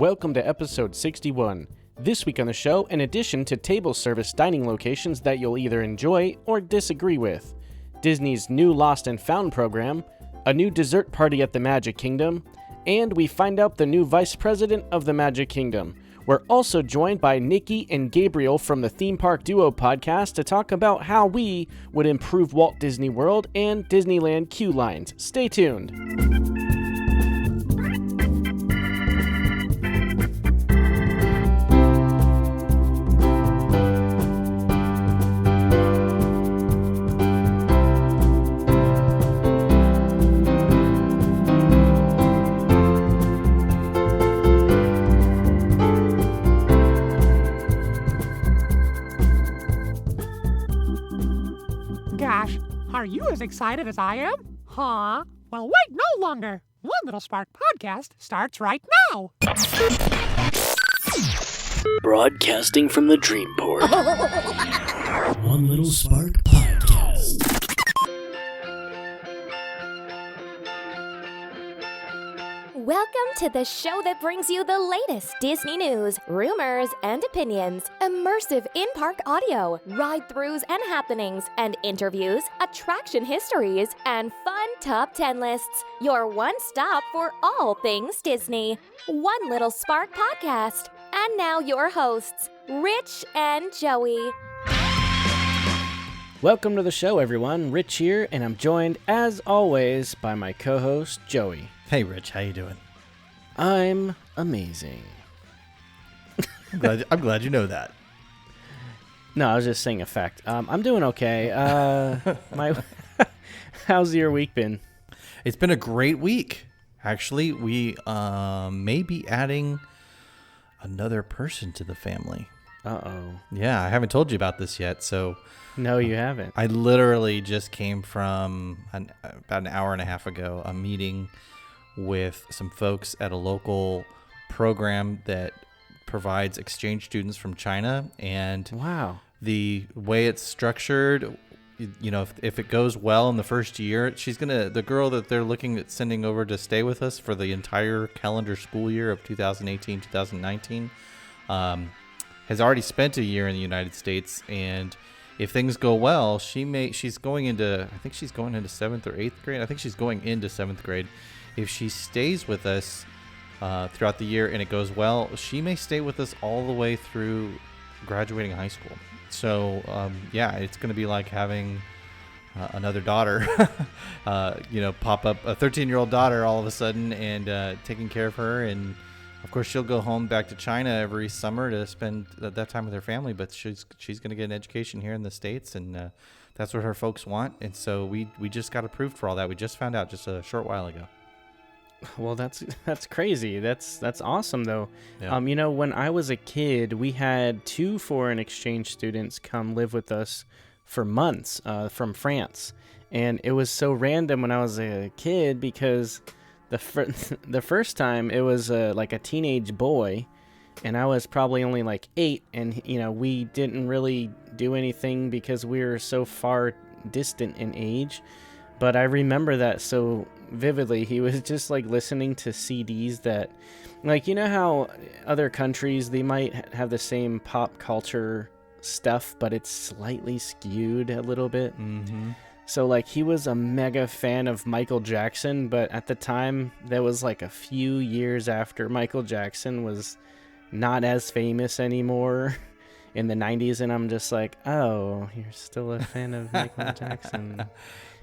Welcome to episode 61. This week on the show, in addition to table service dining locations that you'll either enjoy or disagree with, Disney's new Lost and Found program, a new dessert party at the Magic Kingdom, and we find out the new Vice President of the Magic Kingdom. We're also joined by Nikki and Gabriel from the Theme Park Duo podcast to talk about how we would improve Walt Disney World and Disneyland queue lines. Stay tuned. Gosh, are you as excited as I am? Huh? Well, wait no longer. One Little Spark podcast starts right now. Broadcasting from the Dreamport. One Little Spark podcast. Welcome to the show that brings you the latest Disney news, rumors, and opinions, immersive in-park audio, ride-throughs and happenings, and interviews, attraction histories, and fun top 10 lists. Your one stop for all things Disney. One Little Spark podcast. And now your hosts, Rich and Joey. Welcome to the show, everyone. Rich here, and I'm joined, as always, by my co-host, Joey. Hey, Rich, how you doing? I'm amazing. I'm glad you know that. No, I was just saying a fact. I'm doing okay. How's your week been? It's been a great week. Actually, we may be adding another person to the family. Uh-oh. Yeah, I haven't told you about this yet, so... No, you haven't. I literally just came from, about an hour and a half ago, a meeting with some folks at a local program that provides exchange students from China. And wow, the way it's structured, you know, if it goes well in the first year, the girl that they're looking at sending over to stay with us for the entire calendar school year of 2018, 2019, has already spent a year in the United States. And if things go well, she's going into, I think she's going into 7th or 8th grade. I think she's going into 7th grade. If she stays with us throughout the year and it goes well, she may stay with us all the way through graduating high school. So, yeah, it's going to be like having another daughter, pop up, a 13-year-old daughter all of a sudden, and taking care of her. And, of course, she'll go home back to China every summer to spend that time with her family. But she's going to get an education here in the States, and that's what her folks want. And so we just got approved for all that. We just found out just a short while ago. Well, that's crazy. That's awesome, though. Yeah. When I was a kid, we had 2 foreign exchange students come live with us for months from France. And it was so random when I was a kid because the first time it was like a teenage boy, and I was probably only like 8, and we didn't really do anything because we were so far distant in age. But I remember that so vividly. He was just like listening to CDs that, like, how other countries, they might have the same pop culture stuff, but it's slightly skewed a little bit. Mm-hmm. So like he was a mega fan of Michael Jackson, but at the time that was like a few years after Michael Jackson was not as famous anymore in the 90s. And I'm just like, oh, you're still a fan of Michael Jackson.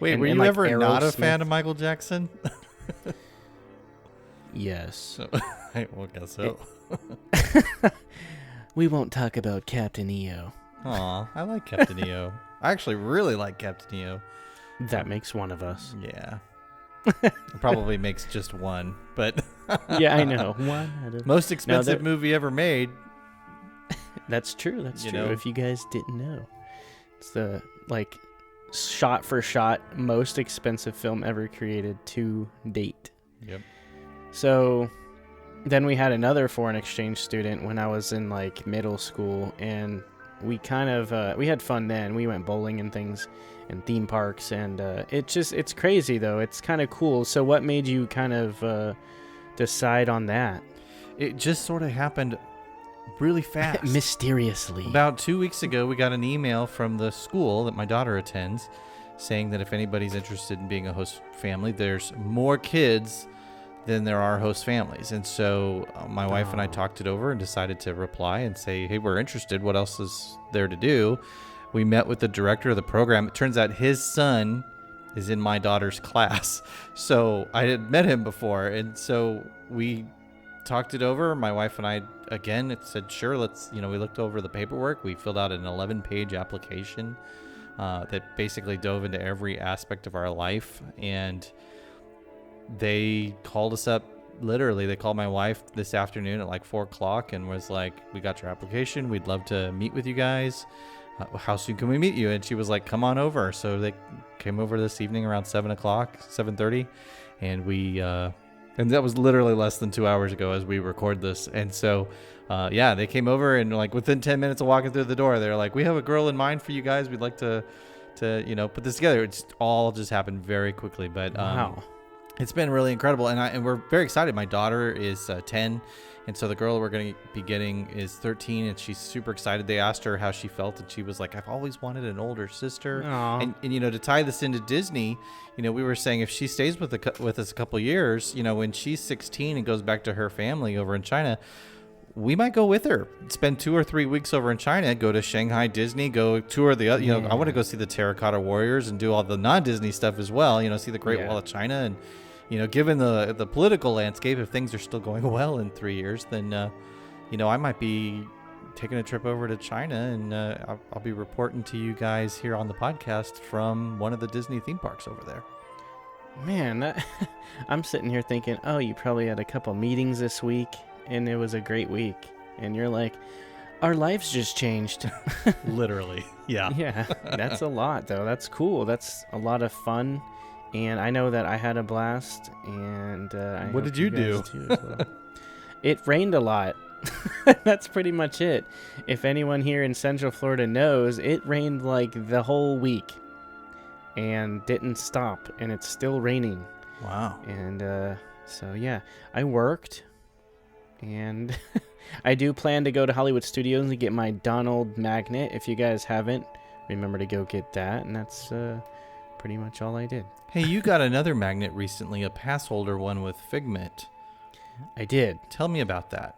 Wait, were you like ever not a Aerosmith? fan of Michael Jackson? Yes. I guess so. We won't talk about Captain EO. Aw, I like Captain EO. I actually really like Captain EO. That makes one of us. Yeah. It probably makes just one, but... Yeah, I know. One out of... Most expensive movie ever made. That's true. That's true. know? If you guys didn't know. It's the, like, shot for shot most expensive film ever created to date. Yep. So then we had another foreign exchange student when I was in like middle school, and we kind of we had fun then. We went bowling and things and theme parks, and it's crazy though. It's kind of cool. So what made you kind of decide on that? it just sort of happened really fast. Mysteriously. About 2 weeks ago, we got an email from the school that my daughter attends saying that if anybody's interested in being a host family, there's more kids than there are host families. And so my wife and I talked it over and decided to reply and say, hey, we're interested. What else is there to do? We met with the director of the program. It turns out his son is in my daughter's class. So I had met him before. And so we talked it over. My wife and I, again, it said, sure, let's, we looked over the paperwork. We filled out an 11-page application that basically dove into every aspect of our life. And they called us up. Literally, they called my wife this afternoon at like 4:00 and was like, we got your application. We'd love to meet with you guys. How soon can we meet you? And she was like, come on over. So they came over this evening around 7:30. And we, and that was literally less than 2 hours ago as we record this. And so, they came over and like within 10 minutes of walking through the door, they're like, we have a girl in mind for you guys. We'd like to put this together. It's all just happened very quickly, but, Wow. It's been really incredible, and we're very excited. My daughter is 10, and so the girl we're going to be getting is 13, and she's super excited. They asked her how she felt, and she was like, I've always wanted an older sister. Aw. And to tie this into Disney, we were saying if she stays with us a couple years, when she's 16 and goes back to her family over in China, we might go with her, spend 2 or 3 weeks over in China, go to Shanghai Disney, go tour the other, I want to go see the Terracotta Warriors and do all the non-Disney stuff as well, see the Great Wall of China. And, given the political landscape, if things are still going well in 3 years, then, I might be taking a trip over to China, and I'll be reporting to you guys here on the podcast from one of the Disney theme parks over there. Man, I'm sitting here thinking, oh, you probably had a couple meetings this week, and it was a great week. And you're like, our lives just changed. Literally. Yeah. Yeah, that's a lot, though. That's cool. That's a lot of fun. And I know that I had a blast. And what did you do? Too, as well. It rained a lot. That's pretty much it. If anyone here in Central Florida knows, it rained like the whole week and didn't stop. And it's still raining. Wow. And I worked. And I do plan to go to Hollywood Studios and get my Donald magnet. If you guys haven't, remember to go get that. And that's pretty much all I did. Hey, you got another magnet recently, a pass holder one with Figment. I did. Tell me about that.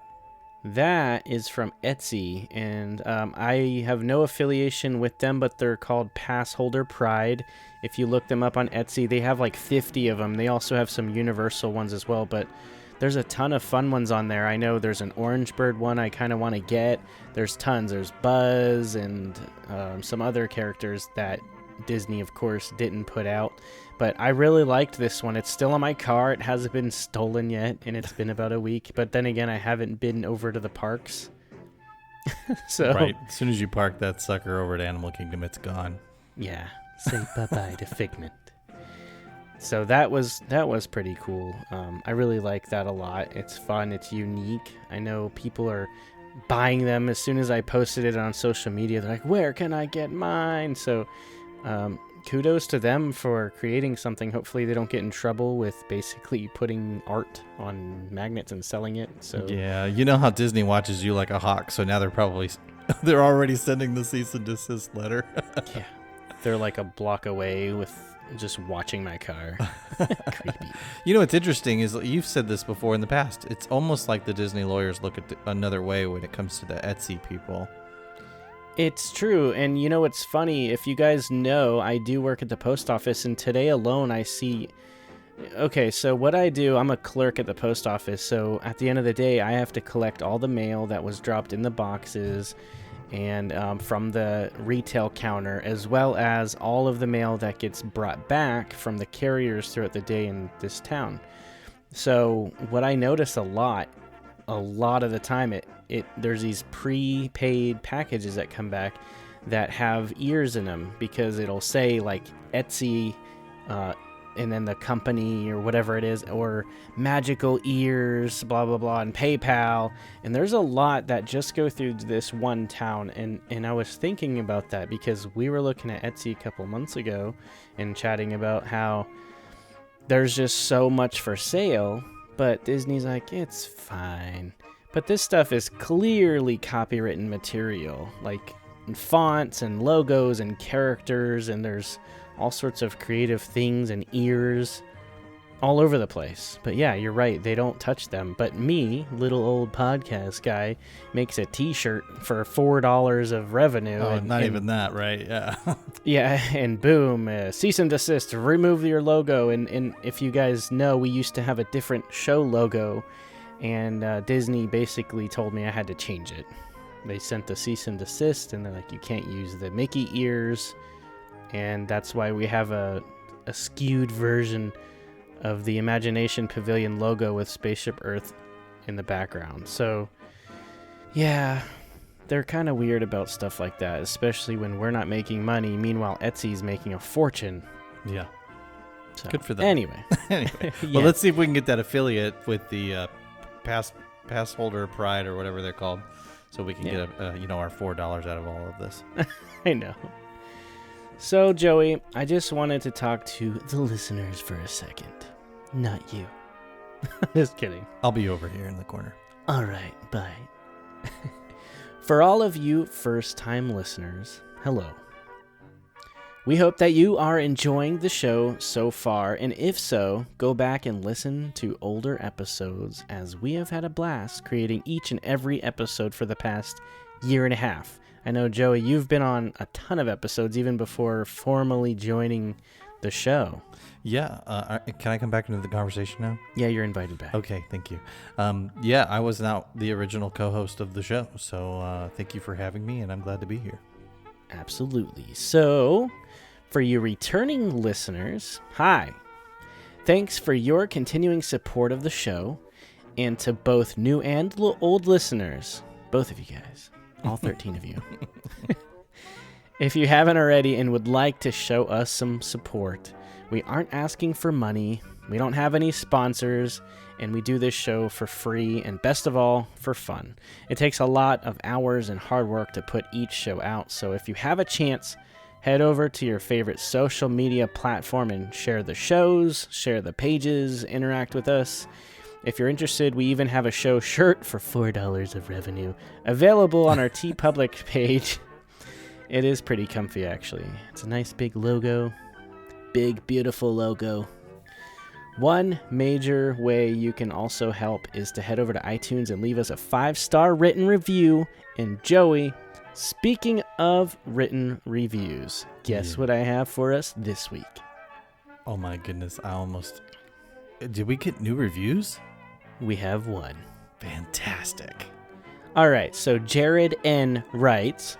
That is from Etsy, and I have no affiliation with them, but they're called Pass Holder Pride. If you look them up on Etsy, they have like 50 of them. They also have some universal ones as well, but there's a ton of fun ones on there. I know there's an Orange Bird one I kind of want to get. There's tons. There's Buzz and some other characters that Disney, of course, didn't put out. But I really liked this one. It's still on my car. It hasn't been stolen yet, and it's been about a week. But then again, I haven't been over to the parks. So right. As soon as you park that sucker over at Animal Kingdom, it's gone. Yeah. Say bye-bye to Figment. So that was pretty cool. I really like that a lot. It's fun. It's unique. I know people are buying them. As soon as I posted it on social media, they're like, where can I get mine? So kudos to them for creating something. Hopefully they don't get in trouble with basically putting art on magnets and selling it. So yeah, you know how Disney watches you like a hawk, so now they're already sending the cease and desist letter. Yeah, they're like a block away with just watching my car. Creepy. What's interesting is you've said this before in the past. It's almost like the Disney lawyers look at another way when it comes to the Etsy people. It's true, and what's funny, if you guys know, I do work at the post office, and today alone I see... Okay, so what I do, I'm a clerk at the post office, so at the end of the day, I have to collect all the mail that was dropped in the boxes, and from the retail counter, as well as all of the mail that gets brought back from the carriers throughout the day in this town. So what I notice a lot of the time, there's these prepaid packages that come back that have ears in them, because it'll say like Etsy and then the company or whatever it is, or magical ears, blah blah blah, and PayPal. And there's a lot that just go through this one town, and I was thinking about that because we were looking at Etsy a couple months ago and chatting about how there's just so much for sale, but Disney's like, it's fine. But this stuff is clearly copywritten material, like fonts and logos and characters, and there's all sorts of creative things and ears all over the place. But yeah, you're right, they don't touch them. But me, little old podcast guy, makes a t-shirt for $4 of revenue. Oh, not even that, right? Yeah. Yeah, and boom, cease and desist, remove your logo. And if you guys know, we used to have a different show logo, and Disney basically told me I had to change it. They sent the cease and desist, and they're like, you can't use the Mickey ears, and that's why we have a skewed version of the Imagination Pavilion logo with Spaceship Earth in the background. So, yeah, they're kind of weird about stuff like that, especially when we're not making money. Meanwhile, Etsy's making a fortune. Yeah. So, Good for them. Anyway. Anyway. Yeah. Well, let's see if we can get that affiliate with the pass holder pride or whatever they're called, so we can get our $4 out of all of this. I know. So, Joey, I just wanted to talk to the listeners for a second. Not you. Just kidding. I'll be over here in the corner. All right, bye. For all of you first-time listeners, hello. We hope that you are enjoying the show so far, and if so, go back and listen to older episodes, as we have had a blast creating each and every episode for the past year and a half. I know, Joey, you've been on a ton of episodes even before formally joining the show. Yeah. Can I come back into the conversation now? Yeah, you're invited back. Okay, thank you. Yeah, I was now the original co-host of the show, so thank you for having me, and I'm glad to be here. Absolutely. So, for you returning listeners, hi. Thanks for your continuing support of the show, and to both new and old listeners, both of you guys, all 13 of you. If you haven't already and would like to show us some support, we aren't asking for money, we don't have any sponsors, and we do this show for free and, best of all, for fun. It takes a lot of hours and hard work to put each show out, so if you have a chance, head over to your favorite social media platform and share the shows, share the pages, interact with us. If you're interested, we even have a show shirt for $4 of revenue available on our TeePublic page. It is pretty comfy, actually. It's a nice big logo. Big, beautiful logo. One major way you can also help is to head over to iTunes and leave us a 5-star written review. And Joey, speaking of written reviews, guess what I have for us this week? Oh my goodness, did we get new reviews? We have one. Fantastic. All right, so Jared N. writes,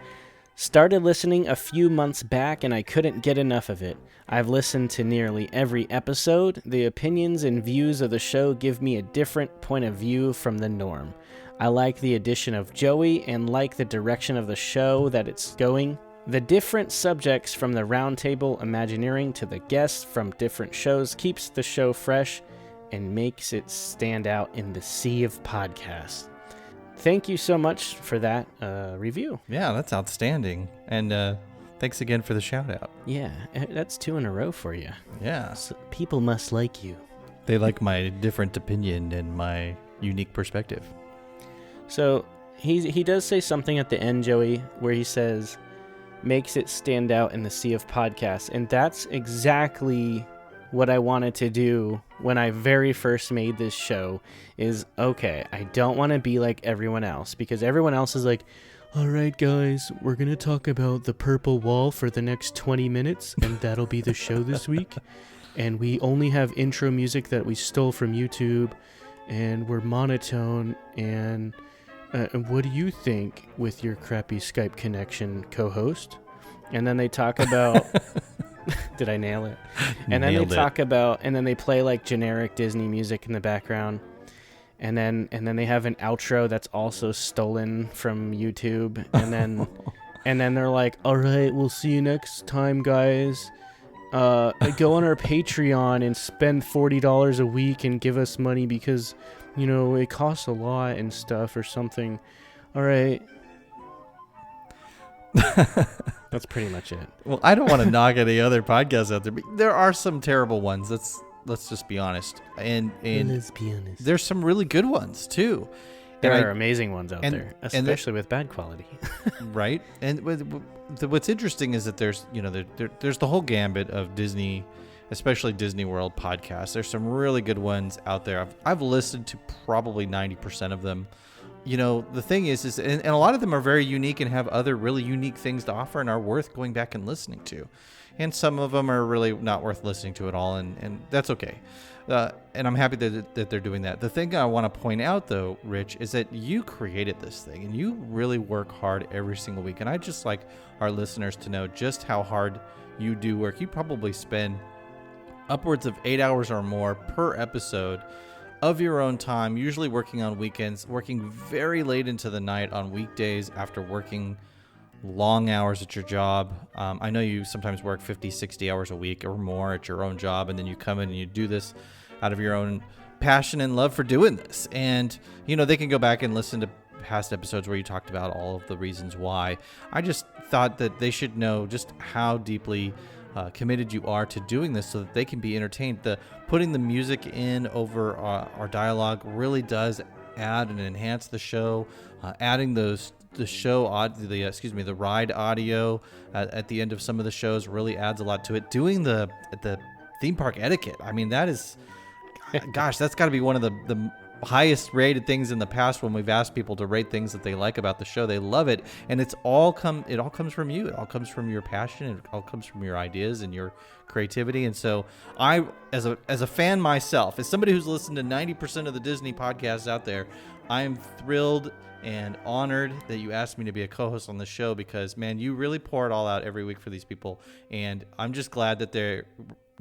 started listening a few months back and I couldn't get enough of it. I've listened to nearly every episode. The opinions and views of the show give me a different point of view from the norm. I like the addition of Joey and like the direction of the show that it's going. The different subjects from the roundtable Imagineering to the guests from different shows keeps the show fresh and makes it stand out in the sea of podcasts. Thank you so much for that review. Yeah, that's outstanding. And thanks again for the shout out. Yeah, that's 2 in a row for you. Yeah. So people must like you. They like my different opinion and my unique perspective. So he does say something at the end, Joey, where he says, makes it stand out in the sea of podcasts. And that's exactly what I wanted to do when I very first made this show is, okay, I don't want to be like everyone else, because everyone else is like, all right, guys, we're going to talk about the purple wall for the next 20 minutes, and that'll be the show this week. And we only have intro music that we stole from YouTube, and we're monotone, and what do you think with your crappy Skype connection, co-host? And then they talk about... Did I nail it? And then and then they play like generic Disney music in the background. And then they have an outro that's also stolen from YouTube. And then they're like, all right, we'll see you next time, guys. Go on our Patreon and spend $40 a week and give us money because, it costs a lot and stuff or something. All right. That's pretty much it. Well, I don't want to knock any other podcasts out there, but there are some terrible ones. Let's just be honest. And let's be honest. There's some really good ones too. There are amazing ones out there, and especially with bad quality. Right. And what's interesting is that there's, there's the whole gambit of Disney, especially Disney World podcasts. There's some really good ones out there. I've listened to probably 90% of them. The thing is and a lot of them are very unique and have other really unique things to offer and are worth going back and listening to. And some of them are really not worth listening to at all, and that's okay. And I'm happy that they're doing that. The thing I want to point out, though, Rich, is that you created this thing, and you really work hard every single week. And I'd just like our listeners to know just how hard you do work. You probably spend upwards of 8 hours or more per episode of your own time, usually working on weekends, working very late into the night on weekdays after working long hours at your job. I know you sometimes work 50, 60 hours a week or more at your own job, and then you come in and you do this out of your own passion and love for doing this. And, they can go back and listen to past episodes where you talked about all of the reasons why. I just thought that they should know just how deeply committed you are to doing this so that they can be entertained. Putting the music in over our dialogue really does add and enhance the show. Adding the ride audio at the end of some of the shows really adds a lot to it. Doing the theme park etiquette, I mean, that is, gosh, that's got to be one of the highest rated things in the past when we've asked people to rate things that they like about the show. They love it, and it all comes from you. It all comes from your passion. It all comes from your ideas and your creativity. And so I, as a fan myself, as somebody who's listened to 90% of the Disney podcasts out there, I am thrilled and honored that you asked me to be a co-host on the show, because, man, you really pour it all out every week for these people. And I'm just glad that they're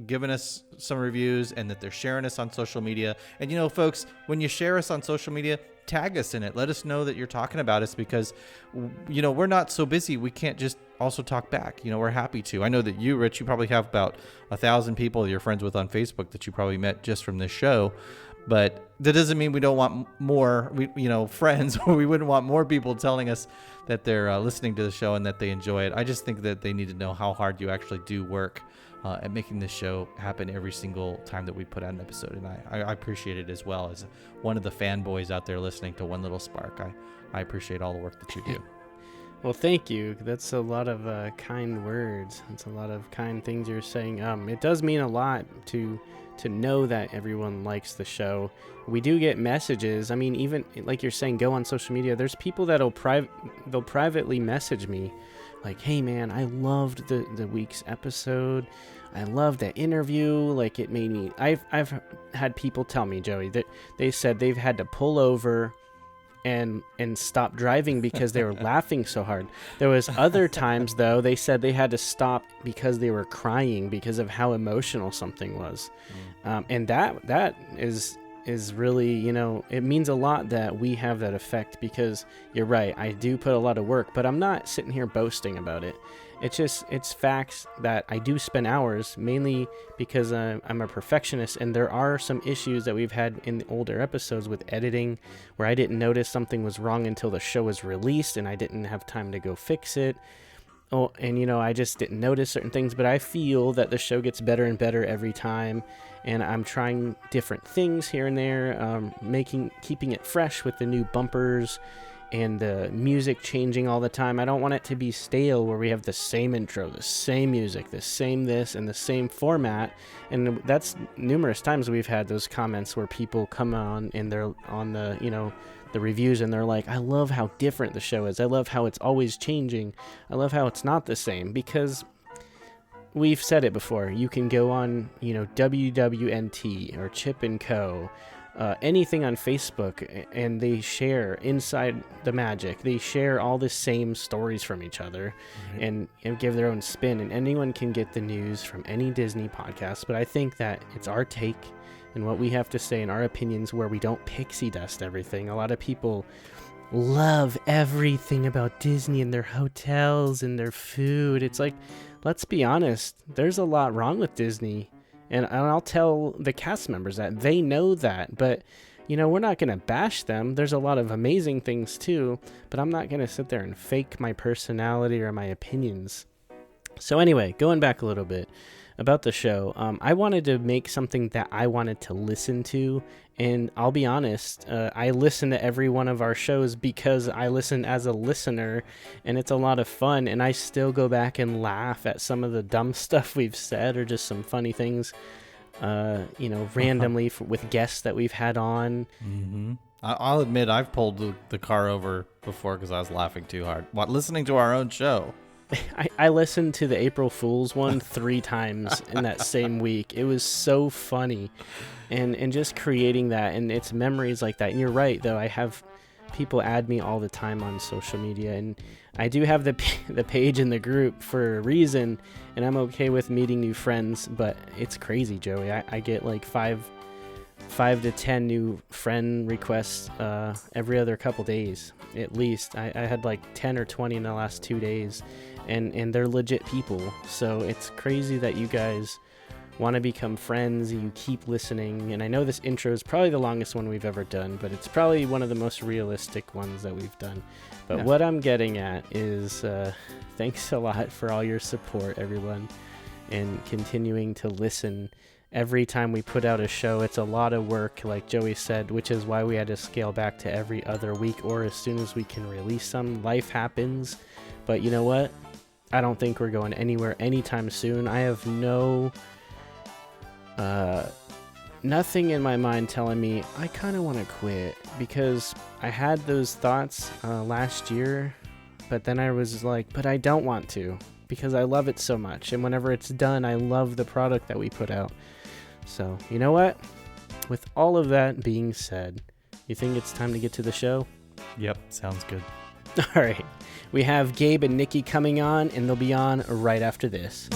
giving us some reviews and that they're sharing us on social media. And, folks, when you share us on social media, tag us in it. Let us know that you're talking about us, because, we're not so busy. We can't just also talk back. We're happy to. I know that you, Rich, you probably have about 1,000 people you're friends with on Facebook that you probably met just from this show. But that doesn't mean we don't want more, friends, or we wouldn't want more people telling us that they're listening to the show and that they enjoy it. I just think that they need to know how hard you actually do work at making this show happen every single time that we put out an episode. And I appreciate it as well as one of the fanboys out there listening to One Little Spark. I appreciate all the work that you do. Well, thank you. That's a lot of kind words. It's a lot of kind things you're saying. It does mean a lot to know that everyone likes the show. We do get messages. I mean, even like you're saying, go on social media. There's people that'll they'll privately message me like, hey man, I loved the week's episode. I loved that interview. Like, it made me, I've had people tell me, Joey, that they said they've had to pull over and stop driving because they were laughing so hard. There was other times, though, they said they had to stop because they were crying because of how emotional something was. And that is really, it means a lot that we have that effect, because you're right, I do put a lot of work, but I'm not sitting here boasting about it. It's facts that I do spend hours, mainly because I'm a perfectionist, and there are some issues that we've had in the older episodes with editing where I didn't notice something was wrong until the show was released and I didn't have time to go fix it. Oh, and I just didn't notice certain things, but I feel that the show gets better and better every time, and I'm trying different things here and there, keeping it fresh with the new bumpers and the music changing all the time. I don't want it to be stale where we have the same intro, the same music, the same this, and the same format. And that's numerous times we've had those comments where people come on and they're on the reviews and they're like, I love how different the show is. I love how it's always changing. I love how it's not the same, because we've said it before. You can go on, WWNT or Chip and Co., anything on Facebook, and they share Inside the Magic. They share all the same stories from each other, and give their own spin. And anyone can get the news from any Disney podcast. But I think that it's our take and what we have to say and our opinions, where we don't pixie dust everything. A lot of people love everything about Disney and their hotels and their food. It's like, let's be honest, there's a lot wrong with Disney. And I'll tell the cast members that. They know that. But, we're not going to bash them. There's a lot of amazing things too. But I'm not going to sit there and fake my personality or my opinions. So anyway, going back a little bit. about the show. I wanted to make something that I wanted to listen to, and I'll be honest, I listen to every one of our shows because I listen as a listener, and it's a lot of fun, and I still go back and laugh at some of the dumb stuff we've said or just some funny things, randomly with guests that we've had on. Mm-hmm. I'll admit I've pulled the car over before because I was laughing too hard while listening to our own show. I listened to the April Fool's one 3 times in that same week. It was so funny, and just creating that, and it's memories like that. And you're right, though. I have people add me all the time on social media, and I do have the page in the group for a reason, and I'm okay with meeting new friends. But it's crazy, Joey. I get like 5 to 10 new friend requests every other couple days at least. I had like 10 or 20 in the last 2 days, and they're legit people. So it's crazy that you guys want to become friends, you keep listening. And I know this intro is probably the longest one we've ever done, but it's probably one of the most realistic ones that we've done. But what I'm getting at is thanks a lot for all your support, everyone, and continuing to listen. Every time we put out a show, it's a lot of work, like Joey said, which is why we had to scale back to every other week or as soon as we can release some. Life happens. But you know what? I don't think we're going anywhere anytime soon. I have nothing in my mind telling me I kind of want to quit, because I had those thoughts last year, but then I was like, but I don't want to, because I love it so much. And whenever it's done, I love the product that we put out. So, you know what? With all of that being said, you think it's time to get to the show? Yep, sounds good. All right. We have Gabe and Nikki coming on, and they'll be on right after this.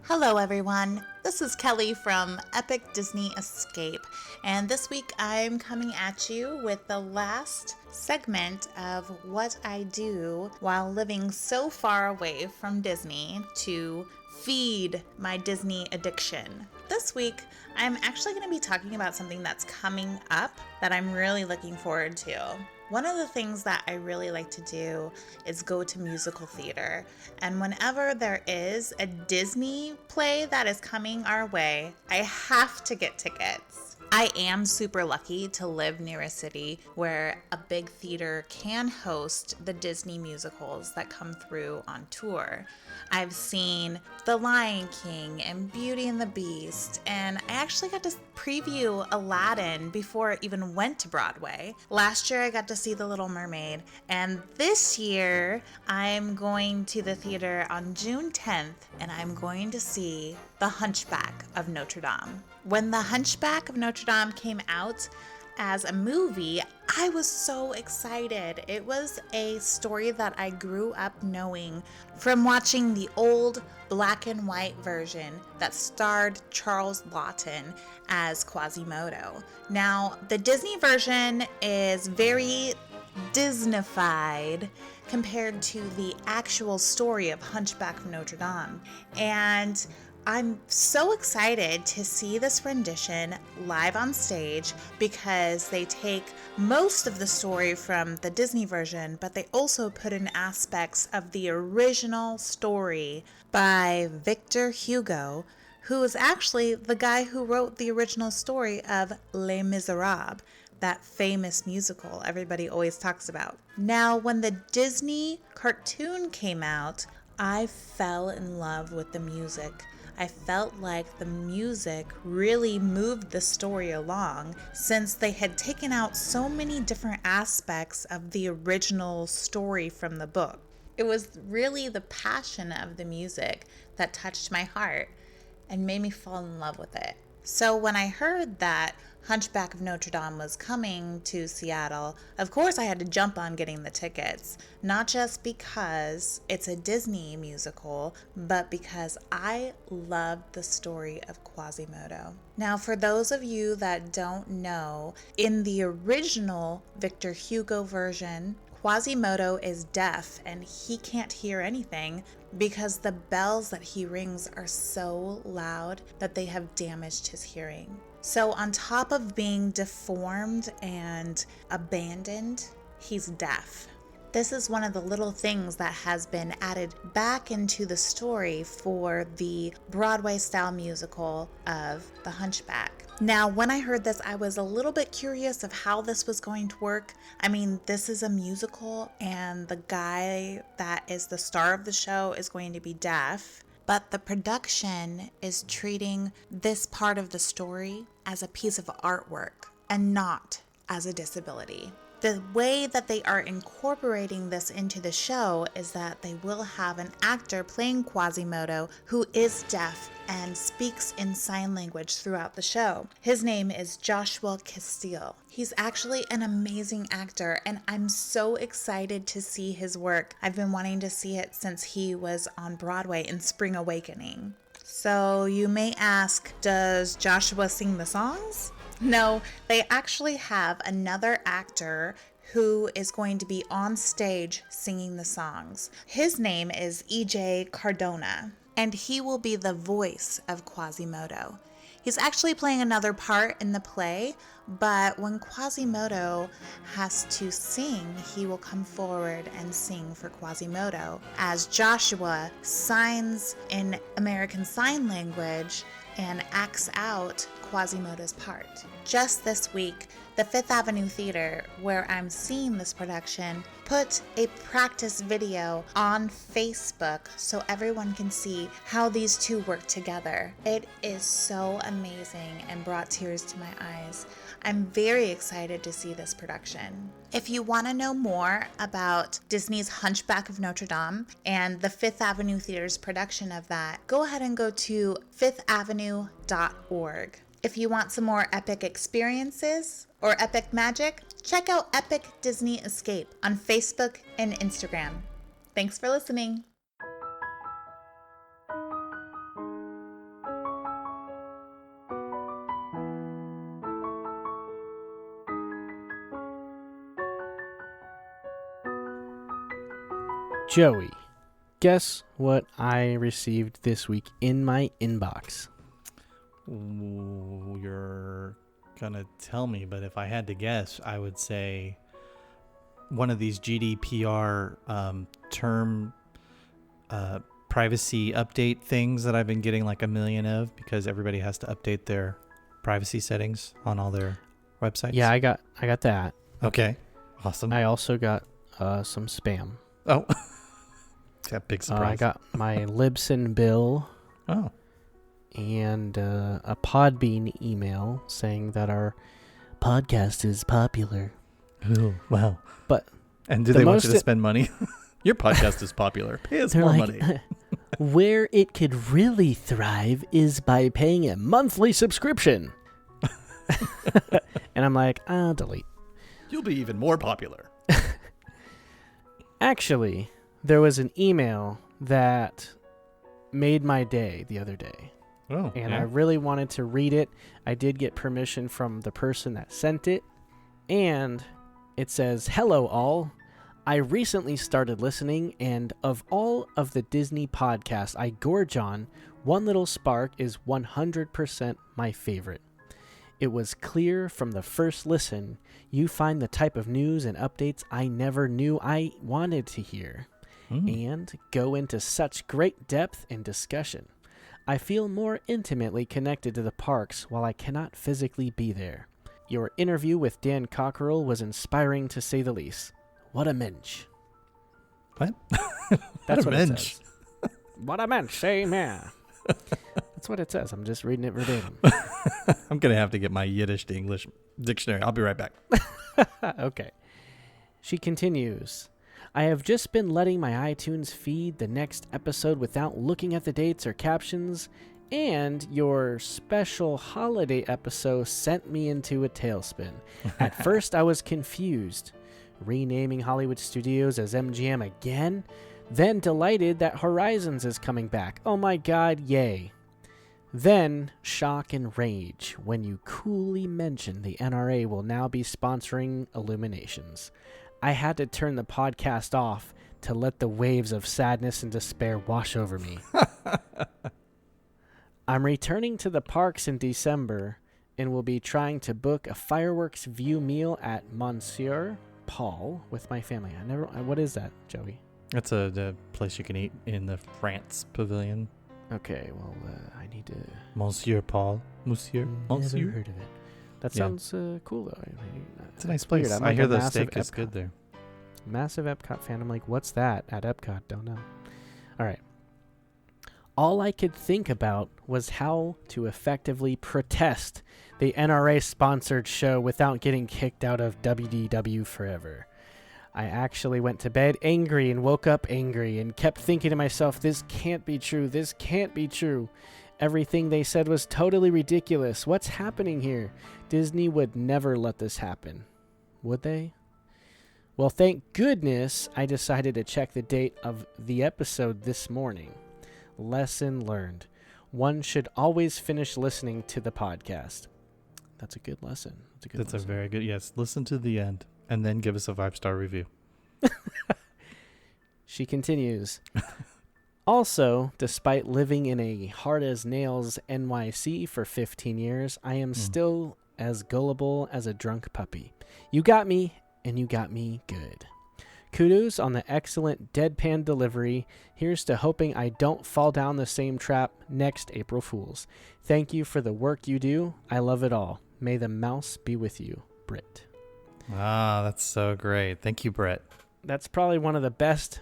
Hello everyone, this is Kelly from Epic Disney Escape, and this week I'm coming at you with the last segment of what I do while living so far away from Disney to feed my Disney addiction. This week I'm actually going to be talking about something that's coming up that I'm really looking forward to. One of the things that I really like to do is go to musical theater. And whenever there is a Disney play that is coming our way, I have to get tickets. I am super lucky to live near a city where a big theater can host the Disney musicals that come through on tour. I've seen The Lion King and Beauty and the Beast, and I actually got to preview Aladdin before it even went to Broadway. Last year I got to see The Little Mermaid, and this year I'm going to the theater on June 10th, and I'm going to see The Hunchback of Notre Dame. When The Hunchback of Notre Dame came out as a movie, I was so excited. It was a story that I grew up knowing from watching the old black and white version that starred Charles Lawton as Quasimodo. Now, the Disney version is very Disneyfied compared to the actual story of Hunchback of Notre Dame. And I'm so excited to see this rendition live on stage because they take most of the story from the Disney version, but they also put in aspects of the original story by Victor Hugo, who is actually the guy who wrote the original story of Les Miserables, that famous musical everybody always talks about. Now, when the Disney cartoon came out, I fell in love with the music. I felt like the music really moved the story along since they had taken out so many different aspects of the original story from the book. It was really the passion of the music that touched my heart and made me fall in love with it. So when I heard that Hunchback of Notre Dame was coming to Seattle, of course I had to jump on getting the tickets, not just because it's a Disney musical, but because I loved the story of Quasimodo. Now, for those of you that don't know, in the original Victor Hugo version, Quasimodo is deaf and he can't hear anything because the bells that he rings are so loud that they have damaged his hearing. So on top of being deformed and abandoned he's deaf. This is one of the little things that has been added back into the story for the Broadway-style musical of The Hunchback. Now, when I heard this, I was a little bit curious of how this was going to work. I mean, this is a musical, and the guy that is the star of the show is going to be deaf, but the production is treating this part of the story as a piece of artwork and not as a disability. The way that they are incorporating this into the show is that they will have an actor playing Quasimodo who is deaf and speaks in sign language throughout the show. His name is Joshua Castile. He's actually an amazing actor, and I'm so excited to see his work. I've been wanting to see it since he was on Broadway in Spring Awakening. So you may ask, does Joshua sing the songs? No, they actually have another actor who is going to be on stage singing the songs. His name is E.J. Cardona, and he will be the voice of Quasimodo. He's actually playing another part in the play, but when Quasimodo has to sing, he will come forward and sing for Quasimodo as Joshua signs in American Sign Language and acts out Quasimodo's part. Just this week, the Fifth Avenue Theater, where I'm seeing this production, put a practice video on Facebook so everyone can see how these two work together. It is so amazing and brought tears to my eyes. I'm very excited to see this production. If you want to know more about Disney's Hunchback of Notre Dame and the Fifth Avenue Theater's production of that, go ahead and go to fifthavenue.org. If you want some more epic experiences or epic magic, check out Epic Disney Escape on Facebook and Instagram. Thanks for listening. Joey, guess what I received this week in my inbox? Ooh, you're gonna tell me, but if I had to guess, I would say one of these GDPR term privacy update things that I've been getting like a million of because everybody has to update their privacy settings on all their websites. Yeah, I got that. Okay. Awesome. I also got some spam. Oh. That big surprise. I got my Libsyn bill. Oh. And a Podbean email saying that our podcast is popular. Oh, wow. But and do they want you to spend money? Your podcast is popular. Pay us more money. Where it could really thrive is by paying a monthly subscription. And I'm like, delete. You'll be even more popular. Actually, there was an email that made my day the other day. Oh, and yeah? I really wanted to read it. I did get permission from the person that sent it. And it says, "Hello all. I recently started listening, and of all of the Disney podcasts I gorge on, One Little Spark is 100% my favorite. It was clear from the first listen you find the type of news and updates I never knew I wanted to hear, and go into such great depth and discussion. I feel more intimately connected to the parks while I cannot physically be there. Your interview with Dan Cockerell was inspiring to say the least. What a mensch." What? That's what it mensch. says. What a mensch, same here. That's what it says. I'm just reading it verbatim. I'm going to have to get my Yiddish to English dictionary. I'll be right back. Okay. She continues. "I have just been letting my iTunes feed the next episode without looking at the dates or captions, and your special holiday episode sent me into a tailspin. At first, I was confused. Renaming Hollywood Studios as MGM again? Then delighted that Horizons is coming back. Oh my god, yay. Then shock and rage when you coolly mentioned the NRA will now be sponsoring Illuminations. I had to turn the podcast off to let the waves of sadness and despair wash over me. I'm returning to the parks in December and will be trying to book a fireworks view meal at Monsieur Paul with my family. What is that, Joey? That's the place you can eat in the France pavilion. Okay, well, I need to... Monsieur Paul. Monsieur? Monsieur? Never heard of it. That sounds cool, though. It's a nice place. Weird. I hear the massive steak is good there. Massive Epcot fan. I'm like, what's that at Epcot? Don't know. All right. All I could think about was how to effectively protest the NRA-sponsored show without getting kicked out of WDW forever. I actually went to bed angry and woke up angry and kept thinking to myself, this can't be true. This can't be true. Everything they said was totally ridiculous. What's happening here? Disney would never let this happen. Would they? Well, thank goodness I decided to check the date of the episode this morning. Lesson learned. One should always finish listening to the podcast. That's a good lesson. That's a very good, yes. Listen to the end and then give us a 5-star review. She continues. Also, despite living in a hard-as-nails NYC for 15 years, I am still as gullible as a drunk puppy. You got me, and you got me good. Kudos on the excellent deadpan delivery. Here's to hoping I don't fall down the same trap next April Fools. Thank you for the work you do. I love it all. May the mouse be with you, Britt. Ah, that's so great. Thank you, Brett. That's probably one of the best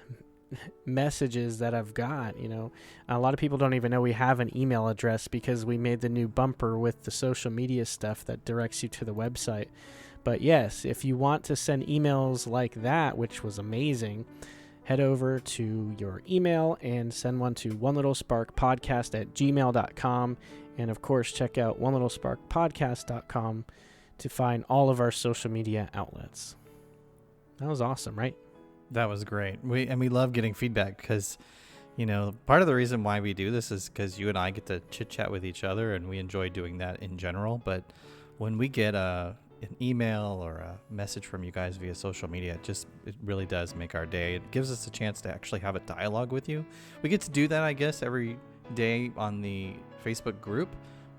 messages that I've got. You know, a lot of people don't even know we have an email address because we made the new bumper with the social media stuff that directs you to the website. But yes, if you want to send emails like that, which was amazing, head over to your email and send one to onelittlesparkpodcast@gmail.com. And of course, check out onelittlesparkpodcast.com to find all of our social media outlets. That was awesome, right? That was great. We love getting feedback because, you know, part of the reason why we do this is because you and I get to chit chat with each other, and we enjoy doing that in general. But when we get an email or a message from you guys via social media, it really does make our day. It gives us a chance to actually have a dialogue with you. We get to do that, I guess, every day on the Facebook group,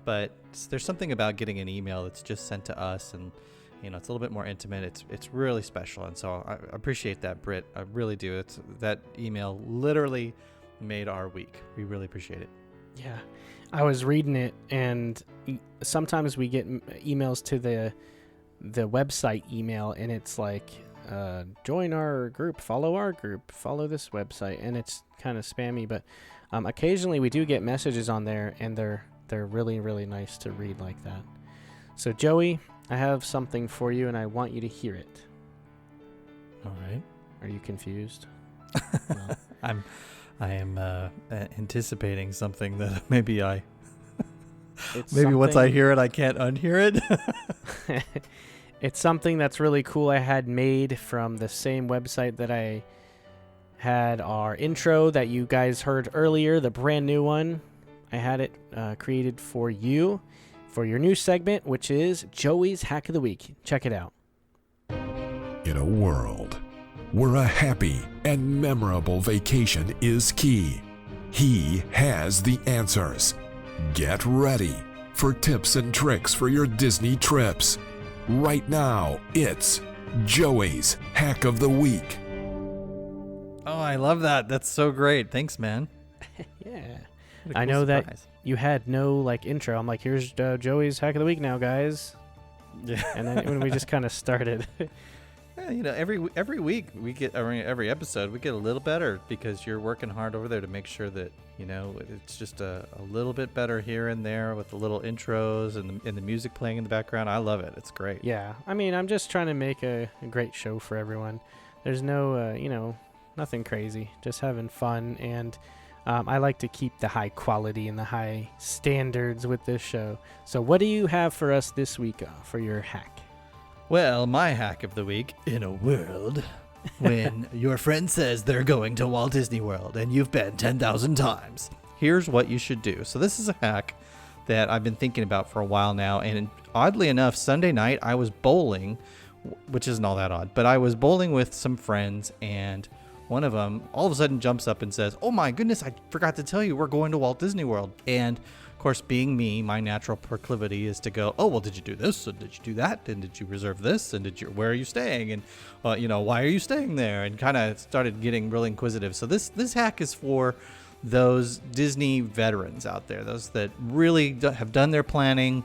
but there's something about getting an email that's just sent to us, and you know, it's a little bit more intimate. It's really special, and so I appreciate that, Britt. I really do. That email literally made our week. We really appreciate it. Yeah, I was reading it, and sometimes we get emails to the website email, and it's like, join our group, follow this website, and it's kind of spammy. But occasionally we do get messages on there, and they're really, really nice to read like that. So Joey, I have something for you, and I want you to hear it. All right. Are you confused? No. I am anticipating something that maybe once I hear it, I can't unhear it. It's something that's really cool. I had made from the same website that I had our intro that you guys heard earlier, the brand new one. I had it created for you for your new segment, which is Joey's Hack of the Week. Check it out. In a world where a happy and memorable vacation is key, he has the answers. Get ready for tips and tricks for your Disney trips. Right now, it's Joey's Hack of the Week. Oh, I love that. That's so great. Thanks, man. Yeah. What a I cool know surprise. that you had no intro. I'm like, here's Joey's Hack of the Week now, guys. Yeah. And then when we just kind of started. Yeah, you know, every week we get, every episode we get a little better because you're working hard over there to make sure that, you know, it's just a little bit better here and there with the little intros and the music playing in the background. I love it. It's great. Yeah. I mean, I'm just trying to make a great show for everyone. There's no, nothing crazy. Just having fun. And I like to keep the high quality and the high standards with this show. So what do you have for us this week for your hack? Well, my hack of the week, in a world when your friend says they're going to Walt Disney World and you've been 10,000 times, here's what you should do. So this is a hack that I've been thinking about for a while now. And oddly enough, Sunday night I was bowling, which isn't all that odd, but I was bowling with some friends, and one of them all of a sudden jumps up and says, "Oh my goodness, I forgot to tell you, we're going to Walt Disney World." And of course, being me, my natural proclivity is to go, oh, well, did you do this? And did you do that? And did you reserve this? And where are you staying? And, why are you staying there? And kind of started getting really inquisitive. So this hack is for those Disney veterans out there, those that really have done their planning.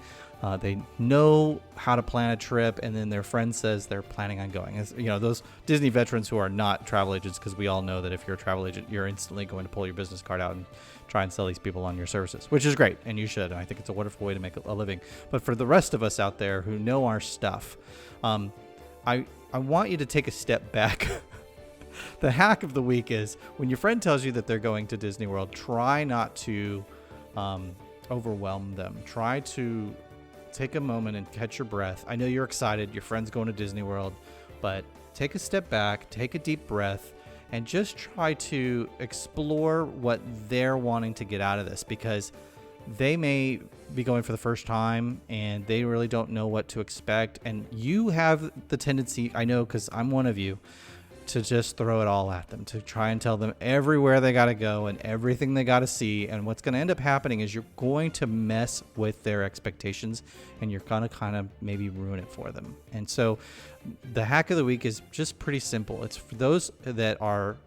They know how to plan a trip, and then their friend says they're planning on going. As, those Disney veterans who are not travel agents, because we all know that if you're a travel agent, you're instantly going to pull your business card out and try and sell these people on your services, which is great, and you should. I think it's a wonderful way to make a living. But for the rest of us out there who know our stuff, I want you to take a step back. The hack of the week is when your friend tells you that they're going to Disney World, try not to overwhelm them. Try to take a moment and catch your breath. I know you're excited. Your friend's going to Disney World, but take a step back, take a deep breath, and just try to explore what they're wanting to get out of this, because they may be going for the first time and they really don't know what to expect. And you have the tendency, I know because I'm one of you, to just throw it all at them, to try and tell them everywhere they got to go and everything they got to see. And what's going to end up happening is you're going to mess with their expectations, and you're going to kind of maybe ruin it for them. And so the hack of the week is just pretty simple. It's for those that are,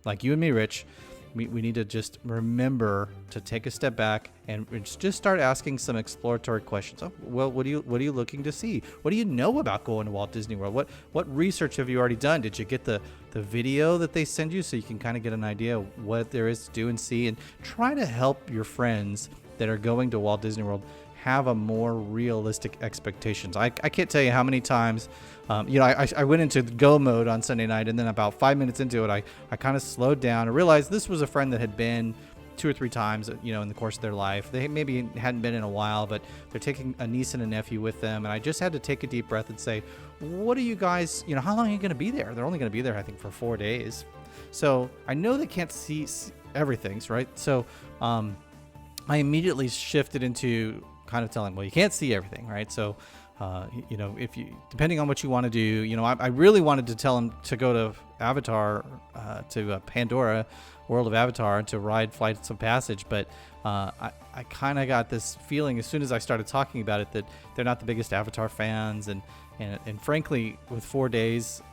like you and me, Rich. We need to just remember to take a step back and just start asking some exploratory questions. Oh, well, what are you looking to see? What do you know about going to Walt Disney World? What research have you already done? Did you get the video that they send you so you can kind of get an idea of what there is to do and see? And try to help your friends that are going to Walt Disney World have a more realistic expectations. I can't tell you how many times, I went into go mode on Sunday night, and then about 5 minutes into it, I kind of slowed down and realized this was a friend that had been 2 or 3 times, in the course of their life. They maybe hadn't been in a while, but they're taking a niece and a nephew with them. And I just had to take a deep breath and say, what are you guys, how long are you going to be there? They're only going to be there, I think, for 4 days. So I know they can't see everything, right? So I immediately shifted into kind of telling, well, you can't see everything, right? So, if you, depending on what you want to do, I really wanted to tell him to go to Avatar, to Pandora, World of Avatar, to ride Flights of Passage. But I kind of got this feeling as soon as I started talking about it that they're not the biggest Avatar fans. And frankly, with 4 days,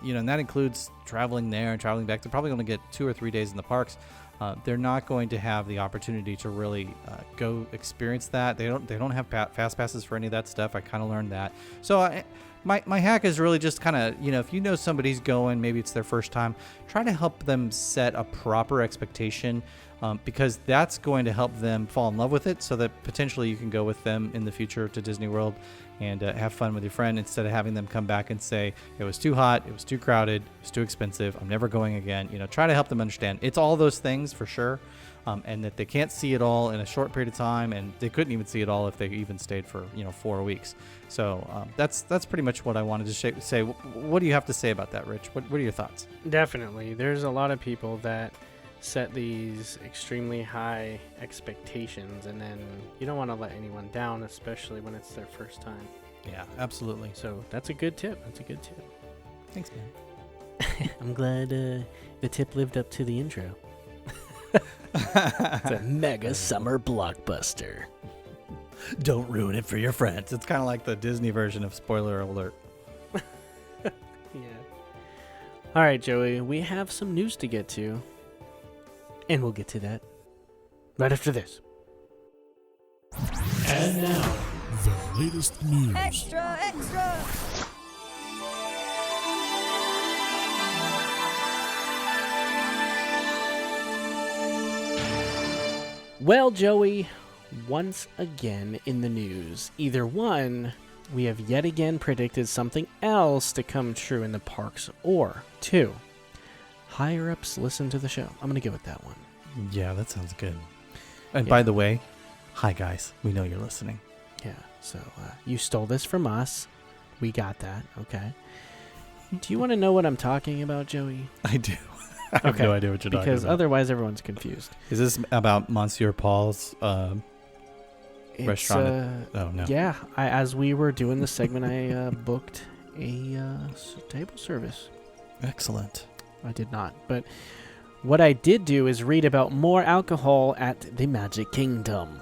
and that includes traveling there and traveling back, they're probably going to get 2 or 3 days in the parks. They're not going to have the opportunity to really go experience that. They don't have fast passes for any of that stuff. I kind of learned that. So my hack is really just kind of, if somebody's going, maybe it's their first time, try to help them set a proper expectation, because that's going to help them fall in love with it, so that potentially you can go with them in the future to Disney World and have fun with your friend, instead of having them come back and say, it was too hot, it was too crowded, it was too expensive, I'm never going again. Try to help them understand it's all those things for sure, and that they can't see it all in a short period of time, and they couldn't even see it all if they even stayed for 4 weeks. So that's pretty much what I wanted to say. What do you have to say about that, Rich? What are your thoughts? Definitely. There's a lot of people that set these extremely high expectations, and then you don't want to let anyone down, especially when it's their first time. Yeah, absolutely. So that's a good tip. Thanks, man. I'm glad the tip lived up to the intro. It's a mega summer blockbuster. Don't ruin it for your friends. It's kind of like the Disney version of spoiler alert. Yeah. All right, Joey, we have some news to get to. And we'll get to that right after this. And now, the latest news. Extra! Well, Joey, once again in the news. Either one, we have yet again predicted something else to come true in the parks, or two, higher-ups listen to the show. I'm going to go with that one. Yeah, that sounds good. And by the way, hi guys. We know you're listening. Yeah, so you stole this from us. We got that, okay. Do you want to know what I'm talking about, Joey? I do. I have no idea what you're talking about. Because otherwise everyone's confused. Is this about Monsieur Paul's restaurant? Oh, no. Yeah, as we were doing the segment, I booked a table service. Excellent. I did not, but what I did do is read about more alcohol at the Magic Kingdom.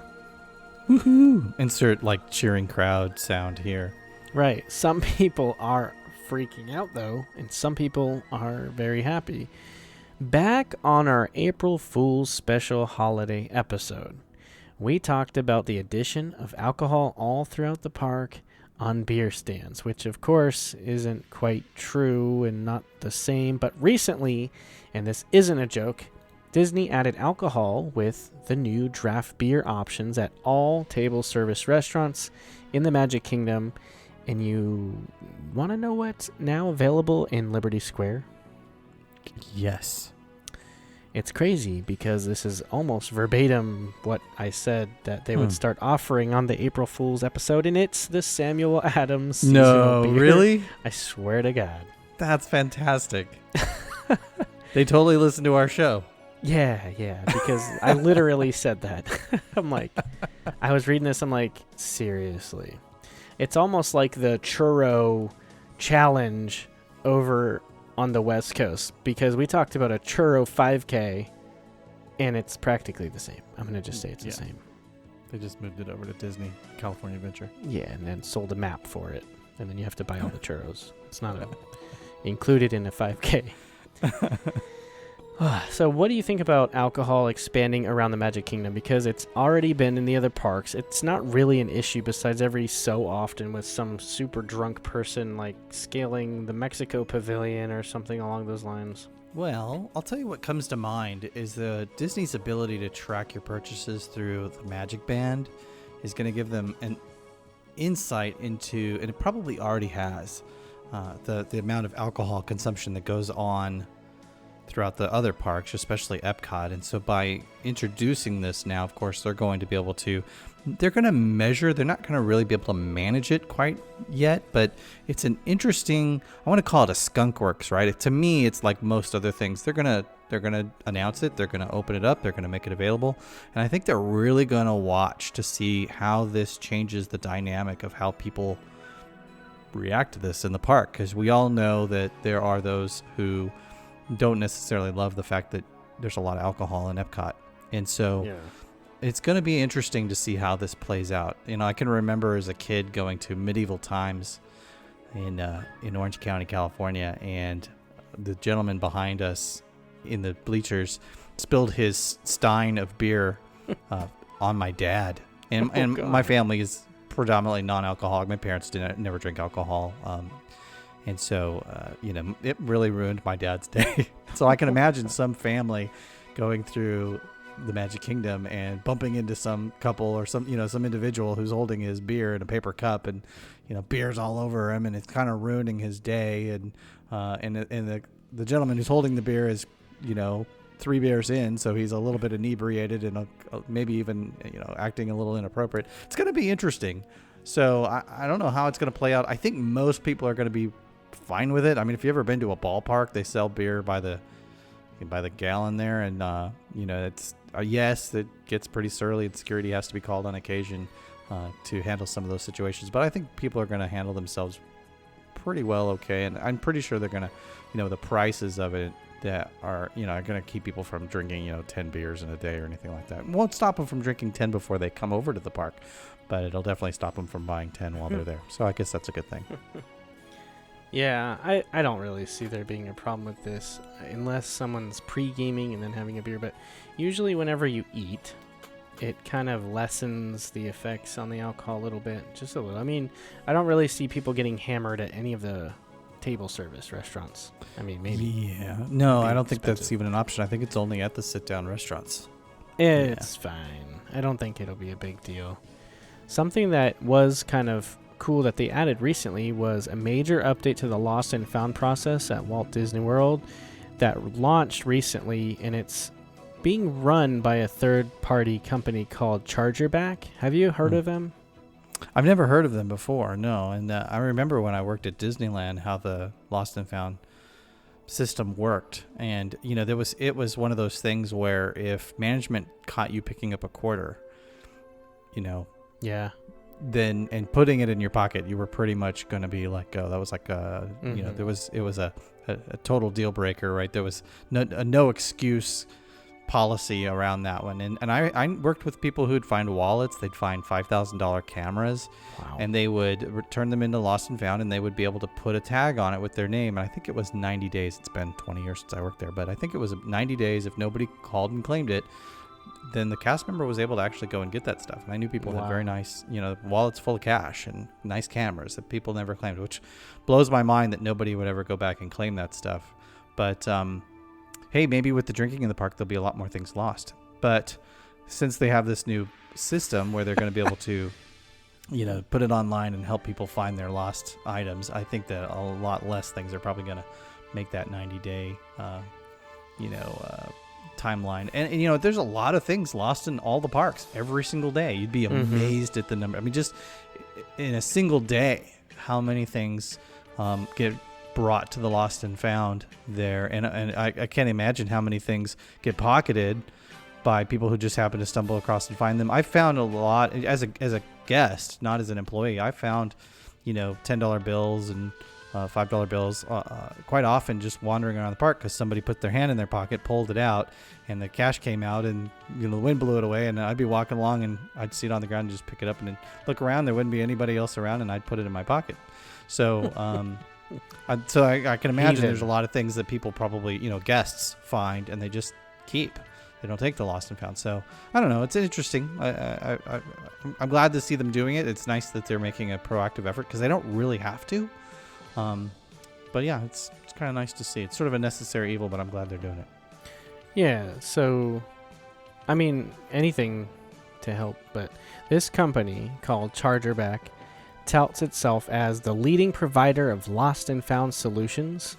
Woohoo! Insert like cheering crowd sound here. Right. Some people are freaking out though, and some people are very happy. Back on our April Fool's special holiday episode, we talked about the addition of alcohol all throughout the park on beer stands, which of course isn't quite true and not the same. But recently, and this isn't a joke, Disney added alcohol with the new draft beer options at all table service restaurants in the Magic Kingdom. And you want to know what's now available in Liberty Square? Yes. It's crazy because this is almost verbatim what I said that they would start offering on the April Fool's episode, and it's the Samuel Adams seasonal beer. Really? I swear to God. That's fantastic. They totally listened to our show. Yeah, because I literally said that. I'm like, I was reading this, I'm like, seriously. It's almost like the churro challenge over on the West Coast, because we talked about a churro 5K, and it's practically the same. I'm going to just say it's the same. They just moved it over to Disney California Adventure. Yeah, and then sold a map for it, and then you have to buy all the churros. It's not included in a 5K. So what do you think about alcohol expanding around the Magic Kingdom? Because it's already been in the other parks. It's not really an issue besides every so often with some super drunk person like scaling the Mexico Pavilion or something along those lines. Well, I'll tell you what comes to mind is Disney's ability to track your purchases through the Magic Band is going to give them an insight into, and it probably already has, the amount of alcohol consumption that goes on throughout the other parks, especially Epcot. And so by introducing this now, of course, they're going to measure, they're not going to really be able to manage it quite yet, but it's an interesting, I want to call it a skunk works, right? To me, it's like most other things. They're going to announce it, they're going to open it up, they're going to make it available. And I think they're really going to watch to see how this changes the dynamic of how people react to this in the park. Because we all know that there are those who don't necessarily love the fact that there's a lot of alcohol in Epcot. And so it's going to be interesting to see how this plays out. You know, I can remember as a kid going to medieval times in Orange County, California, and the gentleman behind us in the bleachers spilled his stein of beer on my dad. And my family is predominantly non-alcoholic. My parents never drink alcohol. And so, it really ruined my dad's day. So I can imagine some family going through the Magic Kingdom and bumping into some couple or some individual who's holding his beer in a paper cup, and beer's all over him, and it's kind of ruining his day. And the gentleman who's holding the beer is 3 beers in, so he's a little bit inebriated and maybe even acting a little inappropriate. It's going to be interesting. So I don't know how it's going to play out. I think most people are going to be fine with it. I mean, if you've ever been to a ballpark, they sell beer by the gallon there, and it's yes, it gets pretty surly, and security has to be called on occasion to handle some of those situations. But I think people are going to handle themselves pretty well, okay. And I'm pretty sure they're going to, the prices of it that are going to keep people from drinking 10 beers in a day or anything like that. It won't stop them from drinking 10 before they come over to the park, but it'll definitely stop them from buying 10 while they're there. So I guess that's a good thing. Yeah, I don't really see there being a problem with this unless someone's pre-gaming and then having a beer. But usually whenever you eat, it kind of lessens the effects on the alcohol a little bit, just a little. I mean, I don't really see people getting hammered at any of the table service restaurants. I mean, maybe. Yeah. No, I don't think that's even an option. I think it's only at the sit-down restaurants. It's fine. I don't think it'll be a big deal. Something that was kind of cool that they added recently was a major update to the Lost and Found process at Walt Disney World that launched recently, and it's being run by a third-party company called Chargerback. Have you heard of them? I've never heard of them before, no. And I remember when I worked at Disneyland how the Lost and Found system worked. And, it was one of those things where if management caught you picking up a quarter, then and putting it in your pocket, you were pretty much going to be let go. That was like it was a total deal breaker, right? There was no excuse policy around that one. And I worked with people who'd find wallets. They'd find $5,000 cameras. Wow. And they would return them into lost and found, and they would be able to put a tag on it with their name. And I think it was 90 days. It's been 20 years since I worked there, but I think it was 90 days. If nobody called and claimed it, then the cast member was able to actually go and get that stuff. And I knew people had very nice, wallets full of cash and nice cameras that people never claimed, which blows my mind that nobody would ever go back and claim that stuff. But hey, maybe with the drinking in the park, there'll be a lot more things lost. But since they have this new system where they're going to be able to, put it online and help people find their lost items, I think that a lot less things are probably going to make that 90-day, timeline. And there's a lot of things lost in all the parks every single day. You'd be amazed at the number. I mean, just in a single day, how many things get brought to the lost and found there, and I can't imagine how many things get pocketed by people who just happen to stumble across and find them. I found a lot as a guest, not as an employee. I found $10 bills and $5 bills quite often just wandering around the park because somebody put their hand in their pocket, pulled it out, and the cash came out, and the wind blew it away, and I'd be walking along and I'd see it on the ground and just pick it up and then look around. There wouldn't be anybody else around, and I'd put it in my pocket. So I can imagine there's a lot of things that people probably, guests find and they just keep. They don't take the lost and found. So I don't know. It's interesting. I'm glad to see them doing it. It's nice that they're making a proactive effort because they don't really have to. But yeah, it's kind of nice to see. It's sort of a necessary evil, but I'm glad they're doing it. Yeah. So, I mean, anything to help. But this company called Chargerback touts itself as the leading provider of lost and found solutions.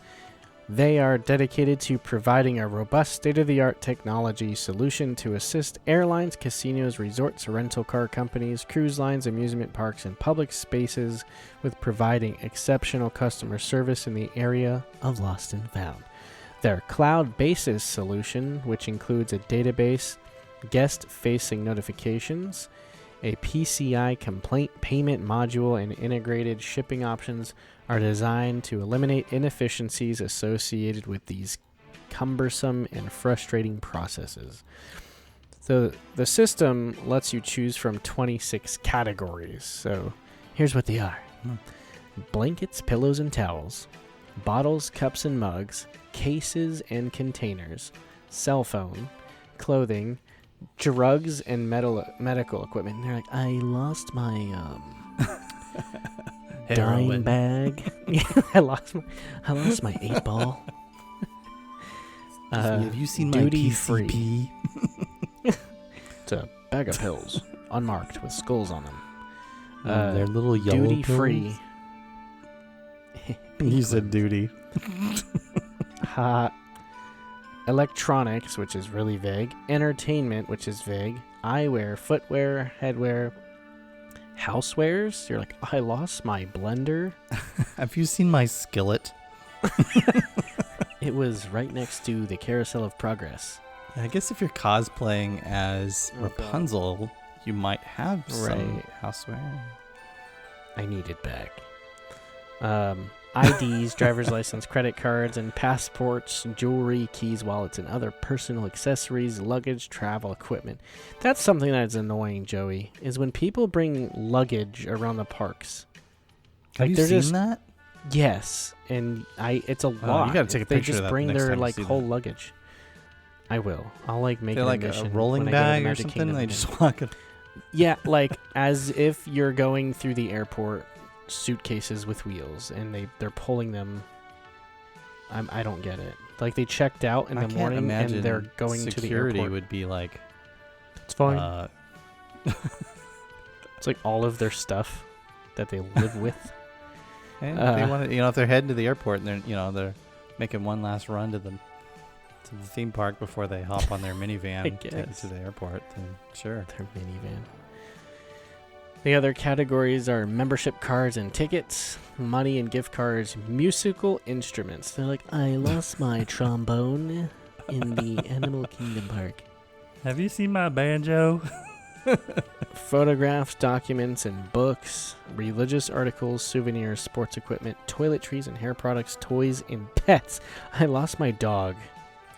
They are dedicated to providing a robust state-of-the-art technology solution to assist airlines, casinos, resorts, rental car companies, cruise lines, amusement parks, and public spaces with providing exceptional customer service in the area of lost and found. Their cloud-basis solution, which includes a database, guest-facing notifications, a PCI complaint payment module, and integrated shipping options, are designed to eliminate inefficiencies associated with these cumbersome and frustrating processes. So the system lets you choose from 26 categories. So here's what they are. Blankets, pillows, and towels, bottles, cups, and mugs, cases and containers, cell phone, clothing, drugs, and medical equipment. And they're like, I lost my dime bag. I lost my 8-ball. Have you seen my duty PCP? free? It's a bag of pills, unmarked with skulls on them. They're little yellow duty pills? free. You said duty. Electronics, which is really vague. Entertainment, which is vague. Eyewear, footwear, headwear, housewares. You're like, I lost my blender. Have you seen my skillet? It was right next to the Carousel of Progress. I guess if you're cosplaying as Rapunzel, you might have some Right. houseware. I need it back. IDs, driver's license, credit cards, and passports, jewelry, keys, wallets, and other personal accessories, luggage, travel equipment. That's something that's annoying, Joey, is when people bring luggage around the parks. Have you they're seen just- that? Yes, and it's a lot. you gotta take a If they picture just of that bring next their time you like see whole that. luggage. I will. I'll make They're it like mission a rolling when I go to bag or Magic something. Kingdom They again. just walk it. Yeah, like as if you're going through the airport, suitcases with wheels, and they're pulling them. I don't get it. Like they checked out in I the can't morning imagine and they're going to the security airport. would be like. It's fine. It's like all of their stuff that they live with. Hey, if they want to, if they're heading to the airport and they're making one last run to the theme park before they hop on their minivan guess. to the airport, then sure. Their minivan. The other categories are membership cards and tickets, money and gift cards, musical instruments. They're like, I lost my trombone in the Animal Kingdom Park. Have you seen my banjo? Photographs, documents, and books, religious articles, souvenirs, sports equipment, toiletries and hair products, toys, and pets. I lost my dog.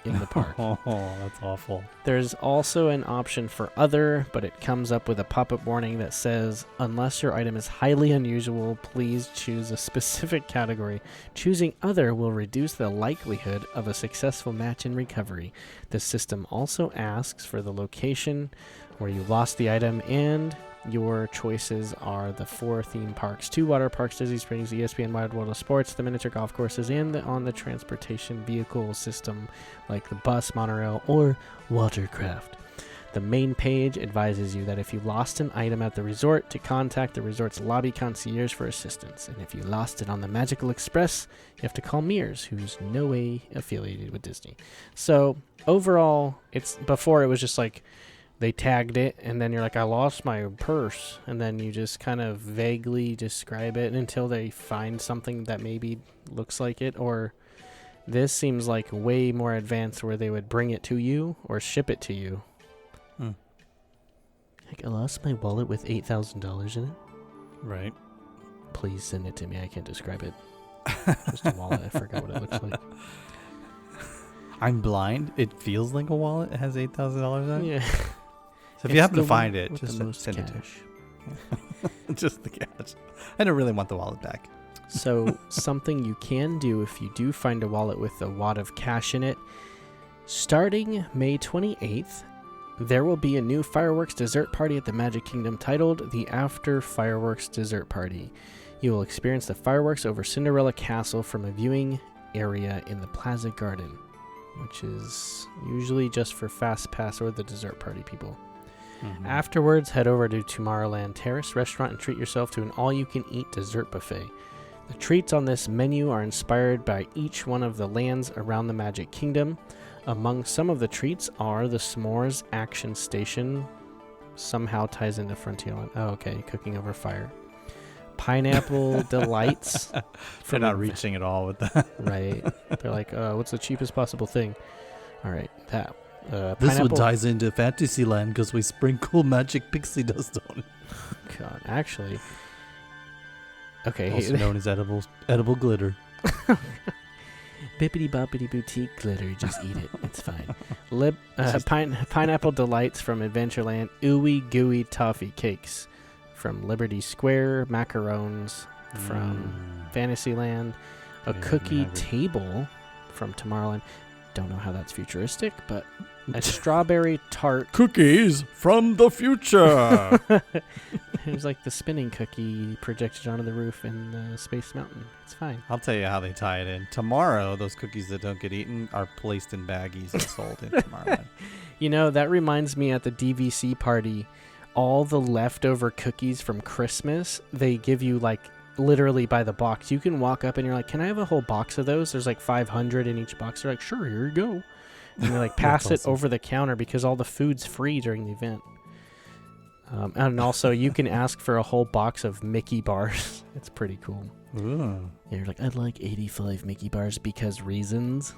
in the park. Oh, that's awful. There's also an option for other, but it comes up with a pop-up warning that says, unless your item is highly unusual, please choose a specific category. Choosing other will reduce the likelihood of a successful match and recovery. The system also asks for the location where you lost the item, and your choices are the 4 theme parks, 2 water parks, Disney Springs, ESPN Wide World of Sports, the miniature golf courses, and on the transportation vehicle system like the bus, monorail, or watercraft. The main page advises you that if you lost an item at the resort, to contact the resort's lobby concierge for assistance. And if you lost it on the Magical Express, you have to call Mears, who's no way affiliated with Disney. So overall, before it was just like, they tagged it, and then you're like, I lost my purse. And then you just kind of vaguely describe it until they find something that maybe looks like it. Or this seems like way more advanced where they would bring it to you or ship it to you. Like, I lost my wallet with $8,000 in it. Right. Please send it to me. I can't describe it. Just a wallet. I forgot what it looks like. I'm blind. It feels like a wallet. It has $8,000 in it. Yeah. So if you happen to find it, just send it to cash. me. Just the cash. I don't really want the wallet back. So something you can do if you do find a wallet with a wad of cash in it, starting May 28th, there will be a new fireworks dessert party at the Magic Kingdom titled the After Fireworks Dessert Party. You will experience the fireworks over Cinderella Castle from a viewing area in the Plaza Garden, which is usually just for Fast Pass or the dessert party people. Mm-hmm. Afterwards, head over to Tomorrowland Terrace restaurant and treat yourself to an all-you-can-eat dessert buffet. The treats on this menu are inspired by each one of the lands around the Magic Kingdom. Among some of the treats are the S'mores Action Station, somehow ties into Frontierland. Oh, okay, cooking over fire. Pineapple Delights. They're not reaching at all with that. Right. They're like, what's the cheapest possible thing? All right, that. This one ties into Fantasyland because we sprinkle magic pixie dust on it. God, actually. Okay. Also known as edible glitter. Bippity boppity boutique glitter, just eat it. It's fine. Pineapple Delights from Adventureland. Ooey gooey toffee cakes from Liberty Square. Macarons from Fantasyland. A cookie table from Tomorrowland. Don't know how that's futuristic, but a strawberry tart. Cookies from the future. There's like the spinning cookie projected onto the roof in the Space Mountain. It's fine. I'll tell you how they tie it in. Tomorrow, those cookies that don't get eaten are placed in baggies and sold in Tomorrowland. You know, that reminds me at the DVC party, all the leftover cookies from Christmas, they give you like literally by the box. You can walk up and you're like, can I have a whole box of those? There's like 500 in each box. They're like, sure, here you go. And they like pass it over the counter because all the food's free during the event. And also you can ask for a whole box of Mickey bars. It's pretty cool. Ooh. Yeah, you're like, I'd like 85 Mickey bars because reasons.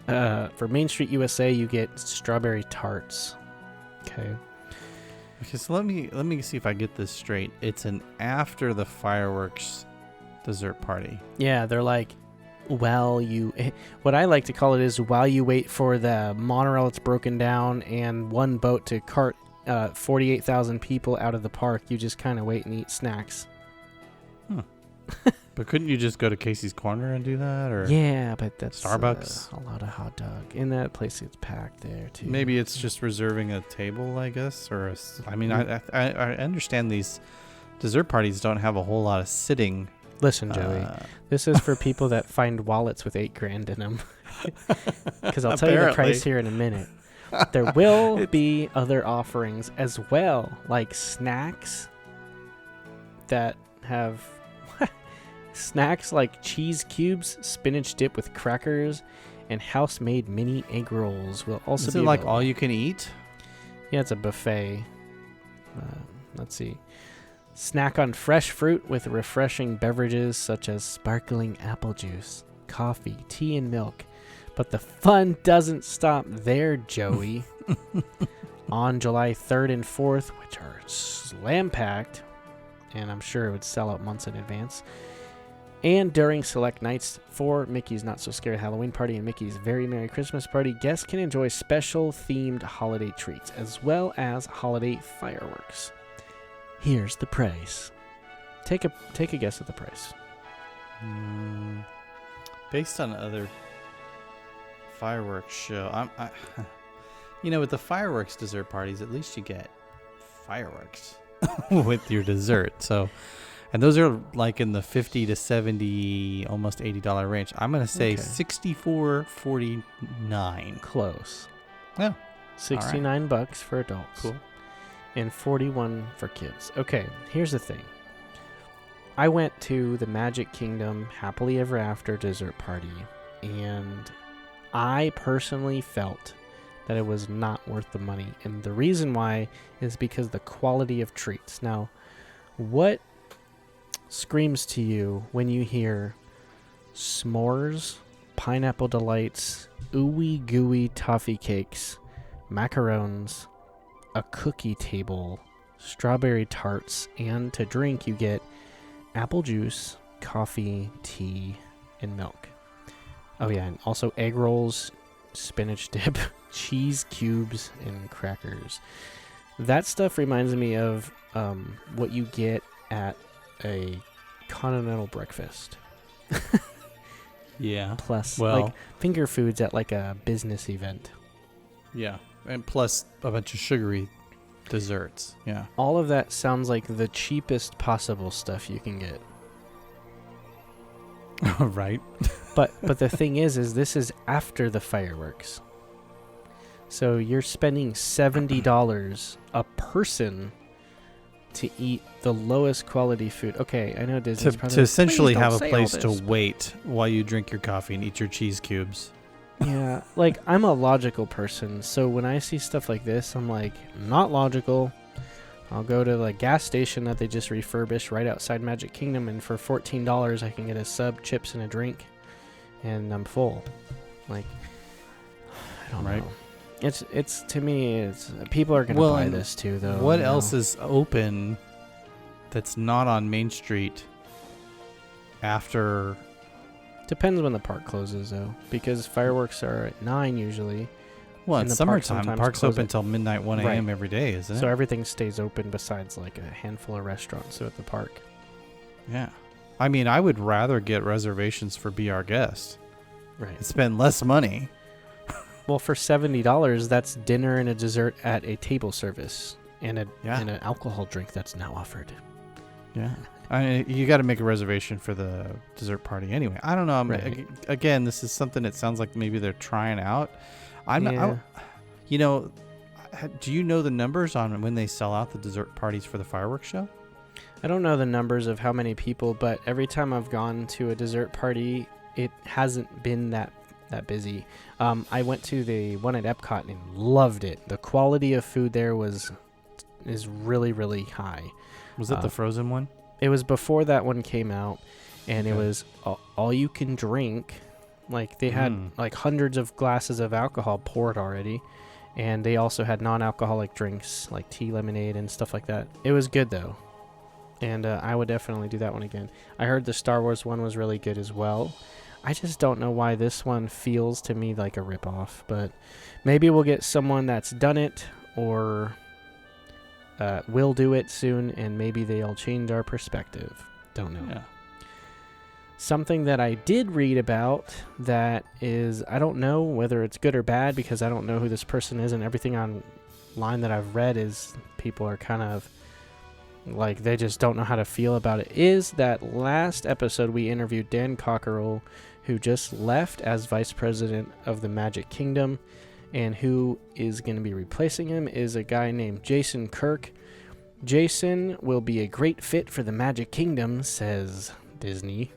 For Main Street USA, you get strawberry tarts. Okay. Okay, so let me see if I get this straight. It's an after the fireworks dessert party. Yeah, they're like, what I like to call it is while you wait for the monorail that's broken down and one boat to cart 48,000 people out of the park, you just kind of wait and eat snacks. But couldn't you just go to Casey's Corner and do that? Or yeah, but that's Starbucks. A lot of hot dog. And that place gets packed there, too. Maybe it's just reserving a table, I guess. I understand these dessert parties don't have a whole lot of sitting. Listen, Joey, this is for people that find wallets with $8,000 in them. Because I'll tell you the price here in a minute. There will be other offerings as well, like snacks that have snacks like cheese cubes, spinach dip with crackers, and house-made mini egg rolls will also be available. Like available. all you can eat? Yeah, it's a buffet. Let's see. Snack on fresh fruit with refreshing beverages such as sparkling apple juice, coffee, tea, and milk. But the fun doesn't stop there, Joey. On July 3rd and 4th, which are slam-packed, and I'm sure it would sell out months in advance, And during select nights for Mickey's Not So Scary Halloween Party and Mickey's Very Merry Christmas Party, guests can enjoy special themed holiday treats as well as holiday fireworks. Here's the price. Take a guess at the price. Based on other fireworks show, with the fireworks dessert parties, at least you get fireworks with your dessert. So, and those are like in the $50 to $70, almost $80 range. I'm gonna say $64.49. Close. Yeah, $69 for adults. Cool. And $41 for kids. Okay, here's the thing. I went to the Magic Kingdom Happily Ever After dessert party, and I personally felt that it was not worth the money. And the reason why is because the quality of treats. Now, what screams to you when you hear s'mores, pineapple delights, ooey gooey toffee cakes, macarons, a cookie table, strawberry tarts, and to drink you get apple juice, coffee, tea, and milk. Oh yeah, and also egg rolls, spinach dip, cheese cubes, and crackers. That stuff reminds me of what you get at a continental breakfast. Yeah. Plus, well, like finger foods at like a business event. Yeah, and plus a bunch of sugary desserts. Yeah. All of that sounds like the cheapest possible stuff you can get. Right. But the thing is this is after the fireworks. So you're spending $70 a person to eat the lowest quality food. Okay, I know Disney's probably to essentially "Please don't have a say all place to this." wait while you drink your coffee and eat your cheese cubes. Yeah, like I'm a logical person, so when I see stuff like this, I'm like, not logical. I'll go to the gas station that they just refurbished right outside Magic Kingdom, and for $14 I can get a sub, chips, and a drink, and I'm full. Like, I don't know. It's to me, it's people are gonna buy this too, though. What else is open that's not on Main Street after? Depends when the park closes, though, because fireworks are at 9 usually. Well, in the park summertime, the sometimes park's close open at- until midnight, 1 a.m. every day, isn't it? So everything stays open besides like a handful of restaurants at the park. Yeah. I mean, I would rather get reservations for Be Our Guest Right. and spend less money. Well, for $70, that's dinner and a dessert at a table service and and an alcohol drink that's now offered. Yeah. I mean, you got to make a reservation for the dessert party anyway. I don't know. Right. Again, this is something that sounds like maybe they're trying out. Yeah. Do you know the numbers on when they sell out the dessert parties for the fireworks show? I don't know the numbers of how many people, but every time I've gone to a dessert party, it hasn't been that busy. I went to the one at Epcot and loved it. The quality of food there is really, really high. Was it the frozen one? It was before that one came out, and Okay. it was all you can drink. Like they had like hundreds of glasses of alcohol poured already, and they also had non-alcoholic drinks like tea, lemonade, and stuff like that. It was good though, and I would definitely do that one again. I heard the Star Wars one was really good as well. I just don't know why this one feels to me like a ripoff, but maybe we'll get someone that's done it or will do it soon, and maybe they'll change our perspective. Don't know. Yeah. Something that I did read about that is, I don't know whether it's good or bad because I don't know who this person is, and everything online that I've read is people are kind of like they just don't know how to feel about it, is that last episode we interviewed Dan Cockerell, who just left as vice president of the Magic Kingdom, and who is going to be replacing him is a guy named Jason Kirk. Jason will be a great fit for the Magic Kingdom, says Disney,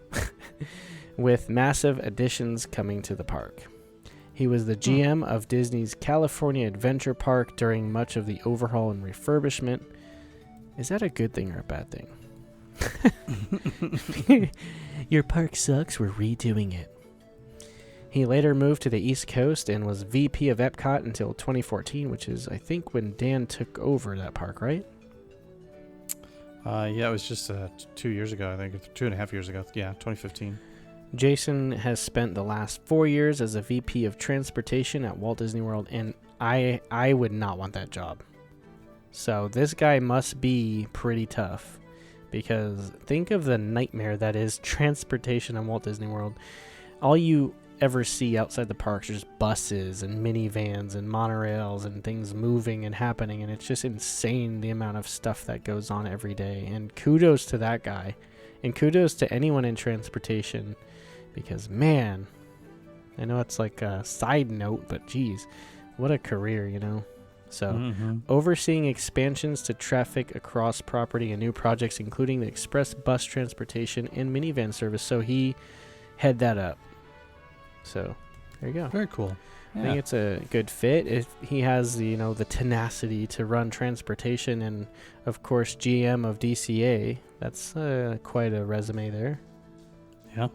with massive additions coming to the park. He was the GM of Disney's California Adventure Park during much of the overhaul and refurbishment. Is that a good thing or a bad thing? Your park sucks, we're redoing it. He later moved to the East Coast and was VP of Epcot until 2014, which is, I think, when Dan took over that park, right? Yeah, it was just 2 years ago, I think. 2.5 years ago. Yeah, 2015. Jason has spent the last 4 years as a VP of Transportation at Walt Disney World, and I would not want that job. So this guy must be pretty tough, because think of the nightmare that is transportation at Walt Disney World. All you ever see outside the parks are just buses and minivans and monorails and things moving and happening, and it's just insane the amount of stuff that goes on every day. And kudos to that guy, and kudos to anyone in transportation, because man, I know it's like a side note, but geez, what a career, you know. So overseeing expansions to traffic across property and new projects, including the express bus transportation and minivan service. So he had that up. So there you go. Very cool. I think it's a good fit. If he has the tenacity to run transportation, and of course GM of DCA, that's quite a resume there. Yeah.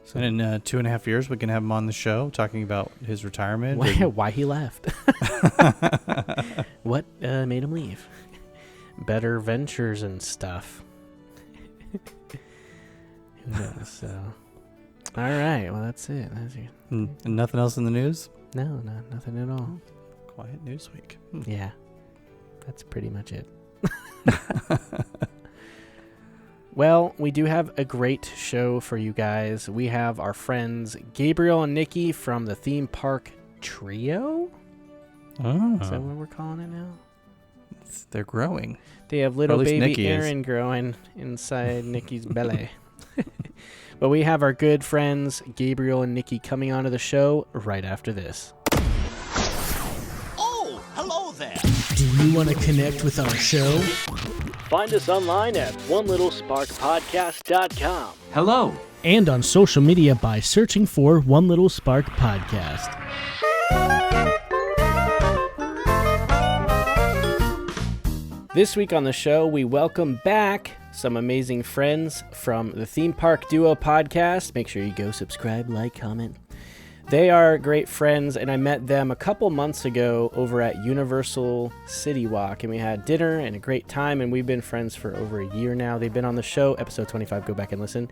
So and in 2.5 years, we can have him on the show talking about his retirement. Why he left. What made him leave. Better ventures and stuff. Who knows? So, all right. Well, that's it. And nothing else in the news? No, nothing at all. Quiet news week. Yeah. That's pretty much it. Well, we do have a great show for you guys. We have our friends Gabriel and Nikki from the theme park trio. Oh. Is that what we're calling it now? They're growing. They have little baby Nikki Aaron growing inside Nikki's belly. But we have our good friends Gabriel and Nikki coming onto the show right after this. Oh, hello there. Do you want to connect with our show? Find us online at onelittlesparkpodcast.com. Hello. And on social media by searching for One Little Spark Podcast. This week on the show, we welcome back some amazing friends from the Theme Park Duo podcast. Make sure you go subscribe, like, comment. They are great friends, and I met them a couple months ago over at Universal City Walk, and we had dinner and a great time, and we've been friends for over a year now. They've been on the show, episode 25, go back and listen.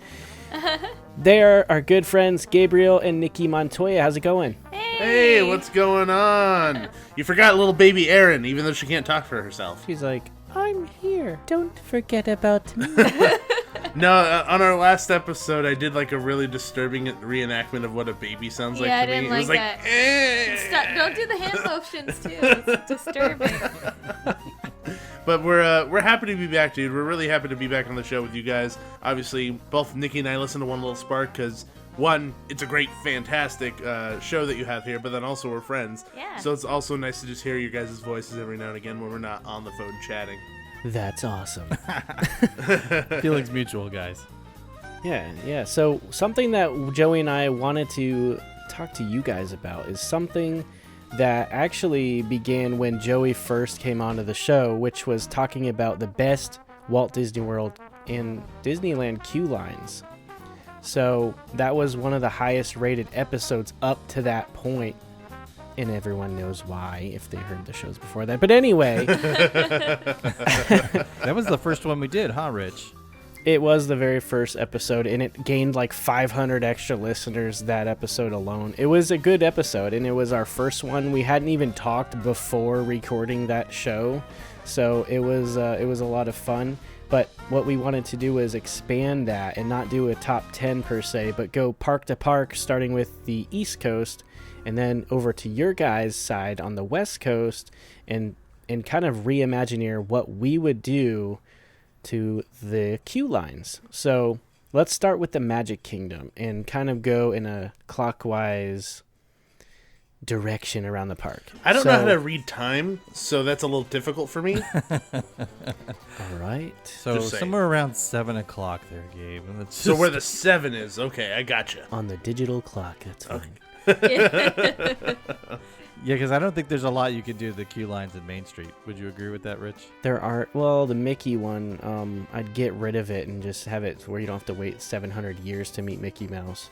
They are our good friends, Gabriel and Nikki Montoya. How's it going? Hey, what's going on? You forgot little baby Erin, even though she can't talk for herself. She's like, I'm here. Don't forget about me. No, on our last episode, I did like a really disturbing reenactment of what a baby sounds like to me. Yeah, I didn't like that. Eh. Don't do the hand motions, too. It's disturbing. But we're happy to be back, dude. We're really happy to be back on the show with you guys. Obviously, both Nikki and I listen to One Little Spark because, one, it's a great, fantastic show that you have here, but then also we're friends. Yeah. So it's also nice to just hear your guys' voices every now and again when we're not on the phone chatting. That's awesome. Feelings mutual, guys. Yeah. So something that Joey and I wanted to talk to you guys about is something that actually began when Joey first came onto the show, which was talking about the best Walt Disney World and Disneyland queue lines. So that was one of the highest rated episodes up to that point. And everyone knows why if they heard the shows before that. But anyway. That was the first one we did, huh, Rich? It was the very first episode, and it gained like 500 extra listeners that episode alone. It was a good episode, and it was our first one. We hadn't even talked before recording that show, so it was a lot of fun. But what we wanted to do was expand that and not do a top 10 per se, but go park to park, starting with the East Coast, and then over to your guys' side on the West Coast, and kind of reimagineer what we would do to the queue lines. So let's start with the Magic Kingdom and kind of go in a clockwise direction around the park. I don't know how to read time, so that's a little difficult for me. All right. So somewhere around 7 o'clock there, Gabe. So where the 7 is. Okay, I gotcha. On the digital clock, that's fine. Yeah, because I don't think there's a lot you can do to the queue lines in Main Street. Would you agree with that, Rich? There are, well, the Mickey one, I'd get rid of it and just have it where you don't have to wait 700 years to meet Mickey Mouse.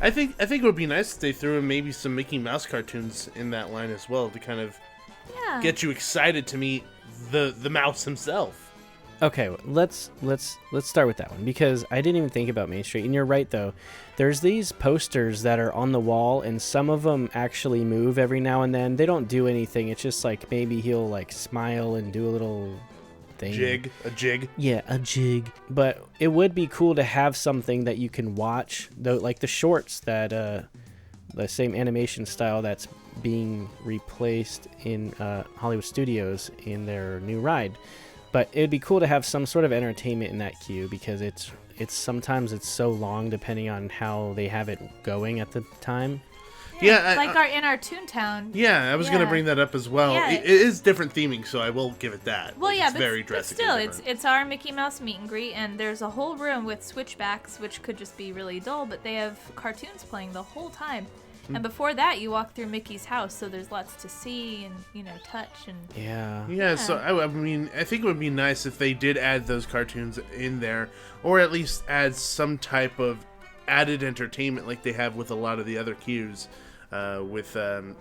I think it would be nice if they threw in maybe some Mickey Mouse cartoons in that line as well to kind of get you excited to meet the mouse himself. Okay, let's start with that one because I didn't even think about Main Street. And you're right though. There's these posters that are on the wall, and some of them actually move every now and then. They don't do anything. It's just like maybe he'll like smile and do a little thing. A jig. Yeah, a jig. But it would be cool to have something that you can watch, though, like the shorts that the same animation style that's being replaced in Hollywood Studios in their new ride. But it'd be cool to have some sort of entertainment in that queue because it's sometimes it's so long depending on how they have it going at the time. Yeah, like in our Toontown. Yeah, I was gonna bring that up as well. Yeah. It is different theming, so I will give it that. Well, yeah, it's very but drastically still, different. it's our Mickey Mouse meet and greet, and there's a whole room with switchbacks, which could just be really dull, but they have cartoons playing the whole time. And before that, you walk through Mickey's house, so there's lots to see and, touch and... Yeah, so I mean, I think it would be nice if they did add those cartoons in there, or at least add some type of added entertainment like they have with a lot of the other queues, with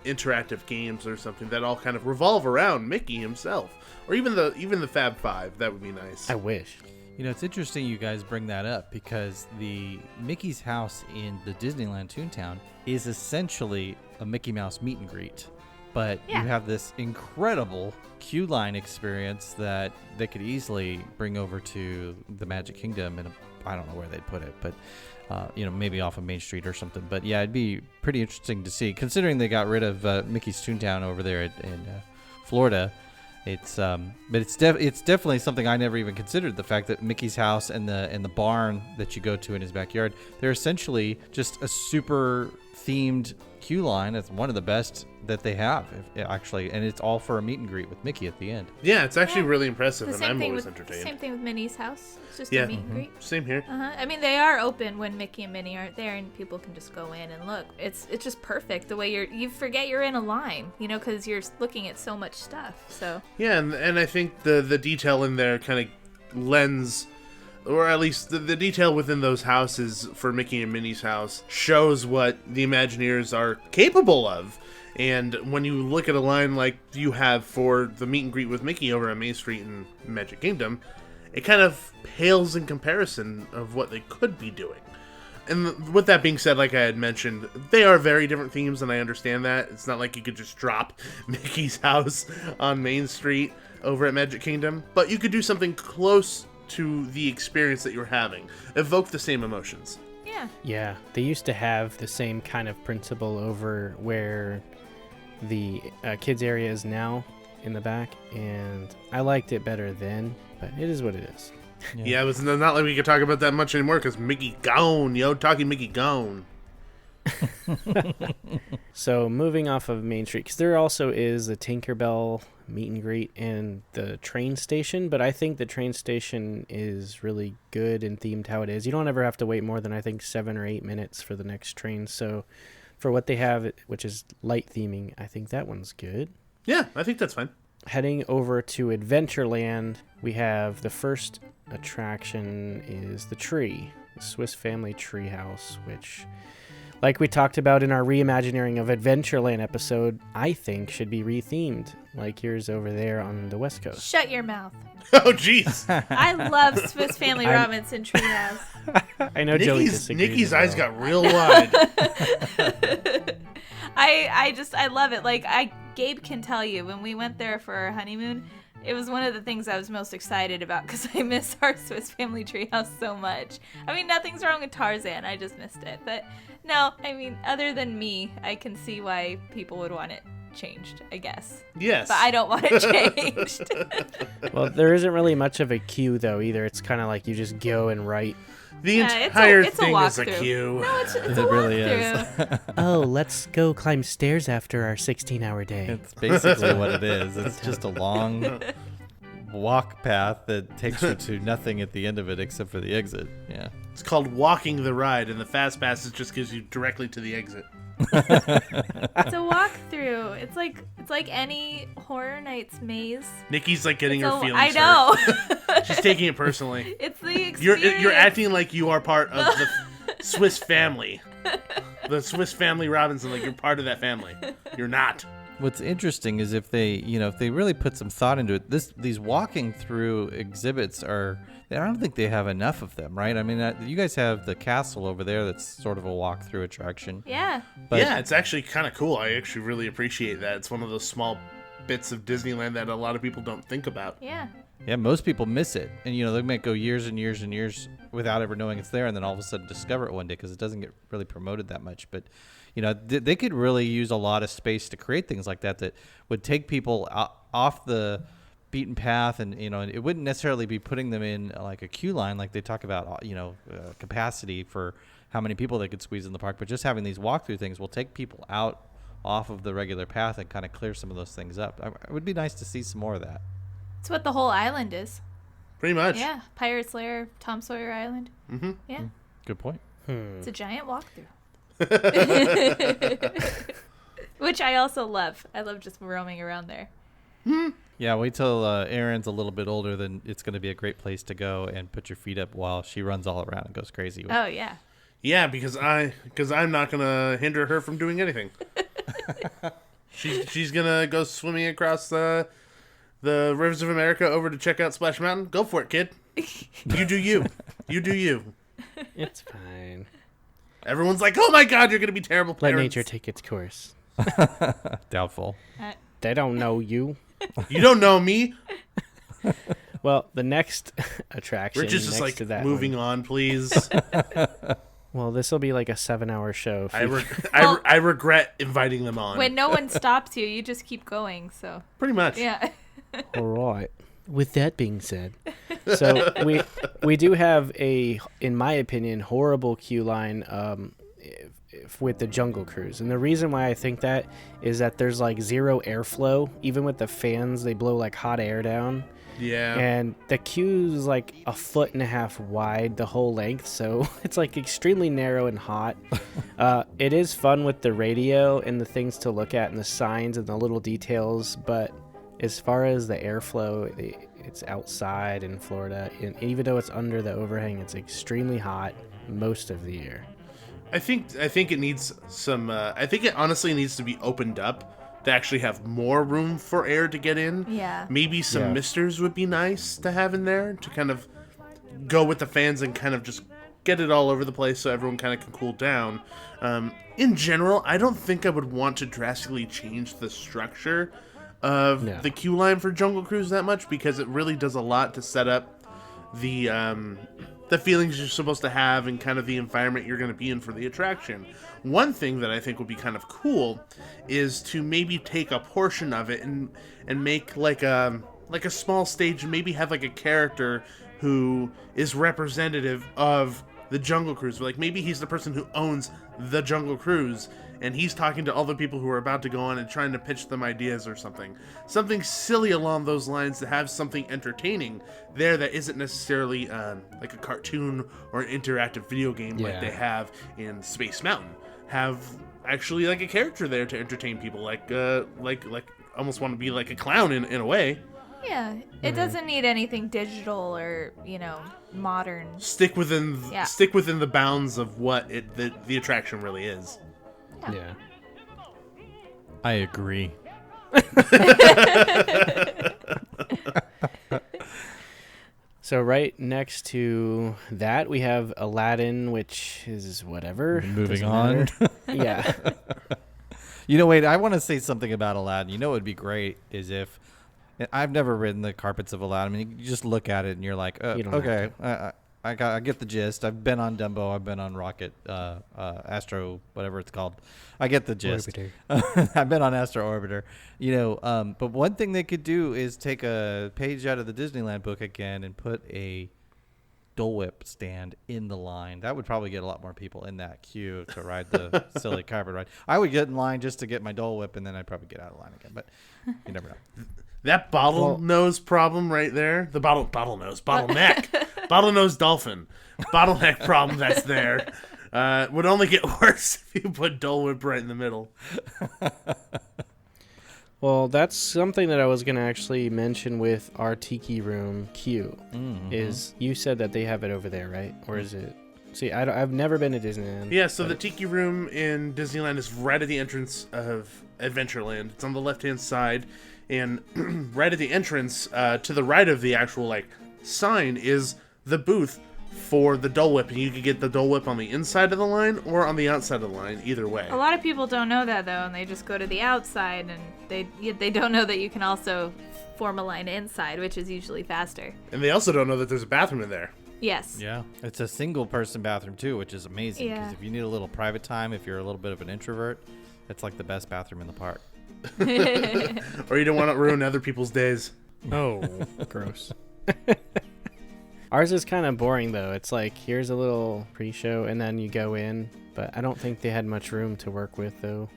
interactive games or something that all kind of revolve around Mickey himself, or even the Fab Five. That would be nice. I wish. It's interesting you guys bring that up because the Mickey's house in the Disneyland Toontown is essentially a Mickey Mouse meet and greet. But you have this incredible queue line experience that they could easily bring over to the Magic Kingdom, and I don't know where they'd put it, but maybe off of Main Street or something. But yeah, it'd be pretty interesting to see, considering they got rid of Mickey's Toontown over there in Florida. It's definitely something I never even considered. The fact that Mickey's house and the barn that you go to in his backyard, they're essentially just a super themed queue line. It's one of the best that they have, actually, and it's all for a meet and greet with Mickey at the end. Yeah, it's actually really impressive, and I'm always entertained. Same thing with Minnie's house. It's just a meet and greet. Same here. I mean, they are open when Mickey and Minnie aren't there, and people can just go in and look. It's just perfect the way you forget you're in a line, because you're looking at so much stuff. So yeah, and I think the detail in there kind of lends, or at least the detail within those houses for Mickey and Minnie's house shows what the Imagineers are capable of. And when you look at a line like you have for the meet and greet with Mickey over at Main Street in Magic Kingdom, it kind of pales in comparison of what they could be doing. And with that being said, like I had mentioned, they are very different themes, and I understand that. It's not like you could just drop Mickey's house on Main Street over at Magic Kingdom, but you could do something close to the experience that you're having. Evoke the same emotions. Yeah, they used to have the same kind of principle over where the kids area is now in the back, and I liked it better then, but it is what it is. Yeah, it's not like we could talk about that much anymore because Mickey gone, talking Mickey gone. So moving off of Main Street, because there also is the Tinkerbell meet and greet and the train station, but I think the train station is really good and themed how it is. You don't ever have to wait more than I think 7 or 8 minutes for the next train, so for what they have, which is light theming, I think that one's good. Yeah, I think that's fine. Heading over to Adventureland, we have the first attraction is the tree, the Swiss Family Treehouse, which, like we talked about in our Reimagineering of Adventureland episode, I think should be rethemed, like yours over there on the West Coast. Shut your mouth. Oh, jeez. I love Swiss Family Robinson Treehouse. I know Joey disagrees. Nikki's eyes got real wide. I love it. Like, Gabe can tell you, when we went there for our honeymoon, it was one of the things I was most excited about because I miss our Swiss Family Treehouse so much. I mean, nothing's wrong with Tarzan. I just missed it. But no, I mean, other than me, I can see why people would want it changed, I guess. Yes. But I don't want it changed. Well, there isn't really much of a queue, though, either. It's kind of like you just go and write. The entire it's thing is a queue. No, it's It a really walkthrough. Oh, let's go climb stairs after our 16-hour day. It's basically what it is. It's just a long walk path that takes you to nothing at the end of it except for the exit. Yeah. It's called walking the ride, and the fast passes just gives you directly to the exit. It's a walkthrough. It's like any Horror Nights maze. Nikki's like getting her feelings I know. hurt. She's taking it personally. It's the experience. You're acting like you are part of the Swiss family. The Swiss Family Robinson, like you're part of that family. You're not. What's interesting is if they really put some thought into it, these walking through exhibits I don't think they have enough of them, right? I mean, you guys have the castle over there that's sort of a walk-through attraction. Yeah. But yeah, it's actually kind of cool. I actually really appreciate that. It's one of those small bits of Disneyland that a lot of people don't think about. Yeah. Yeah, most people miss it. And, they might go years and years and years without ever knowing it's there, and then all of a sudden discover it one day because it doesn't get really promoted that much. But, they could really use a lot of space to create things like that would take people off the beaten path, and, it wouldn't necessarily be putting them in like a queue line like they talk about, capacity for how many people they could squeeze in the park. But just having these walkthrough things will take people out off of the regular path and kind of clear some of those things up. It would be nice to see some more of that. It's what the whole island is. Pretty much. Yeah. Pirate's Lair, Tom Sawyer Island. Mm-hmm. Yeah. Good point. It's a giant walkthrough. Which I also love. I love just roaming around there. Yeah, wait till Erin's a little bit older, then it's going to be a great place to go and put your feet up while she runs all around and goes crazy. Oh, yeah. Yeah, because I'm not going to hinder her from doing anything. She's going to go swimming across the rivers of America over to check out Splash Mountain. Go for it, kid. You do you. You do you. It's fine. Everyone's like, oh my God, you're going to be terrible Let parents. nature take its course. Doubtful. They don't know you. You don't know me. Well, the next attraction. Rich is just next like, to that moving one. on, please. Well, this will be like a 7-hour show. I regret inviting them on. When no one stops you, you just keep going. So Pretty much. yeah. All right. With that being said, so we do have in my opinion, horrible queue line with the Jungle Cruise. And the reason why I think that is that there's like zero airflow. Even with the fans, they blow like hot air down. Yeah. And the queue is like 1.5 feet wide the whole length, so it's like extremely narrow and hot. It is fun with the radio and the things to look at and the signs and the little details, but as far as the airflow, it's outside in Florida, and even though it's under the overhang, it's extremely hot most of the year. I think it needs some. I think it honestly needs to be opened up to actually have more room for air to get in. Yeah. Maybe some misters would be nice to have in there to kind of go with the fans and kind of just get it all over the place so everyone kind of can cool down. In general, I don't think I would want to drastically change the structure of the queue line for Jungle Cruise that much, because it really does a lot to set up the feelings you're supposed to have and kind of the environment you're going to be in for the attraction. One thing that I think would be kind of cool is to maybe take a portion of it and make like a small stage, and maybe have like a character who is representative of the Jungle Cruise. Like maybe he's the person who owns the Jungle Cruise, and he's talking to all the people who are about to go on and trying to pitch them ideas or something. Something silly along those lines to have something entertaining there that isn't necessarily like a cartoon or an interactive video game like they have in Space Mountain. Have actually like a character there to entertain people, like almost want to be like a clown in a way. Yeah, it doesn't need anything digital or, modern. Stick within the bounds of what the attraction really is. Yeah. I agree. So right next to that, we have Aladdin, which is whatever. Moving on. Yeah. Wait, I want to say something about Aladdin. What would be great is if, I've never ridden the carpets of Aladdin. I mean, you just look at it and you're like, okay, I get the gist. I've been on Dumbo. I've been on Rocket, Astro, whatever it's called. I get the gist. I've been on Astro Orbiter. But one thing they could do is take a page out of the Disneyland book again and put a Dole Whip stand in the line. That would probably get a lot more people in that queue to ride the silly carpet ride. I would get in line just to get my Dole Whip, and then I'd probably get out of line again. But you never know. That bottlenose problem right there, the bottleneck, bottlenose dolphin, bottleneck problem that's there, would only get worse if you put Dole Whip right in the middle. Well, that's something that I was going to actually mention with our Tiki Room queue. Mm-hmm. Is you said that they have it over there, right? Or is it? See, I've never been to Disneyland. Yeah, so the Tiki Room in Disneyland is right at the entrance of Adventureland. It's on the left-hand side, and right at the entrance, to the right of the actual like sign, is the booth for the Dole Whip, and you can get the Dole Whip on the inside of the line or on the outside of the line, either way. A lot of people don't know that, though, and they just go to the outside, and they don't know that you can also form a line inside, which is usually faster. And they also don't know that there's a bathroom in there. Yes. Yeah. It's a single-person bathroom, too, which is amazing. Because if you need a little private time, if you're a little bit of an introvert, it's like the best bathroom in the park. Or you don't want to ruin other people's days. Oh, gross. Ours is kind of boring, though. It's like, here's a little pre-show, and then you go in. But I don't think they had much room to work with, though.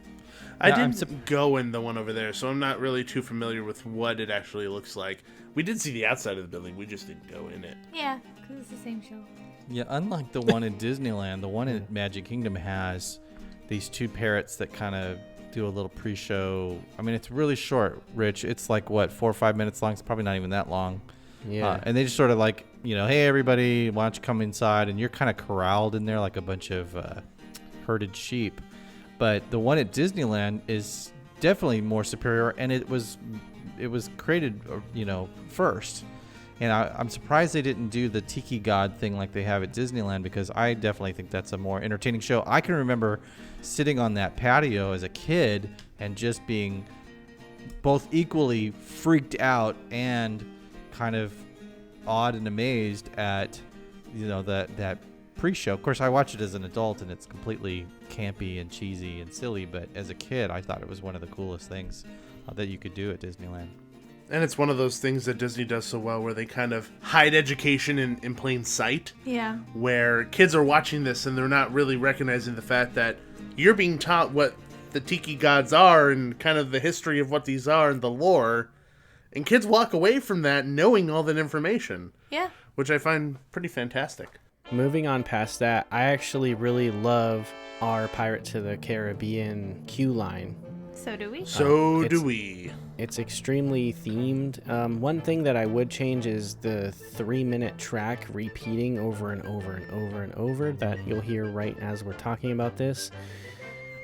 I didn't go in the one over there, so I'm not really too familiar with what it actually looks like. We did see the outside of the building. We just didn't go in it. Yeah, because it's the same show. Yeah, unlike the one in Disneyland, the one in Magic Kingdom has these two parrots that kind of do a little pre-show. I mean, it's really short, Rich. It's like, what, 4 or 5 minutes long? It's probably not even that long. Yeah. And they just sort of like, hey, everybody, why don't you come inside? And you're kind of corralled in there like a bunch of herded sheep. But the one at Disneyland is definitely more superior, and it was created, first. And I'm surprised they didn't do the Tiki God thing like they have at Disneyland, because I definitely think that's a more entertaining show. I can remember sitting on that patio as a kid and just being both equally freaked out and kind of awed and amazed at, that pre-show. Of course, I watch it as an adult, and it's completely campy and cheesy and silly, but as a kid, I thought it was one of the coolest things that you could do at Disneyland. And it's one of those things that Disney does so well, where they kind of hide education in plain sight. Yeah. Where kids are watching this and they're not really recognizing the fact that you're being taught what the Tiki Gods are and kind of the history of what these are and the lore. And kids walk away from that knowing all that information. Yeah. Which I find pretty fantastic. Moving on past that, I actually really love our Pirate to the Caribbean queue line. So do we. So do we. It's extremely themed. One thing that I would change is the 3-minute track repeating over and over and over and over that you'll hear right as we're talking about this.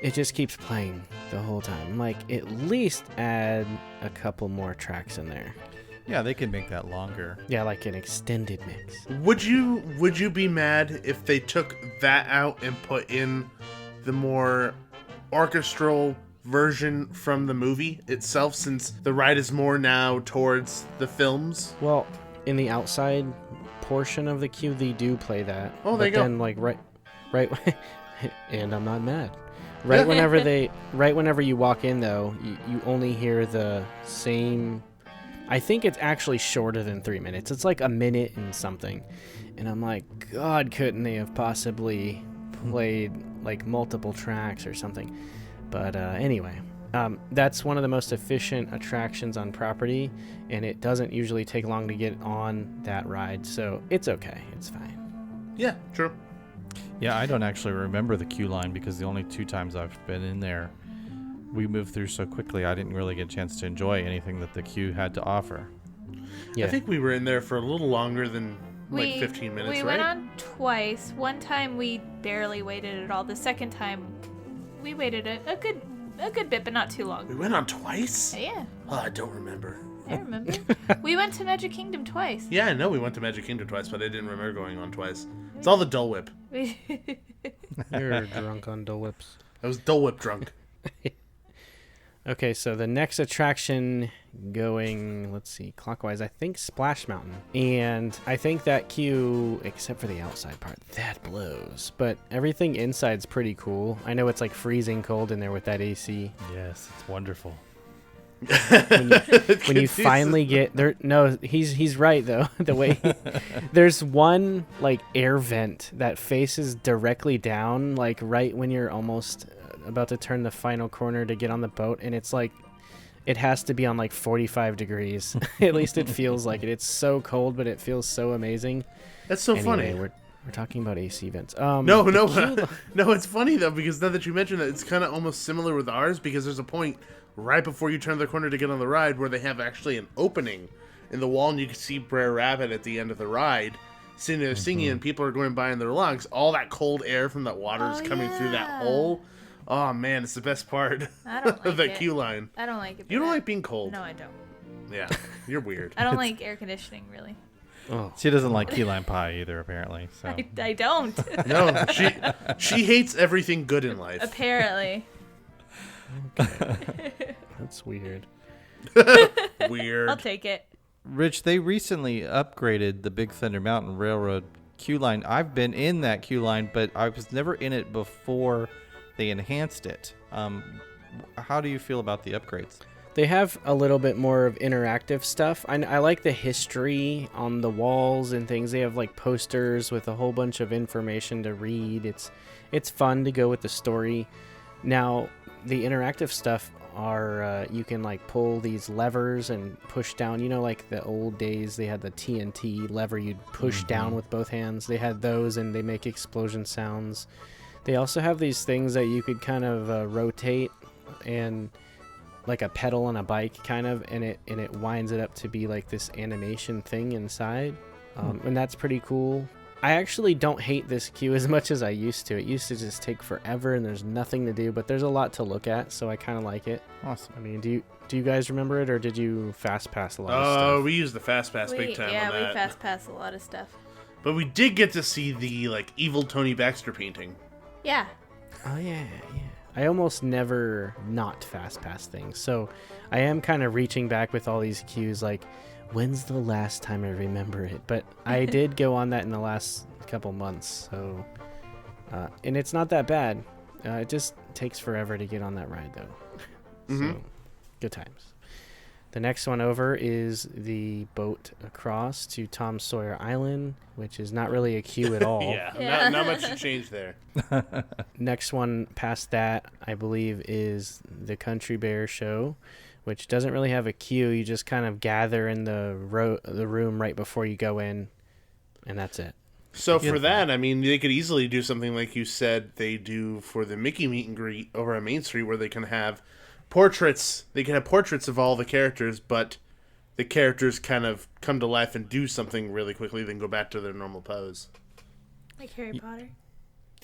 It just keeps playing the whole time. Like, at least add a couple more tracks in there. Yeah, they can make that longer. Yeah, like an extended mix. Would you be mad if they took that out and put in the more orchestral version from the movie itself, since the ride is more now towards the films? Well, in the outside portion of the queue, they do play that. Oh, there you go. Then, like, right, and I'm not mad. Right whenever you walk in, though, you only hear the same. I think it's actually shorter than 3 minutes. It's like a minute and something. And I'm like, God, couldn't they have possibly played like multiple tracks or something? But anyway, that's one of the most efficient attractions on property, and it doesn't usually take long to get on that ride. So it's okay. It's fine. Yeah, true. Yeah, I don't actually remember the queue line, because the only 2 times I've been in there, we moved through so quickly I didn't really get a chance to enjoy anything that the queue had to offer. Yeah. I think we were in there for a little longer than like 15 minutes, we right? went on twice. One time we barely waited at all. The second time we waited a good bit, but not too long. We went on twice? Yeah. Oh, I don't remember. I remember. We went to Magic Kingdom twice. Yeah, I know we went to Magic Kingdom twice, but I didn't remember going on twice. It's all the Dole Whip. You're drunk on Dole Whips. I was Dole Whip drunk. Okay, so the next attraction going, let's see, clockwise, I think Splash Mountain. And I think that queue, except for the outside part, that blows. But everything inside's pretty cool. I know it's like freezing cold in there with that AC. Yes, it's wonderful. When you finally get there, no, he's right though. The way there's one like air vent that faces directly down, like right when you're almost about to turn the final corner to get on the boat, and it's like it has to be on like 45 degrees. At least it feels like it. It's so cold, but it feels so amazing. That's so funny. We're talking about AC vents. No, it's funny though, because now that you mention that, it's kind of almost similar with ours, because there's a point right before you turn the corner to get on the ride where they have actually an opening in the wall, and you can see Brer Rabbit at the end of the ride, sitting there singing, and people are going by in their lungs. All that cold air from that water is coming through that hole. Oh man, it's the best part I don't like of that it. queue line. I don't like it. You don't like being cold? No, I don't. Yeah, you're weird. I don't like air conditioning, really. Oh. She doesn't like key lime pie either, apparently. So I don't. No, she hates everything good in life. Apparently. Okay. That's weird. Weird. I'll take it. Rich, they recently upgraded the Big Thunder Mountain Railroad queue line. I've been in that queue line, but I was never in it before they enhanced it. How do you feel about the upgrades? They have a little bit more of interactive stuff. I like the history on the walls and things. They have like posters with a whole bunch of information to read. It's fun to go with the story. Now, the interactive stuff are you can like pull these levers and push down. You know, like the old days, they had the TNT lever you'd push down with both hands. They had those, and they make explosion sounds. They also have these things that you could kind of rotate and like a pedal on a bike kind of, and it winds it up to be like this animation thing inside, and that's pretty cool. I actually don't hate this queue as much as I used to. It used to just take forever and there's nothing to do, but there's a lot to look at, so I kind of like it. Awesome. I mean, do you guys remember it, or did you fast pass a lot of stuff? We used the fast pass big time on that. Yeah, we fast pass a lot of stuff. But we did get to see the like evil Tony Baxter painting. Yeah. Oh yeah. I almost never not fast pass things, so I am kind of reaching back with all these queues like, when's the last time I remember it? But I did go on that in the last couple months, so and it's not that bad. It just takes forever to get on that ride though. So good times. The next one over is the boat across to Tom Sawyer Island, which is not really a queue at all. Yeah. Not much to change there. Next one past that, I believe, is the Country Bear Show, which doesn't really have a queue. You just kind of gather in the room right before you go in, and that's it. So for that, I mean, they could easily do something like you said they do for the Mickey meet and greet over on Main Street, where they can have portraits. They can have portraits of all the characters, but the characters kind of come to life and do something really quickly, then go back to their normal pose. Like Harry Potter?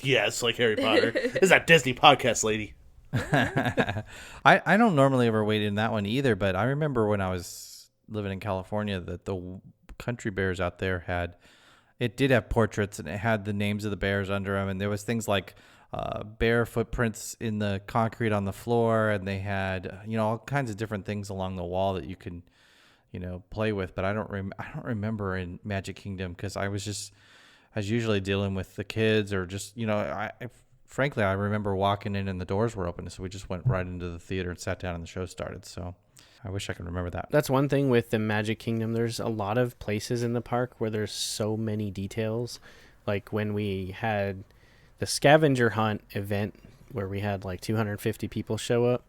Yeah, it's like Harry Potter. It's that Disney podcast lady. I don't normally ever wait in that one either, but I remember when I was living in California that the Country Bears out there did have portraits, and it had the names of the bears under them, and there was things like bear footprints in the concrete on the floor, and they had all kinds of different things along the wall that you can play with. But I don't remember in Magic Kingdom, because I was usually dealing with the kids, or just frankly, I remember walking in and the doors were open, so we just went right into the theater and sat down and the show started. So I wish I could remember that. That's one thing with the Magic Kingdom. There's a lot of places in the park where there's so many details. Like when we had the scavenger hunt event where we had like 250 people show up,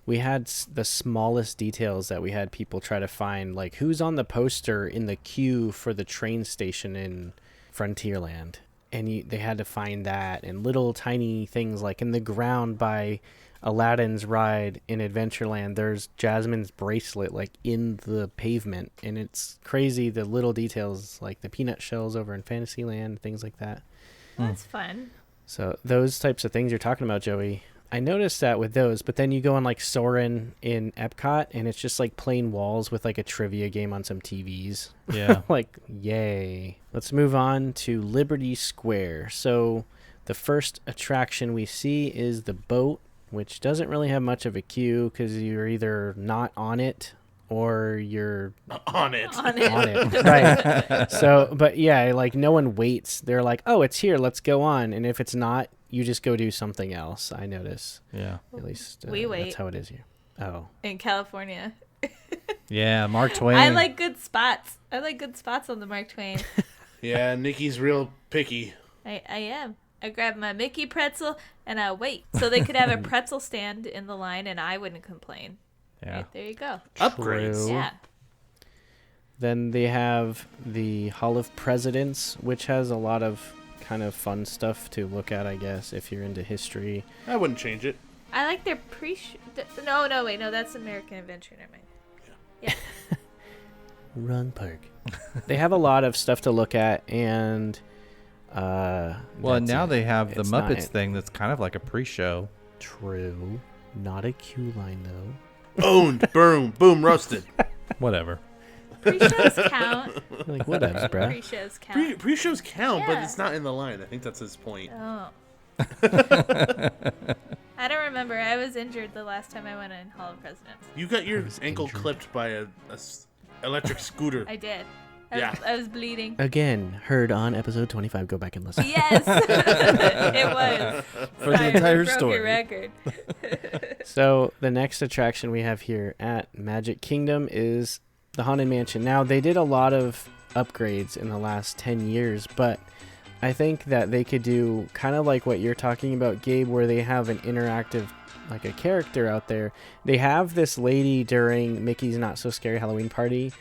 we had the smallest details that we had people try to find, like who's on the poster in the queue for the train station in Frontierland. And they had to find that, and little tiny things like in the ground by Aladdin's ride in Adventureland, there's Jasmine's bracelet like in the pavement, and it's crazy the little details like the peanut shells over in Fantasyland, things like that. That's fun. So those types of things you're talking about, Joey, I noticed that with those, but then you go on like Soarin' in Epcot, and it's just like plain walls with like a trivia game on some TVs. Yeah. Like, yay. Let's move on to Liberty Square. So the first attraction we see is the boat, which doesn't really have much of a queue because you're either not on it or you're on it. Right. So, but yeah, like no one waits. They're like, oh, it's here, let's go on. And if it's not, you just go do something else, I notice. Yeah. At least we wait. That's how it is here. Oh. In California. Yeah, Mark Twain. I like good spots. I like good spots on the Mark Twain. Yeah, Nikki's real picky. I am. I grab my Mickey pretzel and I wait. So they could have a pretzel stand in the line and I wouldn't complain. Yeah. Right, there you go. Upgrades. Yeah. Then they have the Hall of Presidents, which has a lot of kind of fun stuff to look at, I guess, if you're into history. I wouldn't change it. I like their No, that's American Adventure. Never mind. Yeah. Wrong park. They have a lot of stuff to look at, and well, and now they have the Muppets thing that's kind of like a pre-show. True. Not a queue line, though. Owned. Boom, roasted. Whatever. Pre-shows count. Like, whatevs, bruh. Pre-shows count. Pre-shows count, Yeah. but it's not in the line. I think that's his point. Oh. I don't remember. I was injured the last time I went in Hall of Presidents. You got your ankle clipped by a electric scooter. I did. Yeah. I was bleeding. Again, heard on episode 25. Go back and listen. Yes, it was. For the entire broke story. Your record. So the next attraction we have here at Magic Kingdom is the Haunted Mansion. Now, they did a lot of upgrades in the last 10 years, but I think that they could do kind of like what you're talking about, Gabe, where they have an interactive, like a character out there. They have this lady during Mickey's Not So Scary Halloween Party,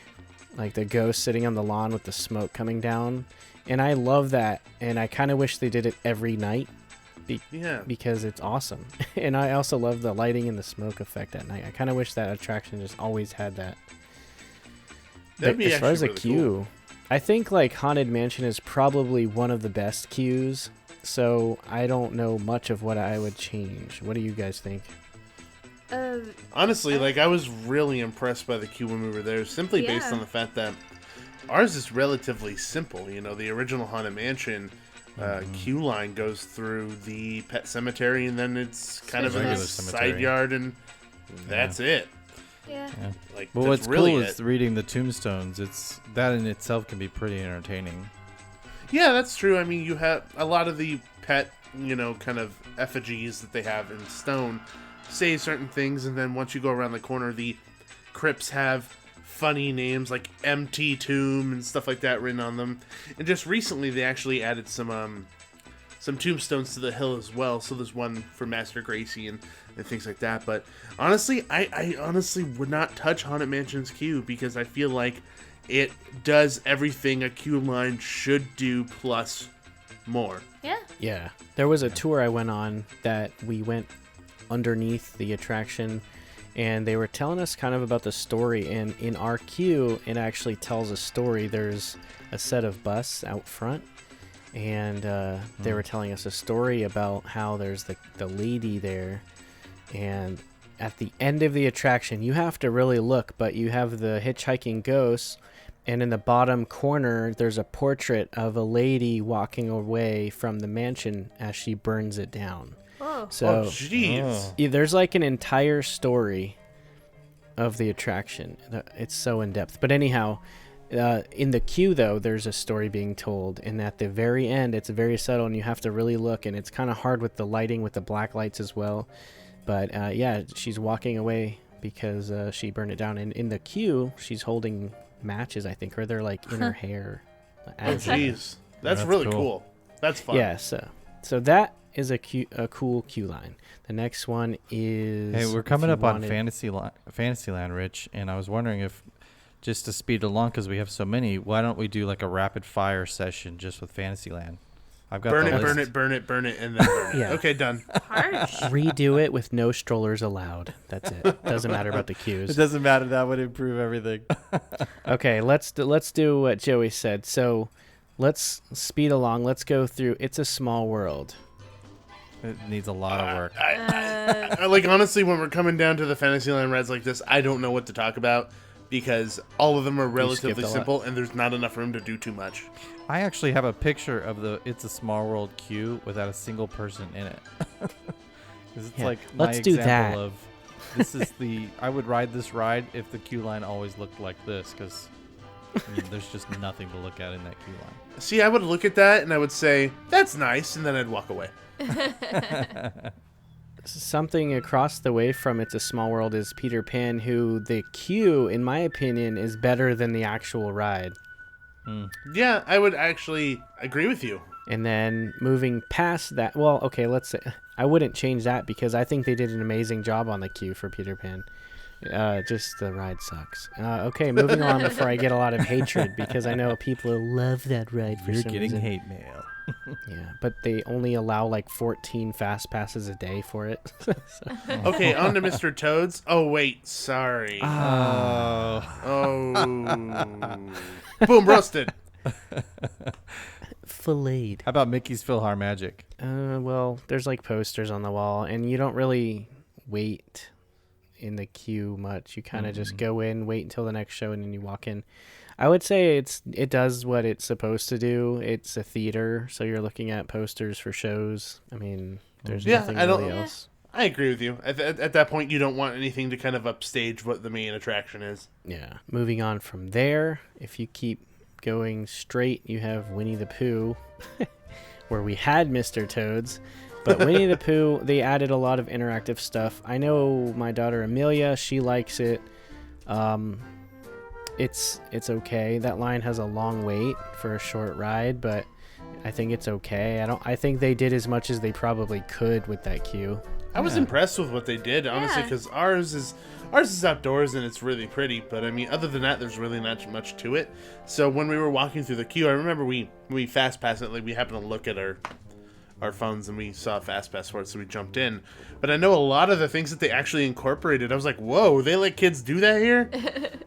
like the ghost sitting on the lawn with the smoke coming down. And I love that. And I kind of wish they did it every night because it's awesome. And I also love the lighting and the smoke effect at night. I kind of wish that attraction just always had that. That'd be as far as a really queue, cool. I think like Haunted Mansion is probably one of the best queues. So I don't know much of what I would change. What do you guys think? Honestly, like I was really impressed by the queue when we were there, simply based on the fact that ours is relatively simple. You know, the original Haunted Mansion queue line goes through the pet cemetery, and then it's kind of in a side yard, and that's it. Yeah. Like, But that's what's really cool is reading the tombstones. It's that in itself can be pretty entertaining. Yeah, that's true. I mean, you have a lot of the pet, you know, kind of effigies that they have in stone say certain things, and then once you go around the corner, the crypts have funny names like Empty Tomb and stuff like that written on them. And just recently, they actually added some tombstones to the hill as well. So there's one for Master Gracie and things like that. But honestly, I honestly would not touch Haunted Mansion's queue because I feel like it does everything a queue line should do plus more. Yeah. Yeah. There was a tour I went on that we went underneath the attraction, and they were telling us kind of about the story, and in our queue it actually tells a story. There's a set of busts out front, and they were telling us a story about how there's the lady there, and at the end of the attraction you have to really look, but you have the hitchhiking ghosts, and in the bottom corner there's a portrait of a lady walking away from the mansion as she burns it down. So, jeez. There's like an entire story of the attraction. It's so in depth. But anyhow, in the queue, though, there's a story being told. And at the very end, it's very subtle and you have to really look. And it's kind of hard with the lighting, with the black lights as well. But yeah, she's walking away because she burned it down. And in the queue, she's holding matches, I think, or they're like in her hair. Oh, jeez. That's really cool. That's fun. Yeah, so that is a cool queue line. The next one is... Hey, we're coming up on Fantasyland, Rich, and I was wondering if, just to speed along, because we have so many, why don't we do like a rapid fire session just with Fantasyland? I've got burn the it, list. burn it, and then burn it. Yeah. Okay, done. Harsh. Redo it with no strollers allowed. That's it. Doesn't matter about the queues. It doesn't matter. That would improve everything. Okay, let's do what Joey said. So let's speed along. Let's go through It's a Small World. It needs a lot of work. I like, honestly, when we're coming down to the Fantasyland rides like this, I don't know what to talk about because all of them are relatively simple and there's not enough room to do too much. I actually have a picture of the It's a Small World queue without a single person in it. 'Cause it's like let's my do example that. of this is the I would ride this ride if the queue line always looked like this, because there's just nothing to look at in that queue line. See, I would look at that and I would say, that's nice, and then I'd walk away. Something across the way from It's a Small World is Peter Pan, who the queue, in my opinion, is better than the actual ride. Yeah, I would actually agree with you. And then moving past that, well, okay, let's say I wouldn't change that because I think they did an amazing job on the queue for Peter Pan. Just the ride sucks. Okay, moving on before I get a lot of hatred, because I know people love that ride for You're some getting reason. hate mail. Yeah, but they only allow like 14 fast passes a day for it. Okay, on to Mr. Toad's. Oh, wait, sorry. Oh. Oh. Boom, roasted. Filleted. How about Mickey's PhilharMagic? Well, there's like posters on the wall, and you don't really wait in the queue much. You kind of just go in, wait until the next show, and then you walk in. I would say it does what it's supposed to do. It's a theater, so you're looking at posters for shows. I mean, there's nothing really else. I agree with you. At that point, you don't want anything to kind of upstage what the main attraction is. Yeah. Moving on from there, if you keep going straight, you have Winnie the Pooh, where we had Mr. Toads. But Winnie the Pooh, they added a lot of interactive stuff. I know my daughter Amelia, she likes it. It's okay. That line has a long wait for a short ride, but I think it's okay. I think they did as much as they probably could with that queue. I was impressed with what they did, honestly, because ours is outdoors and it's really pretty. But I mean, other than that, there's really not much to it. So when we were walking through the queue, I remember we fast passed it. Like, we happened to look at our phones and we saw a fast pass for it, so we jumped in. But I know a lot of the things that they actually incorporated, I was like, whoa, they let kids do that here?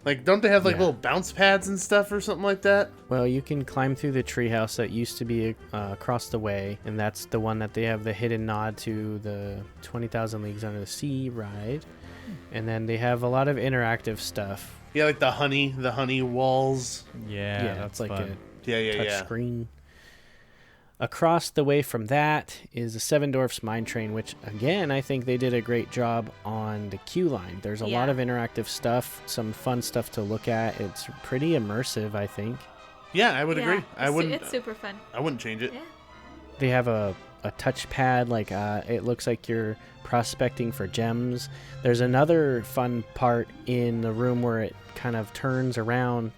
Like, don't they have like little bounce pads and stuff or something like that? Well, you can climb through the treehouse that used to be across the way, and that's the one that they have the hidden nod to the 20,000 Leagues Under the Sea ride. And then they have a lot of interactive stuff. Yeah, like the honey walls. Yeah, that's like fun. a touch screen. Across the way from that is the Seven Dwarfs Mine Train, which, again, I think they did a great job on the queue line. There's a lot of interactive stuff, some fun stuff to look at. It's pretty immersive, I think. Yeah, I would agree. It's super fun. I wouldn't change it. Yeah. They have a touchpad, like it looks like you're prospecting for gems. There's another fun part in the room where it kind of turns around,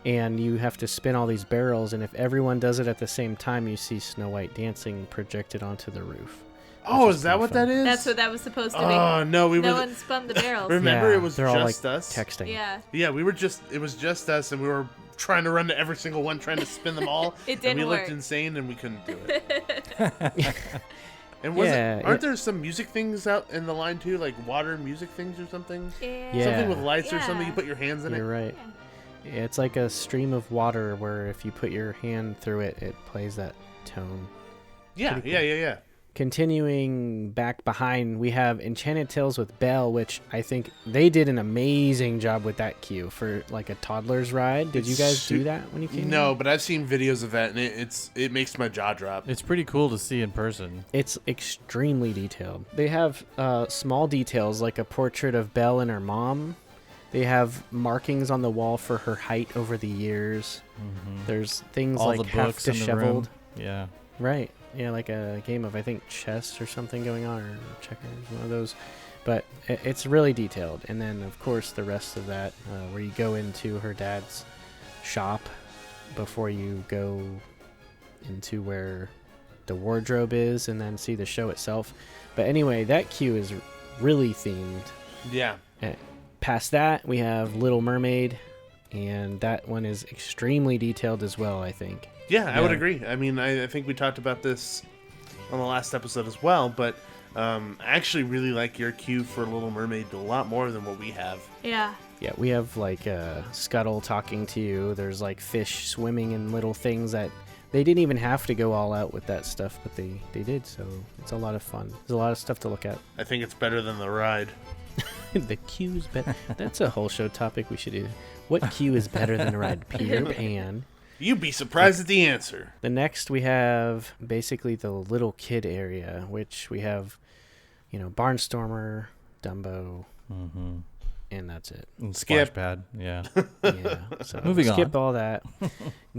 and you have to spin all these barrels, and if everyone does it at the same time, you see Snow White dancing projected onto the roof. Oh, is that what that is? That's what that was supposed to be. Oh, no, no one spun the barrels. Remember, it was they're just all, like, us? texting. Yeah. Yeah, it was just us, and we were trying to run to every single one, trying to spin them all. It didn't and we work. looked insane, and we couldn't do it. And aren't there some music things out in the line, too? Like water music things or something? Yeah. Something with lights or something, you put your hands in it? You're right. Yeah, it's like a stream of water where if you put your hand through it, it plays that tone. Yeah, cool. yeah. Continuing back behind, we have Enchanted Tales with Belle, which I think they did an amazing job with that queue for like a toddler's ride. Did you guys do that when you came? No, but I've seen videos of that, and it makes my jaw drop. It's pretty cool to see in person. It's extremely detailed. They have small details like a portrait of Belle and her mom. They have markings on the wall for her height over the years. Mm-hmm. There's things all like the half books in the disheveled. room. Yeah. Right. Yeah, like a game of, I think, chess or something going on, or checkers, one of those. But it's really detailed. And then, of course, the rest of that, where you go into her dad's shop before you go into where the wardrobe is and then see the show itself. But anyway, that queue is really themed. Yeah. Past that, we have Little Mermaid, and that one is extremely detailed as well, I think. Yeah, I would agree. I mean, I think we talked about this on the last episode as well, but I actually really like your queue for Little Mermaid a lot more than what we have. Yeah. Yeah, we have like Scuttle talking to you. There's like fish swimming in little things that they didn't even have to go all out with that stuff, but they did, so it's a lot of fun. There's a lot of stuff to look at. I think it's better than the ride. The queue's better. That's a whole show topic we should do. What queue is better than a ride? Peter Pan. You'd be surprised at the answer. The next we have basically the little kid area, which we have, Barnstormer, Dumbo, and that's it. And Splash Pad, yeah. Yeah. So Moving on. skip all that.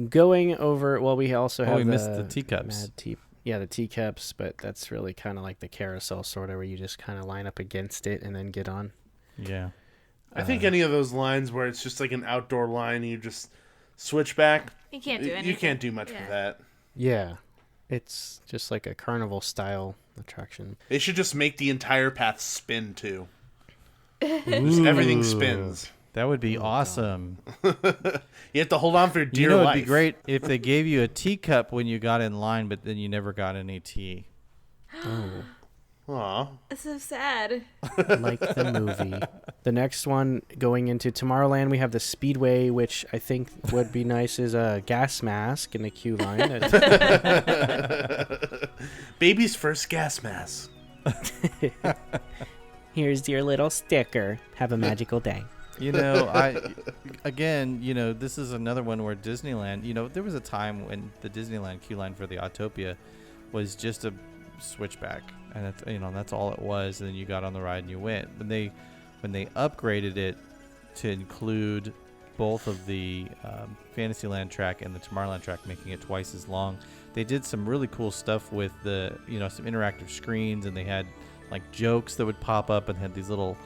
Going over, well, we also have we missed the teacups. The teacups, but that's really kind of like the carousel sort of where you just kind of line up against it and then get on. Yeah. I think any of those lines where it's just like an outdoor line and you just switch back. You can't do anything. You can't do much with that. Yeah. It's just like a carnival style attraction. They should just make the entire path spin too. Just everything spins. That would be awesome. You have to hold on for your dear life. life. It'd be great if they gave you a teacup when you got in line, but then you never got any tea. Oh. Aw. It's so sad. Like the movie. The next one going into Tomorrowland, we have the Speedway, which I think would be nice is a gas mask in the queue line. Baby's first gas mask. Here's your little sticker. Have a magical day. This is another one where Disneyland, there was a time when the Disneyland queue line for the Autopia was just a switchback, and that's all it was. And then you got on the ride and you went. When they upgraded it to include both of the Fantasyland track and the Tomorrowland track, making it twice as long, they did some really cool stuff with some interactive screens, and they had like jokes that would pop up and had these little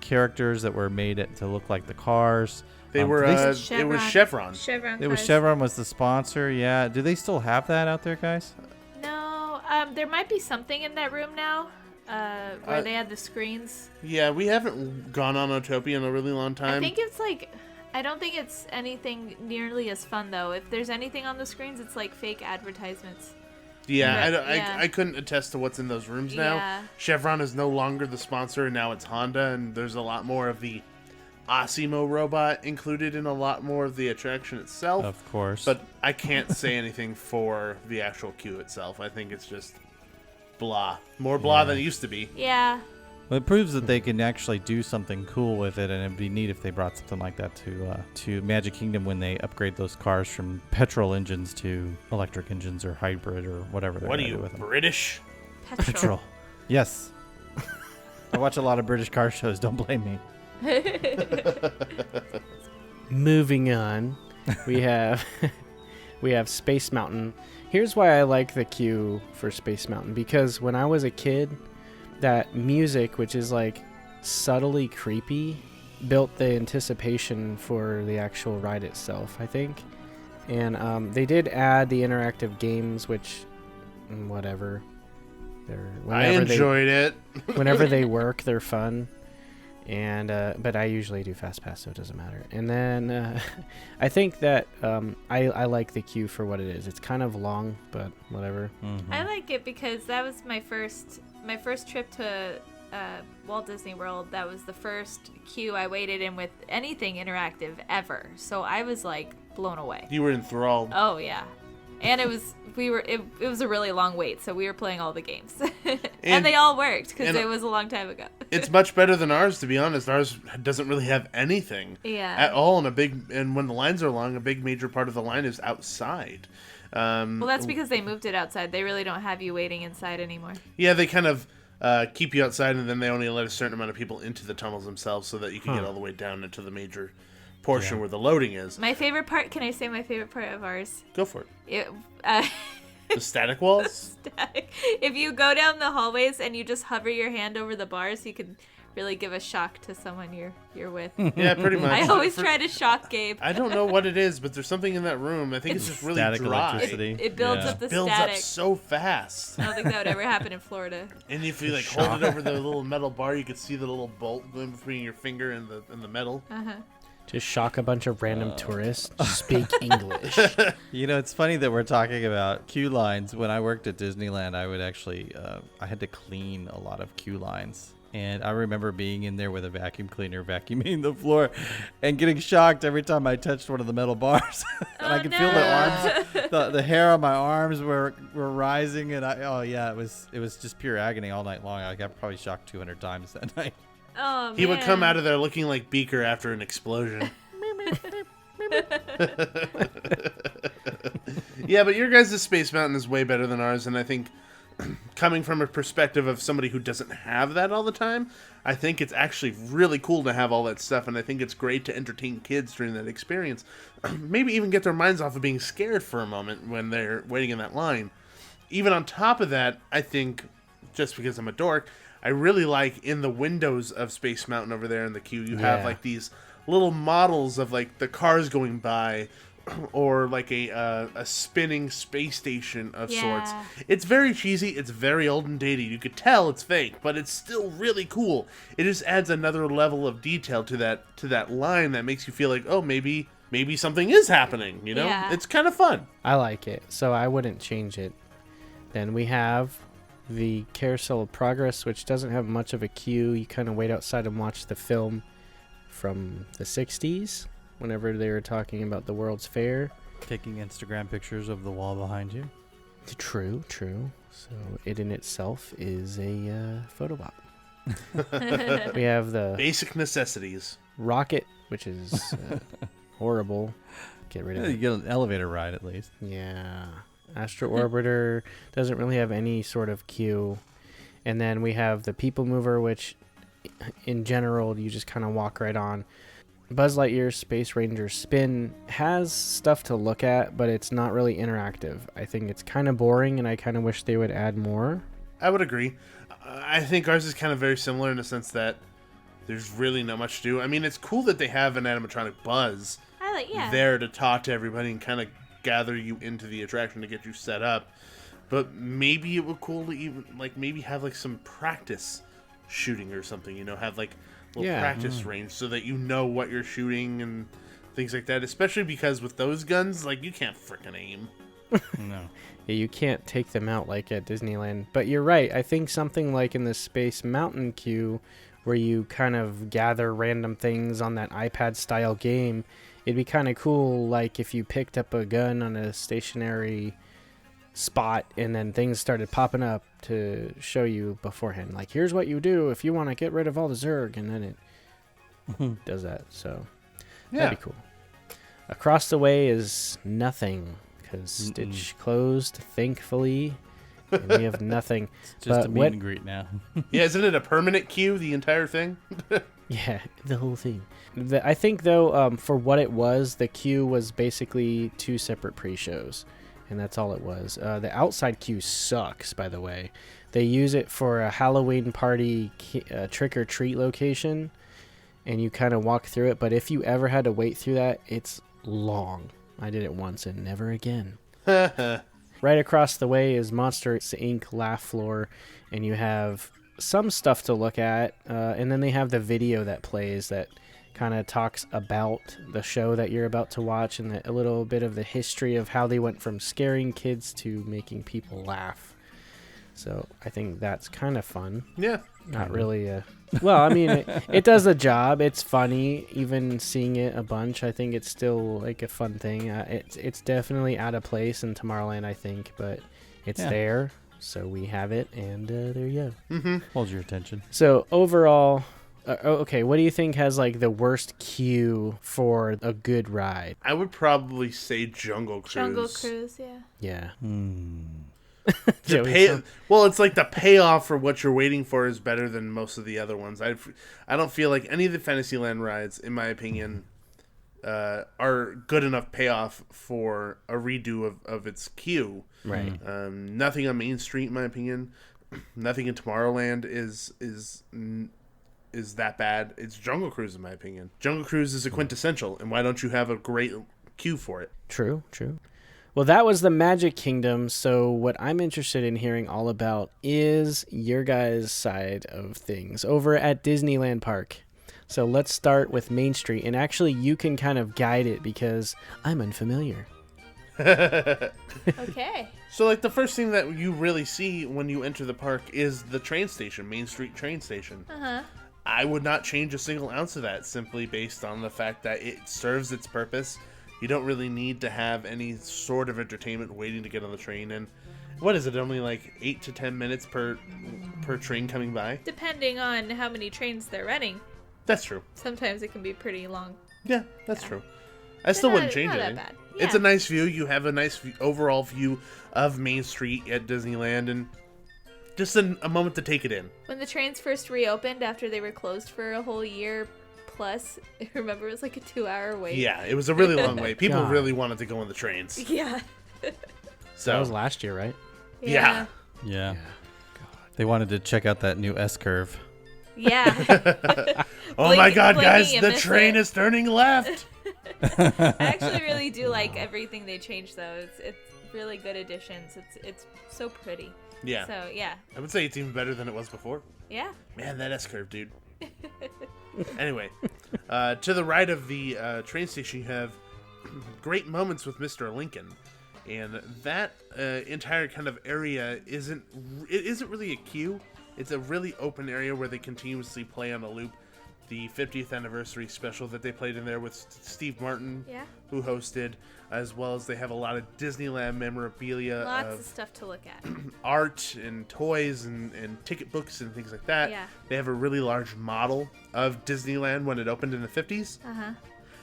characters that were made to look like the cars. It was Chevron. Chevron was the sponsor. Yeah. Do they still have that out there, guys? No. There might be something in that room now where they had the screens. Yeah, we haven't gone on Autopia in a really long time. I think it's I don't think it's anything nearly as fun, though. If there's anything on the screens, it's like fake advertisements. Yeah, I couldn't attest to what's in those rooms now. Yeah. Chevron is no longer the sponsor, and now it's Honda, and there's a lot more of the Osimo robot included in a lot more of the attraction itself. Of course. But I can't say anything for the actual queue itself. I think it's just blah. More blah than it used to be. Yeah. Well, it proves that they can actually do something cool with it, and it'd be neat if they brought something like that to Magic Kingdom when they upgrade those cars from petrol engines to electric engines or hybrid or whatever they're What are gonna you, do with them. British? Petrol. Yes. I watch a lot of British car shows. Don't blame me. Moving on, we have Space Mountain. Here's why I like the queue for Space Mountain, because when I was a kid, that music, which is like subtly creepy, built the anticipation for the actual ride itself, I think. And they did add the interactive games, which whatever. I enjoyed it. Whenever they work, they're fun. And but I usually do fast pass, so it doesn't matter. And then I think that I like the queue for what it is. It's kind of long, but whatever. Mm-hmm. I like it because that was my first trip to Walt Disney World. That was the first queue I waited in with anything interactive ever. So I was like blown away. You were enthralled. Oh yeah, and it was a really long wait, so we were playing all the games, and they all worked because it was a long time ago. It's much better than ours, to be honest. Ours doesn't really have anything at all, and when the lines are long, a big major part of the line is outside. Well, that's because they moved it outside. They really don't have you waiting inside anymore. Yeah, they kind of keep you outside, and then they only let a certain amount of people into the tunnels themselves so that you can get all the way down into the major portion where the loading is. My favorite part, can I say my favorite part of ours? Go for it. The static walls? Static. If you go down the hallways and you just hover your hand over the bars, you can really give a shock to someone you're with. Yeah, pretty much. I always try to shock Gabe. I don't know what it is, but there's something in that room. I think it's just really static dry. Electricity. It builds up the builds static. Up so fast. I don't think that would ever happen in Florida. And if you hold it over the little metal bar, you could see the little bolt going between your finger and the metal. Uh-huh. Just shock a bunch of random tourists. Speak English. It's funny that we're talking about queue lines. When I worked at Disneyland, I would actually, I had to clean a lot of queue lines. And I remember being in there with a vacuum cleaner, vacuuming the floor, and getting shocked every time I touched one of the metal bars. And I could feel the arms, the hair on my arms were rising, and it was just pure agony all night long. I got probably shocked 200 times that night. Oh, man. He would come out of there looking like Beaker after an explosion. Yeah, but your guys' Space Mountain is way better than ours, and I think coming from a perspective of somebody who doesn't have that all the time, I think it's actually really cool to have all that stuff, and I think it's great to entertain kids during that experience. Maybe even get their minds off of being scared for a moment when they're waiting in that line. Even on top of that, I think, just because I'm a dork, I really like in the windows of Space Mountain over there in the queue, you have like these little models of like the cars going by, or like a spinning space station of sorts. It's very cheesy. It's very old and dated. You could tell it's fake, but it's still really cool. It just adds another level of detail to that line that makes you feel like, oh, maybe something is happening. It's kind of fun. I like it, so I wouldn't change it. Then we have the Carousel of Progress, which doesn't have much of a queue. You kind of wait outside and watch the film from the 60s, whenever they were talking about the World's Fair. Taking Instagram pictures of the wall behind you. True. So it in itself is a photo op. We have the basic necessities. rocket, which is horrible. Get rid of You it. get an elevator ride at least. Yeah. Astro Orbiter doesn't really have any sort of queue. And then we have the People Mover, which in general you just kind of walk right on. Buzz Lightyear's Space Ranger Spin has stuff to look at, but it's not really interactive. I think it's kind of boring, and I kind of wish they would add more. I would agree. I think ours is kind of very similar in the sense that there's really not much to do. I mean, it's cool that they have an animatronic Buzz there to talk to everybody and kind of gather you into the attraction to get you set up. But maybe it would cool to even maybe have some practice shooting or something. Have little practice range so that you know what you're shooting and things like that. Especially because with those guns, you can't frickin' aim. No. Yeah, you can't take them out like at Disneyland. But you're right. I think something like in the Space Mountain queue, where you kind of gather random things on that iPad-style game, it'd be kind of cool, if you picked up a gun on a stationary spot and then things started popping up to show you beforehand. Here's what you do if you want to get rid of all the Zerg, and then it does that. So that'd be cool. Across the way is nothing, because Stitch closed, thankfully, and we have nothing. It's just a meet and greet now. Yeah, isn't it a permanent queue, the entire thing? Yeah, the whole thing. I think, though, for what it was, the queue was basically 2 separate pre-shows, and that's all it was. The outside queue sucks, by the way. They use it for a Halloween party trick-or-treat location, and you kind of walk through it, but if you ever had to wait through that, it's long. I did it once and never again. Right across the way is Monster Inc. Laugh Floor, and you have some stuff to look at, and then they have the video that plays that kind of talks about the show that you're about to watch, and a little bit of the history of how they went from scaring kids to making people laugh. So I think that's kind of fun. Yeah. Not really well, I mean, it does the job. It's funny. Even seeing it a bunch, I think it's still a fun thing. It's definitely out of place in Tomorrowland, I think, but it's there, so we have it, and there you go. Mm-hmm. Holds your attention. So overall, okay, what do you think has the worst queue for a good ride? I would probably say Jungle Cruise. Jungle Cruise, yeah. Yeah. Well, it's the payoff for what you're waiting for is better than most of the other ones. I don't feel like any of the Fantasyland rides, in my opinion, are good enough payoff for a redo of its queue. Right. Nothing on Main Street, in my opinion. Nothing in Tomorrowland is that bad. It's Jungle Cruise, in my opinion. Jungle Cruise is a quintessential, and why don't you have a great queue for it? True. Well, that was the Magic Kingdom, so what I'm interested in hearing all about is your guys' side of things over at Disneyland Park. So let's start with Main Street, and actually you can kind of guide it because I'm unfamiliar. Okay. So, the first thing that you really see when you enter the park is the train station, Main Street train station. Uh-huh. I would not change a single ounce of that simply based on the fact that it serves its purpose. You don't really need to have any sort of entertainment waiting to get on the train. And what is it, only 8 to 10 minutes per train coming by? Depending on how many trains they're running. That's true. Sometimes it can be pretty long. Yeah, that's true. I still wouldn't change it. Bad. It's a nice view. You have a nice overall view of Main Street at Disneyland, and just a moment to take it in. When the trains first reopened after they were closed for a whole year plus, I remember it was a 2-hour wait. Yeah, it was a really long wait. People really wanted to go on the trains. Yeah. So that was last year, right? Yeah. Yeah. They wanted to check out that new S-curve. Yeah. Oh my God, guys, the train is turning left. I actually really do like everything they changed, though. It's really good additions. It's so pretty. Yeah. So, yeah. I would say it's even better than it was before. Yeah. Man, that S-curve, dude. Anyway, to the right of the train station, you have great moments with Mr. Lincoln. And that entire kind of area isn't really a queue. It's a really open area where they continuously play on a loop the 50th anniversary special that they played in there with Steve Martin, who hosted, as well as they have a lot of Disneyland memorabilia. Lots of stuff to look at. Art and toys and ticket books and things like that. Yeah. They have a really large model of Disneyland when it opened in the 50s. Uh-huh.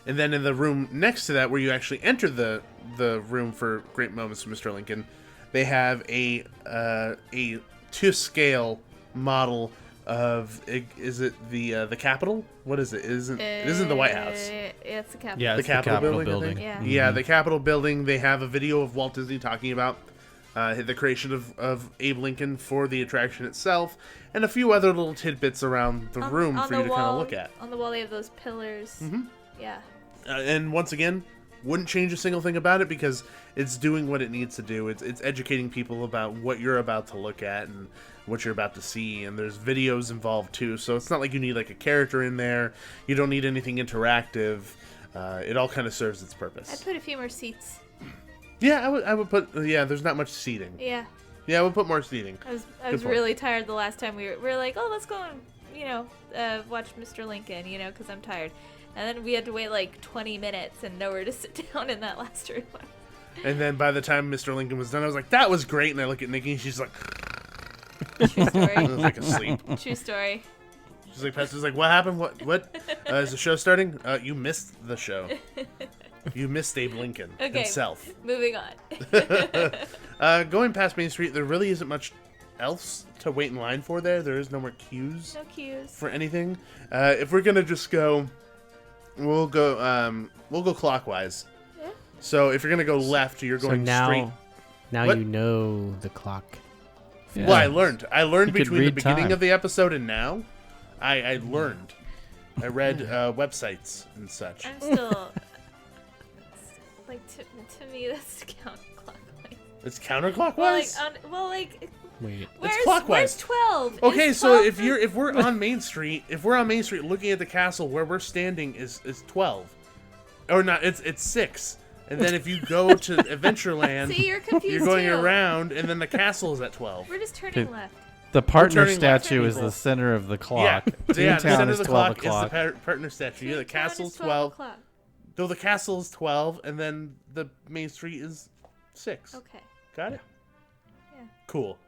And then in the room next to that, where you actually enter the room for Great Moments from Mr. Lincoln, they have a to scale model of, is it the Capitol? What is it? It isn't the White House. It's the Capitol. Yeah, The it's Capitol building. Yeah. Yeah, the Capitol building. They have a video of Walt Disney talking about the creation of Abe Lincoln for the attraction itself, and a few other little tidbits around the room for you to kind of look at. On the wall, they have those pillars. Mm-hmm. Yeah. And once again, wouldn't change a single thing about it because it's doing what it needs to do. It's educating people about what you're about to look at and what you're about to see, and there's videos involved too, so it's not like you need like a character in there. You don't need anything interactive. It all kind of serves its purpose. I'd put a few more seats. Yeah, I would put, there's not much seating. Yeah. Yeah, I would put more seating. I was really tired the last time we were like, oh, let's go and, watch Mr. Lincoln, because I'm tired. And then we had to wait like 20 minutes and nowhere to sit down in that last room. And then by the time Mr. Lincoln was done, I was like, that was great. And I look at Nikki and she's like, True story. I was like asleep. True story. She's like, Pastor's like, what happened? What? Is the show starting? You missed the show. You missed Abe Lincoln himself. Moving on. Going past Main Street, there really isn't much else to wait in line for there. There is no more queues. No queues. For anything. If we're gonna just go, we'll go clockwise. Yeah. So if you're gonna go left, you're going straight. Now What? you know the clock. Yeah. Well, I learned You could between the read beginning time. of the episode and now. I learned. I read websites and such. I'm still like to me that's counterclockwise. It's counterclockwise. Wait. It's clockwise. Where's 12? Okay, Is so 12 if we're on Main Street, looking at the castle, where we're standing is 12, or not? It's 6. And then if you go to Adventureland, See, you're confused you're going too. around, and then the castle is at 12. We're just turning left. The partner turning left, statue is people. the center of the Yeah, clock. the Toontown center is of the 12 clock o'clock. is the partner statue. Yeah, the Toontown castle's is 12. o'clock. Though the castle is 12, and then the Main Street is 6. Okay. Got it? Yeah. Cool.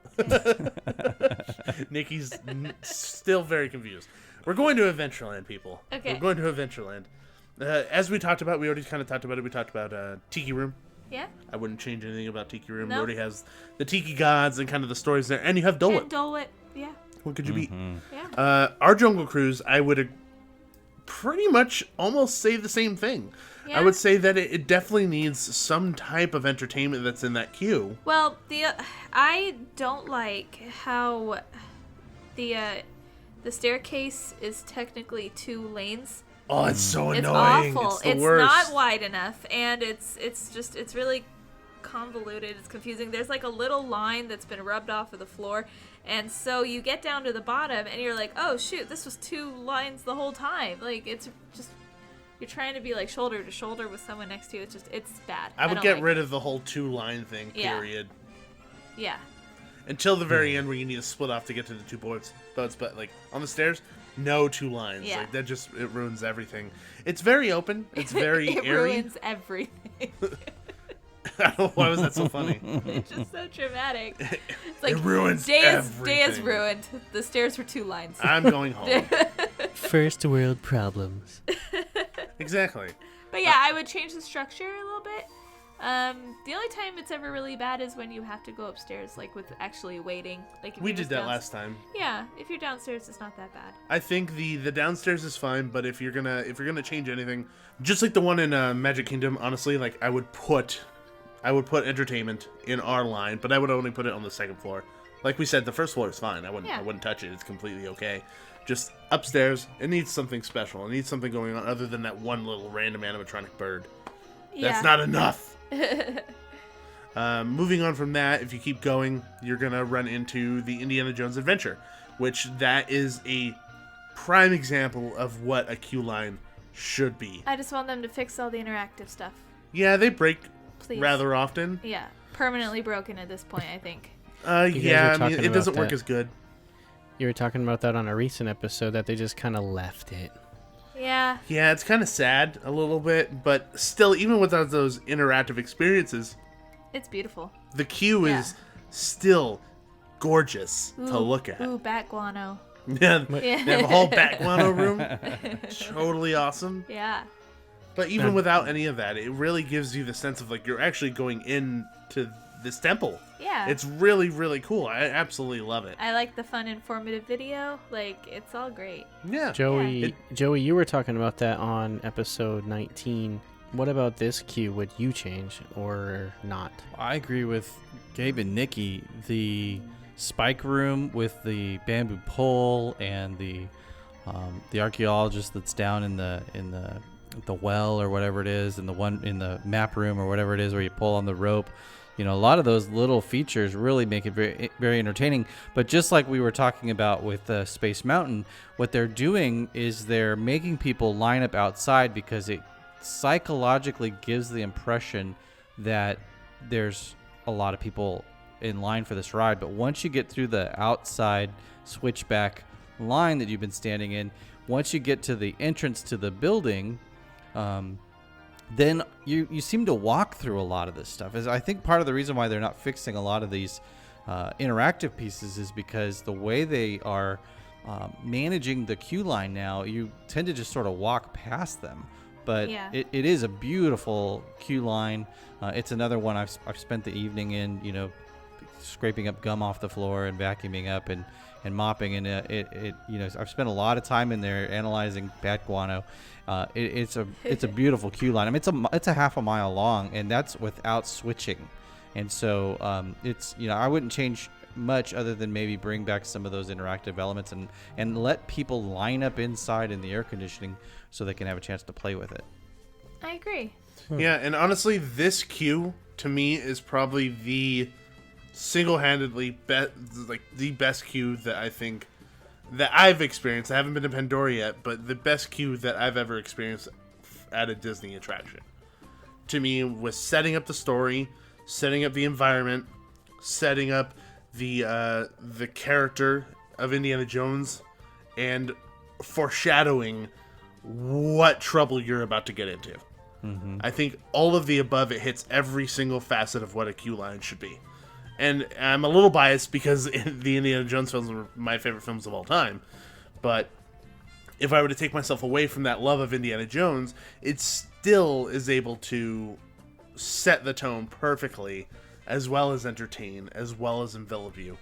Nikki's still very confused. We're going to Adventureland, people. Okay. We're going to Adventureland. As we talked about, we already kind of talked about it. We talked about Tiki Room. Yeah. I wouldn't change anything about Tiki Room. It No. already has the Tiki gods and kind of the stories there. And you have Dole Whip. And Dole Whip. Yeah. What could you beat? Yeah. Our Jungle Cruise, I would pretty much almost say the same thing. Yeah. I would say that it definitely needs some type of entertainment that's in that queue. Well, I don't like how the staircase is technically 2 lanes. Oh, it's so It's annoying. awful. It's the It's worst. not wide enough, and it's really convoluted. It's confusing. There's like a little line that's been rubbed off of the floor, and so you get down to the bottom, and you're like, oh shoot, this was 2 lines the whole time. Like it's just you're trying to be like shoulder to shoulder with someone next to you. It's bad. I would don't get like rid it. of the whole 2-line thing, Yeah. period. Yeah. Until the very end where you need to split off to get to the 2 boats. But like on the stairs, no 2 lines. Yeah. Like that it ruins everything. It's very open. It's very it airy. ruins everything. I don't know, why was that so funny? It's just so dramatic. It's like It ruins day is everything. ruined. The stairs were 2 lines. I'm going home. First world problems. Exactly. But yeah, I would change the structure a little bit. The only time it's ever really bad is when you have to go upstairs, like with actually waiting. Like if We you're did just that last time. Yeah, if you're downstairs, it's not that bad. I think the downstairs is fine, but if you're gonna change anything, just like the one in Magic Kingdom, honestly, like I would put entertainment in our line, but I would only put it on the 2nd floor. Like we said, the 1st floor is fine. I wouldn't touch it. It's completely okay. Just upstairs, it needs something special. It needs something going on other than that one little random animatronic bird. That's not enough. Moving on from that, if you keep going, you're gonna run into the Indiana Jones Adventure, which that is a prime example of what a queue line should be. I just want them to fix all the interactive stuff. Yeah, they break Please. rather often. Yeah, permanently broken at this point, I think. Yeah, I mean, it doesn't work as good. You were talking about that on a recent episode, that they just kind of left it. Yeah. Yeah, it's kind of sad a little bit, but still, even without those interactive experiences, It's beautiful. the queue is still gorgeous to look at. Ooh, bat guano. Yeah, they have a whole bat guano room. Totally awesome. Yeah. But even without any of that, it really gives you the sense of like you're actually going into this temple. Yeah. It's really, really cool. I absolutely love it. I like the fun, informative video. Like, it's all great. Yeah. Joey, you were talking about that on episode 19. What about this queue? Would you change or not? I agree with Gabe and Nikki. The spike room with the bamboo pole and the archaeologist that's down in the well or whatever it is, and the one in the map room or whatever it is where you pull on the rope. You know, a lot of those little features really make it very, very entertaining. But just like we were talking about with Space Mountain, what they're doing is they're making people line up outside because it psychologically gives the impression that there's a lot of people in line for this ride. But once you get through the outside switchback line that you've been standing in, once you get to the entrance to the building, then you seem to walk through a lot of this stuff. I think part of the reason why they're not fixing a lot of these interactive pieces is because the way they are managing the queue line now, you tend to just sort of walk past them. But it is a beautiful queue line. It's another one I've spent the evening in, you know, scraping up gum off the floor and vacuuming up and mopping, and it you know, I've spent a lot of time in there analyzing bat guano. It's a beautiful queue line. I mean, it's a half a mile long, and that's without switching. And so it's, you know, I wouldn't change much other than maybe bring back some of those interactive elements and let people line up inside in the air conditioning so they can have a chance to play with it. I agree. Yeah, and honestly, this queue to me is probably the single-handedly the best queue that I think that I've experienced. I haven't been to Pandora yet, but the best queue that I've ever experienced at a Disney attraction. To me, was setting up the story, setting up the environment, setting up the character of Indiana Jones, and foreshadowing what trouble you're about to get into. Mm-hmm. I think all of the above, it hits every single facet of what a queue line should be. And I'm a little biased because the Indiana Jones films are my favorite films of all time. But if I were to take myself away from that love of Indiana Jones, it still is able to set the tone perfectly, as well as entertain, as well as envelop you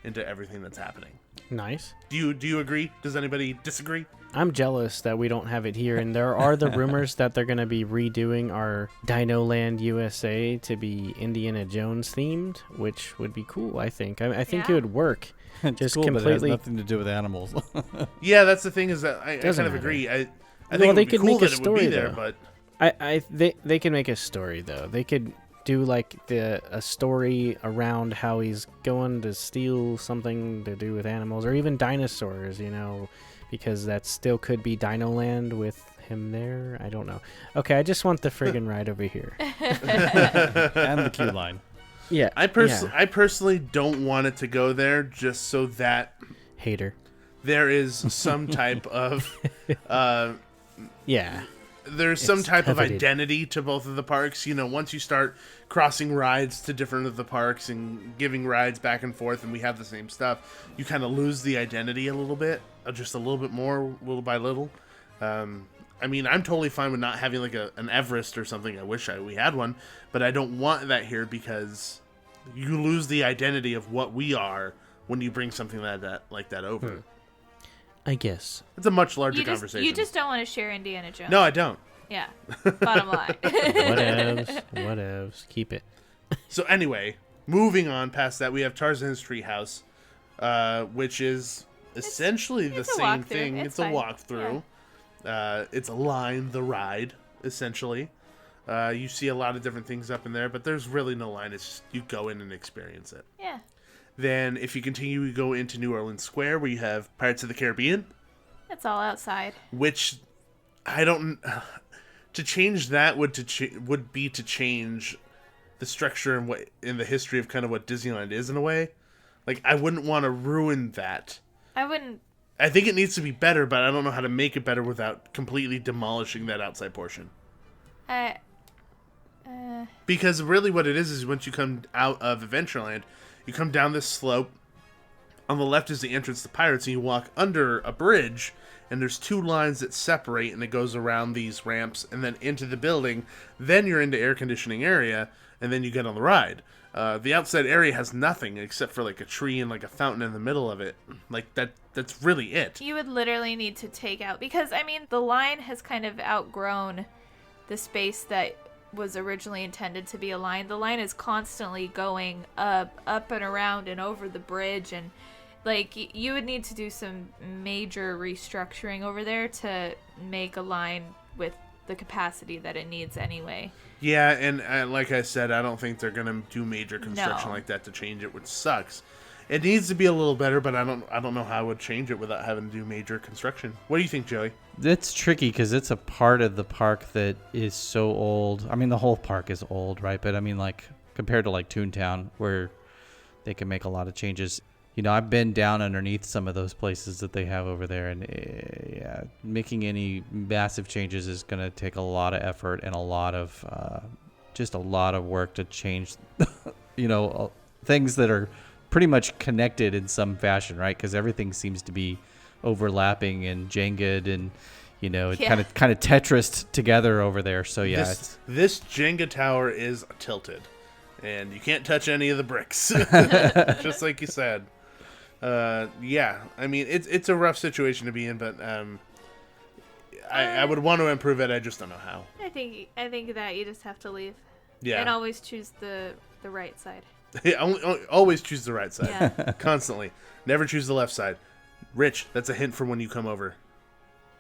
into everything that's happening. Nice. Do you agree? Does anybody disagree? I'm jealous that we don't have it here, and there are the rumors that they're going to be redoing our Dino Land USA to be Indiana Jones themed, which would be cool. I think. I think it would work. Just cool, completely. But it has nothing to do with animals. Yeah, that's the thing. Is that I kind of agree. I think well, it would they be could cool make a that story, it would be there, though. but they can make a story though. They could do like a story around how he's going to steal something to do with animals or even dinosaurs, you know, because that still could be Dino Land with him there. I don't know. Okay, I just want the friggin' ride over here. And the queue line. Yeah. I personally don't want it to go there just so that hater. There is some type of there's some type of identity to both of the parks. You know, once you start crossing rides to different of the parks and giving rides back and forth and we have the same stuff, you kind of lose the identity a little bit, just a little bit more, little by little. I mean, I'm totally fine with not having like an Everest or something. I wish we had one, but I don't want that here because you lose the identity of what we are when you bring something like that over. I guess. It's a much larger conversation. You just don't want to share Indiana Jones. No, I don't. Yeah. Bottom line. Whatevs. Keep it. So anyway, moving on past that, we have Tarzan's Treehouse, which is essentially the same thing. It's a walkthrough. Yeah. It's a line, the ride, essentially. You see a lot of different things up in there, but there's really no line. It's just you go in and experience it. Yeah. Then if you continue, you go into New Orleans Square where you have Pirates of the Caribbean. It's all outside. Which I don't... To change that would be to change the structure and what in the history of kind of what Disneyland is in a way. Like, I wouldn't want to ruin that. I wouldn't. I think it needs to be better, but I don't know how to make it better without completely demolishing that outside portion. Because really what it is once you come out of Adventureland, you come down this slope. On the left is the entrance to Pirates, and you walk under a bridge, and there's 2 lines that separate, and it goes around these ramps and then into the building. Then you're into air conditioning area, and then you get on the ride. The outside area has nothing except for like a tree and like a fountain in the middle of it. Like that's really it. You would literally need to take out, because I mean the line has kind of outgrown the space that was originally intended to be a line. The line is constantly going up and around and over the bridge, and like you would need to do some major restructuring over there to make a line with the capacity that it needs anyway. Yeah, and like I said, I don't think they're gonna do major construction No. like that to change it, which sucks. It needs to be a little better, but I don't know how I would change it without having to do major construction. What do you think, Joey? It's tricky because it's a part of the park that is so old. I mean, the whole park is old, right? But I mean, like, compared to like Toontown, where they can make a lot of changes. You know, I've been down underneath some of those places that they have over there, and yeah, making any massive changes is going to take a lot of effort and a lot of just a lot of work to change, you know, things that are pretty much connected in some fashion, right? Because everything seems to be overlapping and Jenga, and you know, it kind of Tetris together over there. So yeah, this Jenga tower is tilted, and you can't touch any of the bricks, just like you said. Yeah, I mean it's a rough situation to be in, but I would want to improve it. I just don't know how. I think that you just have to leave. Yeah. And always choose the right side. Always choose the right side. Yeah. Constantly. Never choose the left side. Rich, that's a hint for when you come over.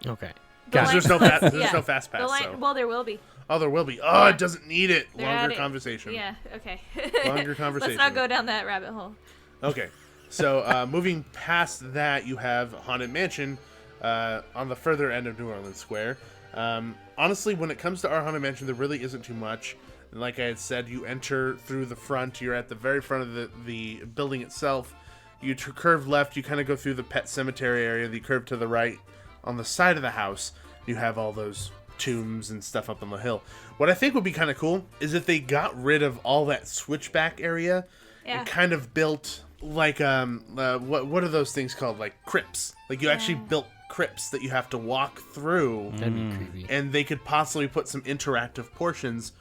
Okay. Because there's no fast pass. Well, there will be. Oh, there will be. Oh, it doesn't need it. They're Longer conversation. Yeah, okay. Longer conversation. Let's not go down that rabbit hole. Okay. So moving past that, you have Haunted Mansion on the further end of New Orleans Square. Honestly, when it comes to our Haunted Mansion, there really isn't too much. And like I had said, you enter through the front. You're at the very front of the building itself. You curve left. You kind of go through the pet cemetery area. You curve to the right. On the side of the house, you have all those tombs and stuff up on the hill. What I think would be kind of cool is if they got rid of all that switchback area and kind of built like what are those things called, like crypts. Like you actually built crypts that you have to walk through. That'd be creepy. And they could possibly put some interactive portions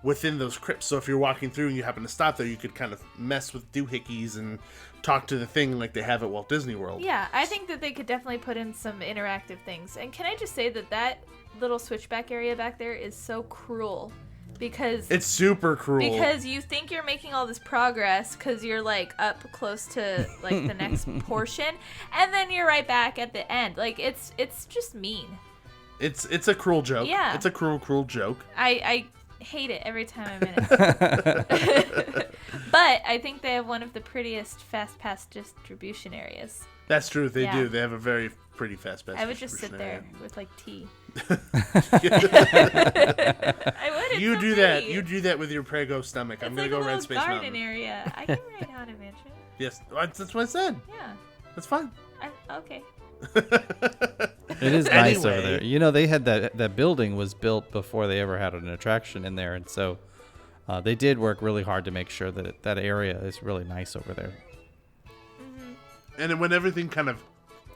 within those crypts. So if you're walking through and you happen to stop there, you could kind of mess with doohickeys and talk to the thing like they have at Walt Disney World. Yeah, I think that they could definitely put in some interactive things. And can I just say that little switchback area back there is so cruel. Because it's super cruel. Because you think you're making all this progress because you're like up close to like the next portion, and then you're right back at the end. Like it's just mean. It's a cruel joke. Yeah. It's a cruel joke. I hate it every time I'm in it. But I think they have one of the prettiest fast pass distribution areas. That's true. They do. They have a very pretty fast pass. I would just sit there with like tea. I would. You do that. You do that with your Prego stomach. I'm gonna go Red Space garden Mountain. area. I can ride Haunted Mansion. Yes, that's what I said. Yeah. That's fine. Okay. It is nice over there. You know, they had that building was built before they ever had an attraction in there, and so they did work really hard to make sure that that area is really nice over there. Mm-hmm. And then when everything kind of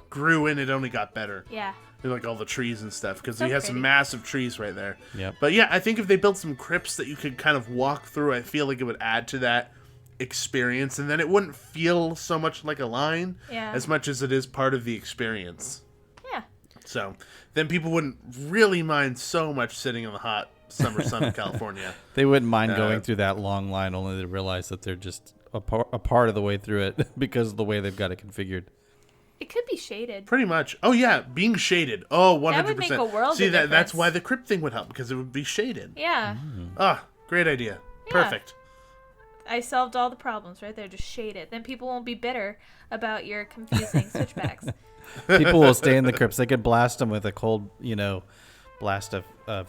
grew in, it only got better. Yeah. Like all the trees and stuff, because So we have pretty. some massive trees right there. Yep. But yeah, I think if they built some crypts that you could kind of walk through, I feel like it would add to that experience, and then it wouldn't feel so much like a line as much as it is part of the experience. Yeah. So then people wouldn't really mind so much sitting in the hot summer sun of California. They wouldn't mind going through that long line, only to realize that they're just a part of the way through it because of the way they've got it configured. It could be shaded. Pretty much. Oh yeah, being shaded. Oh, 100%. That would make a world See, of that's difference. why the crypt thing would help, because it would be shaded. Yeah. Great idea. Yeah. Perfect. I solved all the problems right there. Just shade it. Then people won't be bitter about your confusing switchbacks. People will stay in the crypts. They could blast them with a cold, blast of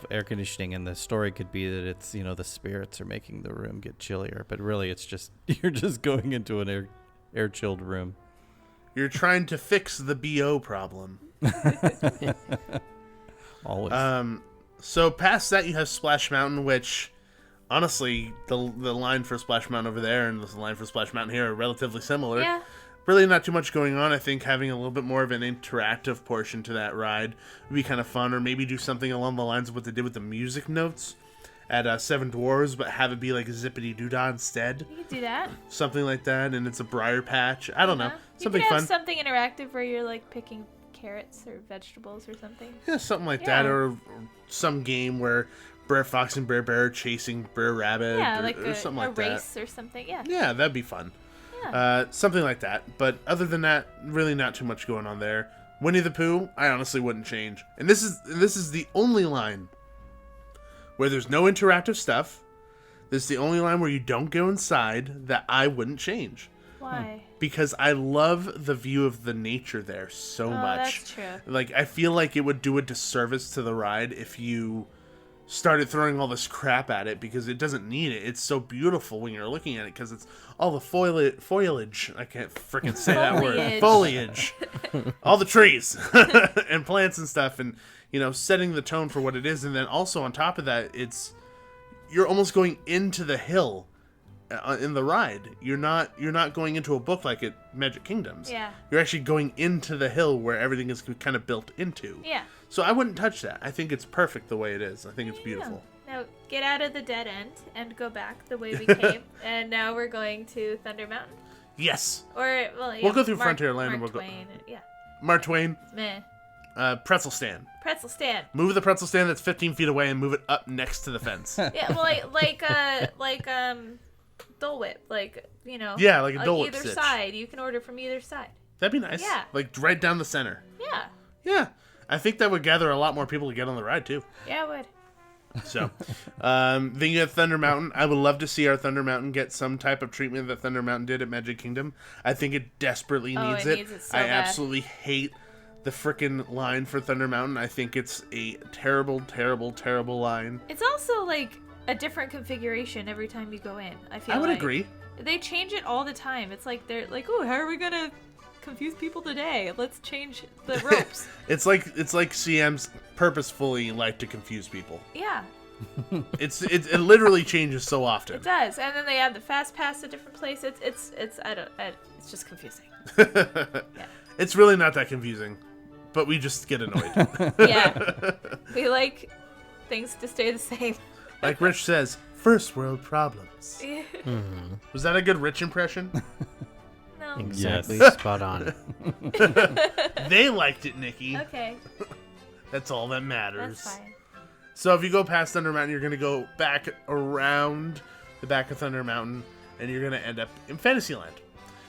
air conditioning, and the story could be that it's, the spirits are making the room get chillier, but really it's just you're just going into an air chilled room. You're trying to fix the BO problem. Always. So past that you have Splash Mountain, which honestly the line for Splash Mountain over there and the line for Splash Mountain here are relatively similar. Yeah. Really not too much going on. I think having a little bit more of an interactive portion to that ride would be kind of fun, or maybe do something along the lines of what they did with the music notes at Seven Dwarves, but have it be like a Zippity Doo-Dah instead. You could do that. Something like that, and it's a briar patch. I don't know. Something you could have fun. something interactive where you're like picking carrots or vegetables or something. Yeah, something like that, or some game where Brer Fox and Brer Bear are chasing Brer Rabbit, or something like that. A race or something, yeah. Yeah, that'd be fun. Yeah. Something like that. But other than that, really not too much going on there. Winnie the Pooh, I honestly wouldn't change. And this is the only line where there's no interactive stuff. This is the only line where you don't go inside that I wouldn't change. Why? Because I love the view of the nature there so much. That's true. Like, I feel like it would do a disservice to the ride if you started throwing all this crap at it, because it doesn't need it. It's so beautiful when you're looking at it, because it's all the foliage. I can't freaking say that word. Foliage. All the trees and plants and stuff, and setting the tone for what it is. And then also on top of that, you're almost going into the hill in the ride. You're not going into a book like at Magic Kingdoms. Yeah. You're actually going into the hill where everything is kind of built into. Yeah. So I wouldn't touch that. I think it's perfect the way it is. I think it's beautiful. Now get out of the dead end and go back the way we came. And now we're going to Thunder Mountain. Yes. Or we'll go through Frontierland and we'll go. Yeah. Mark Twain. Meh. Pretzel stand. Pretzel stand. Move the pretzel stand that's 15 feet away and move it up next to the fence. Yeah, well, like Dole Whip, Yeah, like a Dole Whip either stitch. side. You can order from either side. That'd be nice. Yeah. Like right down the center. Yeah. Yeah. I think that would gather a lot more people to get on the ride too. Yeah, it would. So, then you have Thunder Mountain. I would love to see our Thunder Mountain get some type of treatment that Thunder Mountain did at Magic Kingdom. I think it desperately needs it. Needs it so I bad. absolutely hate the frickin' line for Thunder Mountain. I think it's a terrible, terrible, terrible line. It's also like a different configuration every time you go in. I would agree. They change it all the time. It's like they're like, oh, how are we gonna confuse people today? Let's change the ropes. It's like CM's purposefully like to confuse people. Yeah. It literally changes so often. It does, and then they add the fast pass at different places. It's just confusing. Yeah. It's really not that confusing, but we just get annoyed. Yeah, we like things to stay the same. Like Rich says, first world problems. Mm-hmm. Was that a good Rich impression? No. Exactly. Yes. Spot on. They liked it, Nikki. Okay. That's all that matters. That's fine. So if you go past Thunder Mountain, you're going to go back around the back of Thunder Mountain, and you're going to end up in Fantasyland.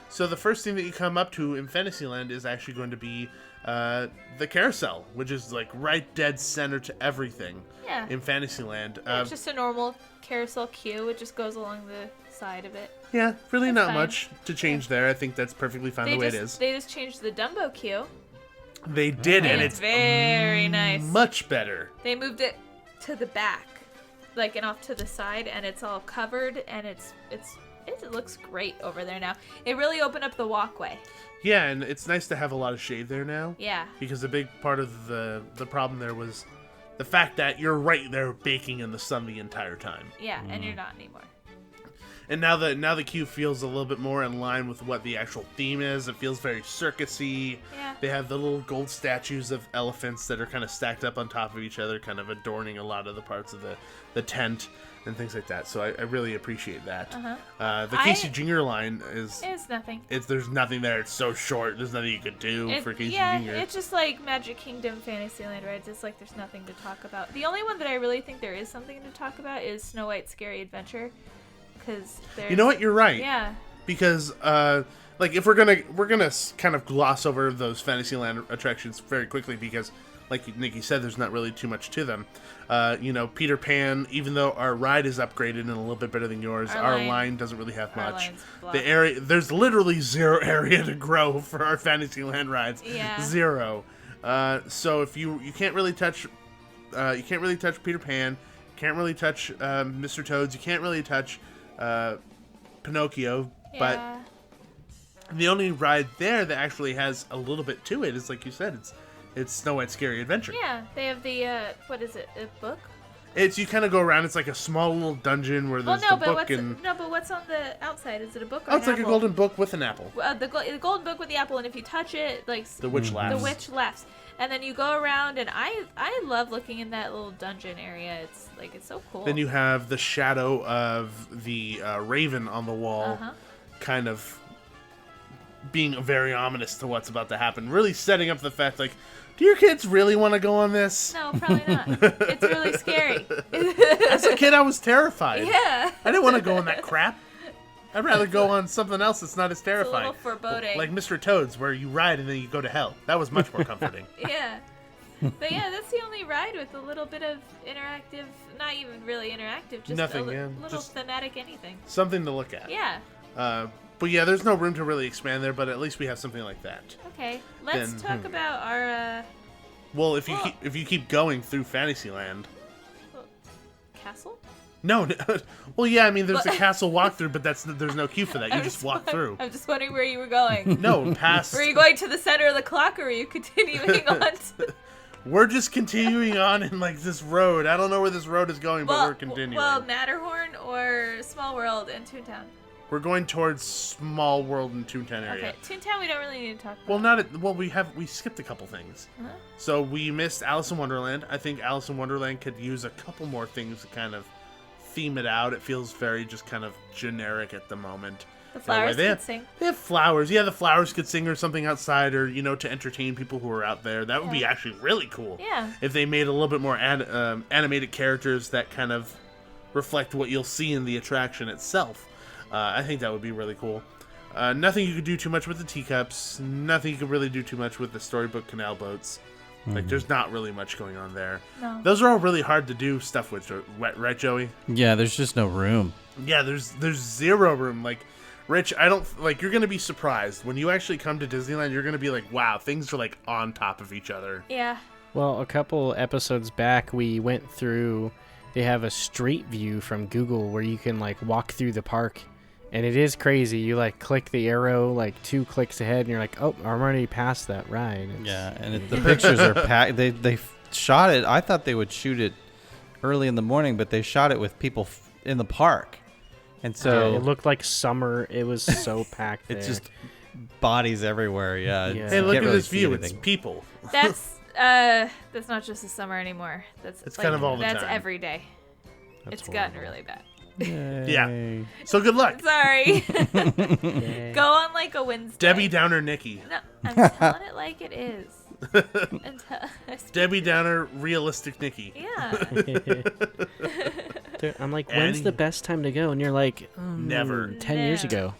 So the first thing that you come up to in Fantasyland is actually going to be the carousel, which is like right dead center to everything in Fantasyland. Yeah, it's just a normal carousel queue. It just goes along the side of it. Yeah, really That's not fine. much to change there. I think that's perfectly fine the way it is. They just changed the Dumbo queue. They did, and it's very nice. Much better. They moved it to the back, and off to the side, and it's all covered, and it looks great over there now. It really opened up the walkway. Yeah, and it's nice to have a lot of shade there now. Yeah. Because a big part of the problem there was the fact that you're right there baking in the sun the entire time. Yeah, and you're not anymore. And now the queue feels a little bit more in line with what the actual theme is. It feels very circusy. Yeah. They have the little gold statues of elephants that are kind of stacked up on top of each other, kind of adorning a lot of the parts of the tent and things like that. So I really appreciate that. Uh-huh. The Casey Jr. line is... It's nothing. There's nothing there. It's so short. There's nothing you could do for Casey Jr. It's just like Magic Kingdom Fantasyland rides. It's like there's nothing to talk about. The only one that I really think there is something to talk about is Snow White's Scary Adventure. You know what? You're right. Yeah. Because, if we're gonna kind of gloss over those Fantasyland attractions very quickly, because, like Nikki said, there's not really too much to them. Peter Pan, even though our ride is upgraded and a little bit better than yours, our line doesn't really have much. The area, there's literally zero area to grow for our Fantasyland rides. Yeah. Zero. So if you can't really touch touch Peter Pan. Can't really touch Mr. Toads. You can't really touch Pinocchio. Yeah. But the only ride there that actually has a little bit to it is, like you said, it's Snow White's Scary Adventure. Yeah, they have the what is it? A book? It's you kind of go around. It's like a small little dungeon where there's the book but what's on the outside? Is it a book or oh, it's an like apple? a golden book with an apple. The golden book with the apple, and if you touch it, like The witch laughs. The witch laughs, and then you go around, and I love looking in that little dungeon area. It's like it's so cool. Then you have the shadow of the raven on the wall, kind of being very ominous to what's about to happen. Really setting up the fact, like, do your kids really want to go on this? No, probably not. It's really scary. As a kid, I was terrified. Yeah. I didn't want to go on that crap. I'd rather go on something else that's not as It's a terrifying. little foreboding. Like Mr. Toads, where you ride and then you go to hell. That was much more comforting. Yeah. But yeah, that's the only ride with a little bit of interactive, not even really interactive, just Nothing, a yeah, little just thematic anything. Something to look at. Yeah. But yeah, there's no room to really expand there, but at least we have something like that. Okay, let's Then, talk about our Well, if you keep going through Fantasyland. castle. No, well, yeah, I mean, there's a castle walkthrough, but there's no queue for that. You just walk through. I'm just wondering where you were going. No, past. Were you going to the center of the clock, or were you continuing on? We're just continuing on in like this road. I don't know where this road is going, but we're continuing. Well, Matterhorn or Small World and Toontown. We're going towards Small World and Toontown area. Okay, Toontown we don't really need to talk about. Well, not at, well. We skipped a couple things. Huh? So we missed Alice in Wonderland. I think Alice in Wonderland could use a couple more things to kind of theme it out. It feels very just kind of generic at the moment. The flowers could sing. They have flowers. Yeah, the flowers could sing or something outside, or to entertain people who are out there. That would be actually really cool. Yeah. If they made a little bit more animated characters that kind of reflect what you'll see in the attraction itself. I think that would be really cool. Nothing you could do too much with the teacups. Nothing you could really do too much with the storybook canal boats. Like, there's not really much going on there. No. Those are all really hard to do stuff with, right, Joey? Yeah, there's just no room. Yeah, there's zero room. Like, Rich, you're going to be surprised. When you actually come to Disneyland, you're going to be like, wow, things are, like, on top of each other. Yeah. Well, a couple episodes back, we went through, they have a street view from Google where you can, like, walk through the park. And it is crazy. You, like, click the arrow, like, 2 clicks ahead, and you're like, oh, I'm already past that ride. Yeah, and the pictures are packed. They shot it. I thought they would shoot it early in the morning, but they shot it with people in the park. And so it looked like summer. It was so packed there. It's just bodies everywhere. Yeah. Hey, look at this view. It's people. That's not just the summer anymore. It's kind of all the time. That's every day. It's gotten really bad. Yeah. So good luck. Sorry. Go on like a Wednesday. Debbie Downer Nikki. No, I'm telling it like it is. Debbie Downer realistic Nikki. Yeah. I'm like, when's the best time to go? And you're like, never. 10 years ago.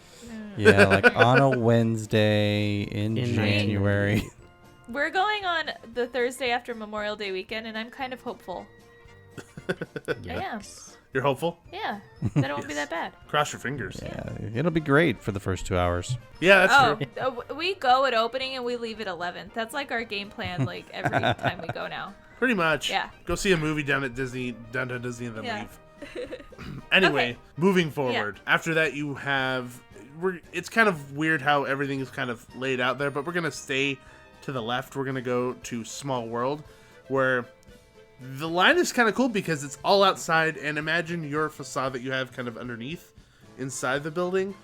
Yeah, like on a Wednesday in January. We're going on the Thursday after Memorial Day weekend, and I'm kind of hopeful. I am. You're hopeful? Yeah. That it won't be that bad. Cross your fingers. Yeah, it'll be great for the first 2 hours. Yeah, that's true. We go at opening and we leave at 11. That's like our game plan, like every time we go now. Pretty much. Yeah. Go see a movie down to Disney, and then leave. Anyway, moving forward. Yeah. After that, you have... It's kind of weird how everything is kind of laid out there, but we're going to stay to the left. We're going to go to Small World, where... The line is kind of cool because it's all outside, and imagine your facade that you have kind of underneath inside the building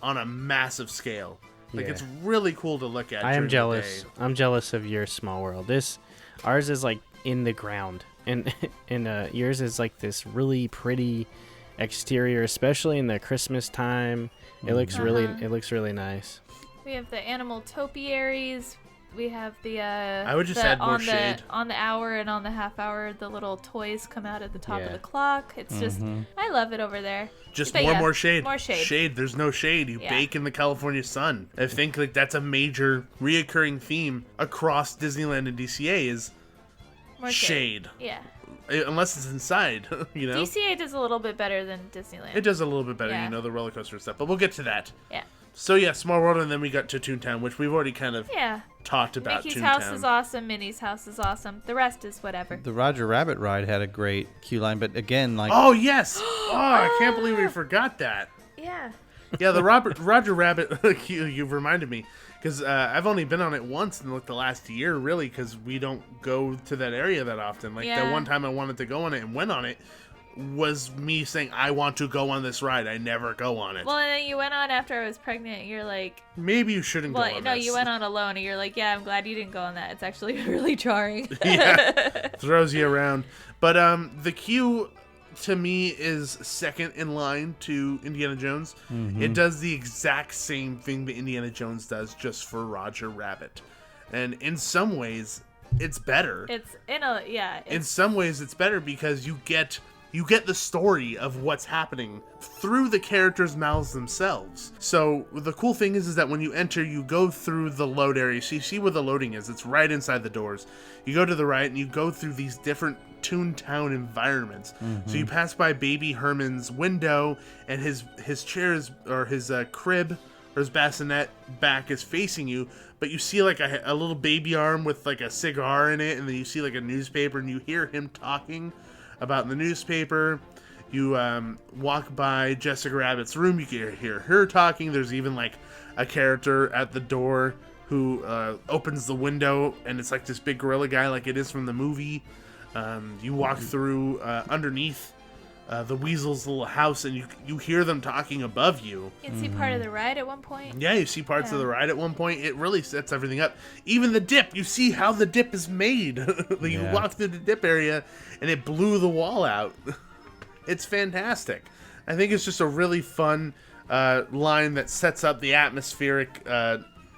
on a massive scale. Like, it's really cool to look at. I am jealous. I'm jealous of your Small World. Ours is like in the ground, and yours is like this really pretty exterior, especially in the Christmas time. It looks really nice. We have the animal topiaries. We have the I would just add more shade. On the hour and on the half hour, the little toys come out at the top of the clock. It's just, I love it over there. Just more shade. More shade. Shade. There's no shade. You bake in the California sun. I think like that's a major reoccurring theme across Disneyland and DCA is more shade. Yeah. Unless it's inside, DCA does a little bit better than Disneyland. It does a little bit better, the roller coaster stuff. But we'll get to that. Yeah. So yeah, Small World, and then we got to Toontown, which we've already kind of talked about. Mickey's Toontown. house is awesome. Minnie's house is awesome. The rest is whatever. The Roger Rabbit ride had a great queue line, but again, like oh yes, I can't believe we forgot that. Yeah. Yeah, the Roger Rabbit. You've reminded me because I've only been on it once in like the last year, really, because we don't go to that area that often. Like the one time I wanted to go on it and went on it was me saying I want to go on this ride. I never go on it. Well, and then you went on after I was pregnant. You're like, maybe you shouldn't go on no, this. you went on alone, and you're like, yeah, I'm glad you didn't go on that. It's actually really jarring. Yeah, throws you around. But the queue to me is second in line to Indiana Jones. Mm-hmm. It does the exact same thing that Indiana Jones does, just for Roger Rabbit, and in some ways, it's better. In some ways, it's better because you get the story of what's happening through the characters' mouths themselves. So the cool thing is that when you enter, you go through the load area. So you see where the loading is. It's right inside the doors. You go to the right and you go through these different Toontown environments. Mm-hmm. So you pass by Baby Herman's window, and his chairs or his crib or his bassinet back is facing you. But you see like a little baby arm with like a cigar in it, and then you see like a newspaper, and you hear him talking about the newspaper. You walk by Jessica Rabbit's room, you can hear her talking. There's even like a character at the door who opens the window, and it's like this big gorilla guy like it is from the movie. You walk through underneath the Weasel's little house, and you hear them talking above you. You can see part of the ride at one point. Yeah, you see parts of the ride at one point. It really sets everything up. Even the dip, you see how the dip is made. You walk through the dip area, and it blew the wall out. It's fantastic. I think it's just a really fun line that sets up the atmospheric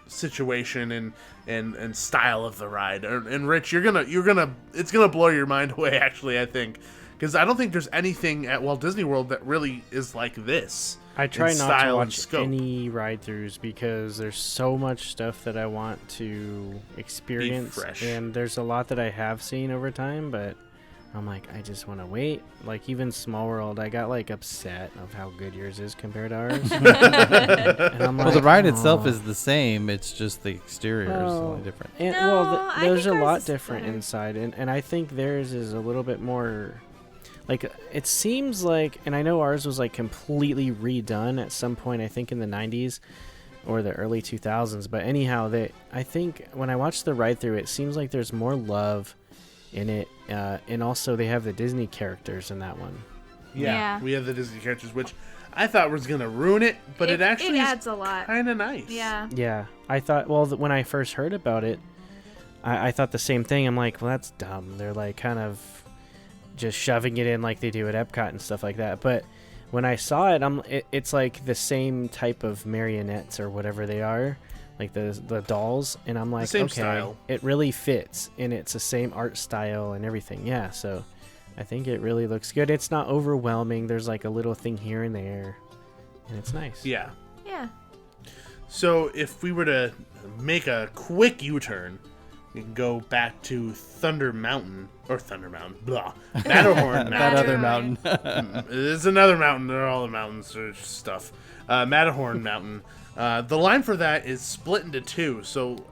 situation and style of the ride. And Rich, it's gonna blow your mind away. Actually, I think. Because I don't think there's anything at Walt Disney World that really is like this. I try not to watch any ride-throughs because there's so much stuff that I want to experience. And there's a lot that I have seen over time, but I'm like, I just want to wait. Like, even Small World, I got, like, upset of how good yours is compared to ours. And I'm well, the ride itself is the same. It's just the exterior is only different. And, there's a lot different inside. And I think theirs is a little bit more... Like, it seems like, and I know ours was, like, completely redone at some point, I think in the 90s or the early 2000s. But anyhow, I think when I watched the ride-through, it seems like there's more love in it. And also, they have the Disney characters in that one. Yeah, we have the Disney characters, which I thought was going to ruin it, but it actually adds a lot. Kind of nice. Yeah. I thought, when I first heard about it, I thought the same thing. I'm like, well, that's dumb. They're, like, kind of... just shoving it in like they do at Epcot and stuff like that. But when I saw it, it's like the same type of marionettes or whatever they are, like the dolls, and I'm like, okay, style. It really fits, and it's the same art style and everything. Yeah, so I think it really looks good. It's not overwhelming. There's like a little thing here and there, and it's nice. Yeah. So if we were to make a quick U-turn, we can go back to Matterhorn Mountain. That other mountain. There's another mountain. They're all the mountains or stuff. Matterhorn Mountain. The line for that is split into two, so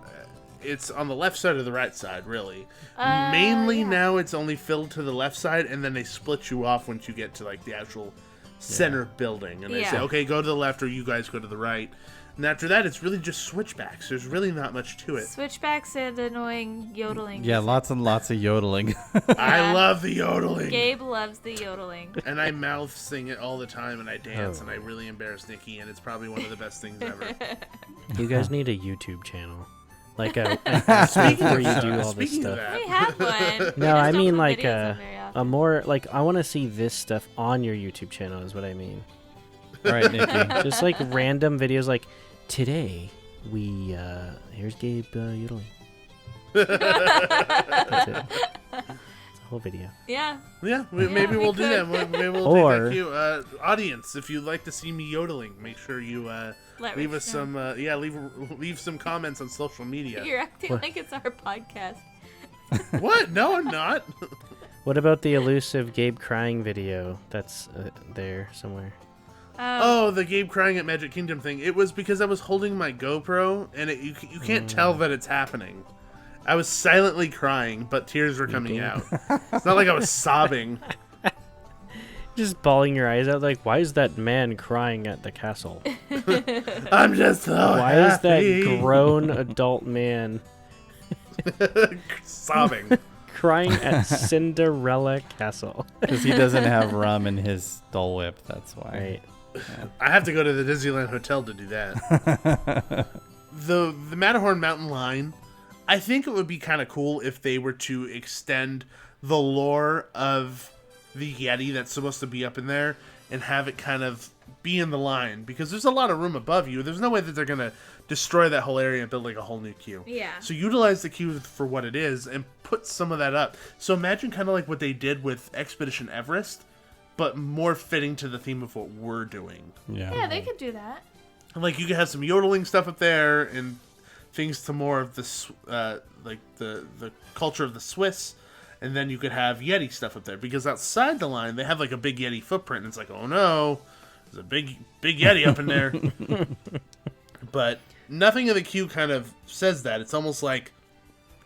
it's on the left side or the right side, really. Mainly now it's only filled to the left side, and then they split you off once you get to like the actual center building. And they say, okay, go to the left, or you guys go to the right. And after that, it's really just switchbacks. There's really not much to it. Switchbacks and annoying yodeling. Yeah, lots and lots of yodeling. I love the yodeling. Gabe loves the yodeling. And I mouth sing it all the time, and I dance, and I really embarrass Nikki, and it's probably one of the best things ever. You guys need a YouTube channel. Like a where you do all this stuff. We have one. No, I mean like a more, like, I want to see this stuff on your YouTube channel is what I mean. All right, Nikki. Just like random videos like, today we, here's Gabe yodeling. That's it. It's a whole video. Yeah. Maybe we'll do that. Maybe we'll take that cue. Audience, if you'd like to see me yodeling, make sure you leave us some leave some comments on social media. You're acting like it's our podcast. What? No, I'm not. What about the elusive Gabe crying video that's there somewhere? Oh, the Gabe crying at Magic Kingdom thing. It was because I was holding my GoPro, and you can't tell that it's happening. I was silently crying, but tears were coming out. It's not like I was sobbing. Just bawling your eyes out, like, why is that man crying at the castle? I'm just so Why happy. is that grown adult man sobbing? Crying at Cinderella Castle? Because he doesn't have rum in his Dole Whip, that's why. Right. Yeah. I have to go to the Disneyland Hotel to do that. The Matterhorn Mountain line, I think it would be kind of cool if they were to extend the lore of the Yeti that's supposed to be up in there and have it kind of be in the line, because there's a lot of room above you. There's no way that they're going to destroy that whole area and build like a whole new queue. Yeah. So utilize the queue for what it is and put some of that up. So imagine kind of like what they did with Expedition Everest, but more fitting to the theme of what we're doing. Yeah, they could do that. Like, you could have some yodeling stuff up there and things to more of the like the culture of the Swiss, and then you could have Yeti stuff up there, because outside the line they have like a big Yeti footprint, and it's like, oh no, there's a big Yeti up in there. But nothing in the queue kind of says that. It's almost like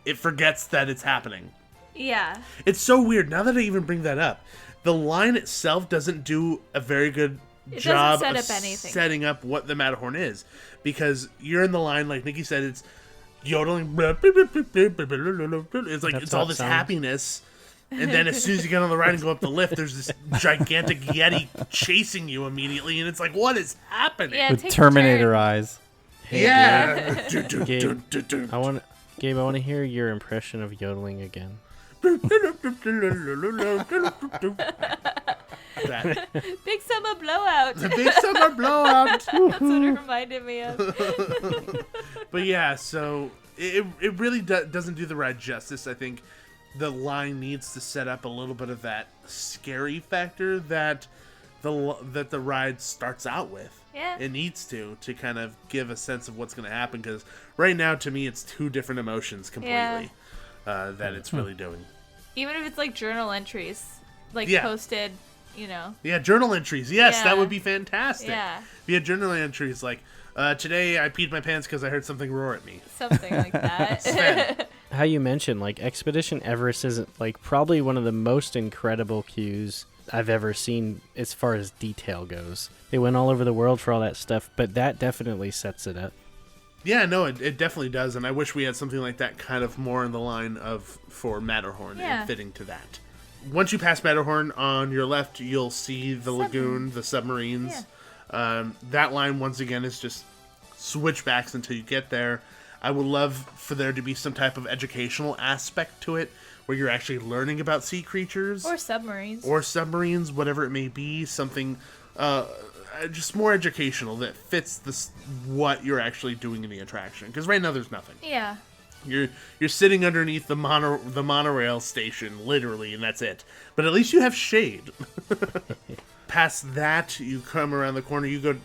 it forgets that it's happening. Yeah. It's so weird. Now that I even bring that up, the line itself doesn't do a very good job doesn't of set up anything. setting up what the Matterhorn is, because you're in the line, like Nikki said, it's yodeling. It's like, it's all this happiness, and then as soon as you get on the ride and go up the lift, there's this gigantic Yeti chasing you immediately, and it's like, what is happening? Yeah, With Terminator eyes. Yeah. Gabe, I want to hear your impression of yodeling again. That. Big summer blowout. The big summer blowout. That's what it reminded me of. But yeah, so it really doesn't do the ride justice. I think the line needs to set up a little bit of that scary factor that the ride starts out with. Yeah. It needs to kind of give a sense of what's going to happen, because right now, to me, it's two different emotions completely that it's really doing. Even if it's like journal entries, like posted, you know. Yeah, journal entries. Yes, that would be fantastic. Yeah. If you had journal entries like, today I peed my pants because I heard something roar at me. Something like that. How you mentioned, like, Expedition Everest is like probably one of the most incredible queues I've ever seen as far as detail goes. They went all over the world for all that stuff, but that definitely sets it up. Yeah, no, it definitely does, and I wish we had something like that kind of more in the line of for Matterhorn and fitting to that. Once you pass Matterhorn, on your left, you'll see the lagoon, the submarines. Yeah. That line, once again, is just switchbacks until you get there. I would love for there to be some type of educational aspect to it, where you're actually learning about sea creatures. Or submarines. Whatever it may be. Something just more educational that fits what you're actually doing in the attraction. Because right now there's nothing. Yeah. You're sitting underneath the monorail station, literally, and that's it. But at least you have shade. Past that, you come around the corner, you go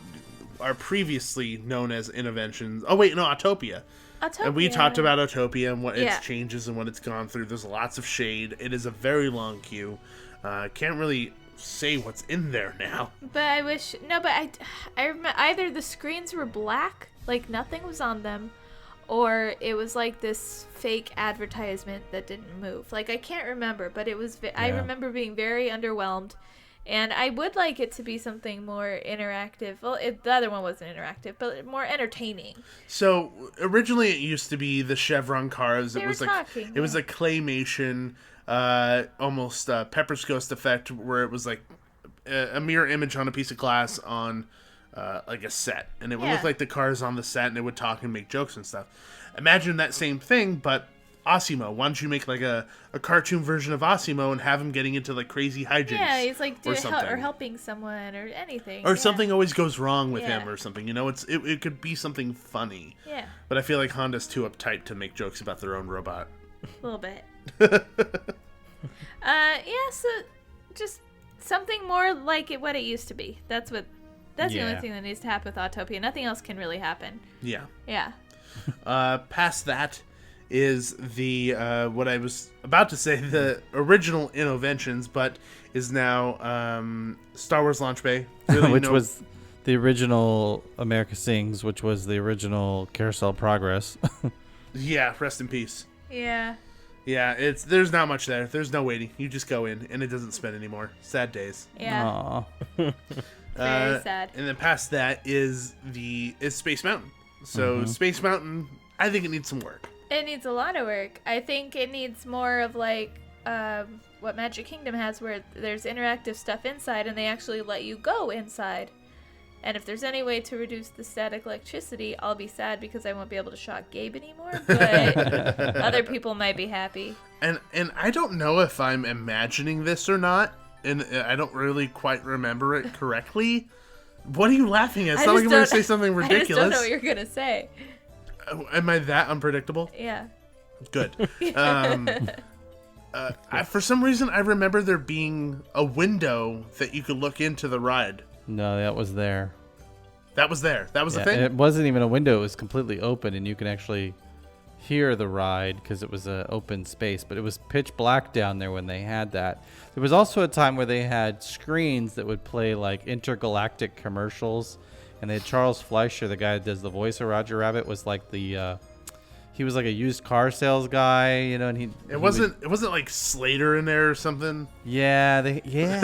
are previously known as Innoventions. Oh wait, no, Autopia. And we talked about Autopia and what its changes and what it's gone through. There's lots of shade. It is a very long queue. Can't really say what's in there now. But I wish I remember either the screens were black, like nothing was on them, or it was like this fake advertisement that didn't move. Like, I can't remember, but it was. I remember being very underwhelmed. And I would like it to be something more interactive. Well, the other one wasn't interactive, but more entertaining. So originally, it used to be the Chevron cars. It was a claymation, almost Pepper's Ghost effect, where it was like a mirror image on a piece of glass on like a set, and it would look like the cars on the set, and it would talk and make jokes and stuff. Imagine that same thing, but Osimo. Why don't you make like a cartoon version of Osimo and have him getting into like crazy hijinks? Yeah, he's like or helping someone or anything. Or something always goes wrong with him or something. You know, it could be something funny. Yeah. But I feel like Honda's too uptight to make jokes about their own robot. A little bit. So just something more like what it used to be. That's the only thing that needs to happen with Autopia. Nothing else can really happen. Yeah. Yeah. Past that is the what I was about to say, the original Innoventions, but is now Star Wars Launch Bay, really, which was the original America Sings, which was the original Carousel Progress. Yeah, rest in peace. Yeah. Yeah, there's not much there. There's no waiting. You just go in, and it doesn't spin anymore. Sad days. Yeah. Aww. Very sad. And then past that is Space Mountain. So Space Mountain, I think it needs some work. It needs a lot of work. I think it needs more of like what Magic Kingdom has, where there's interactive stuff inside, and they actually let you go inside. And if there's any way to reduce the static electricity, I'll be sad because I won't be able to shock Gabe anymore. But other people might be happy. And I don't know if I'm imagining this or not, and I don't really quite remember it correctly. What are you laughing at? It's not like I'm going to say something ridiculous. I just don't know what you're going to say. Am I that unpredictable? Yeah. Good. For some reason, I remember there being a window that you could look into the ride. No, that was there. That was there. That was the thing? It wasn't even a window. It was completely open, and you can actually hear the ride because it was an open space. But it was pitch black down there when they had that. There was also a time where they had screens that would play like intergalactic commercials. And they had Charles Fleischer, the guy that does the voice of Roger Rabbit, was like the... he was like a used car sales guy, and it wasn't like Slater in there or something. Yeah, I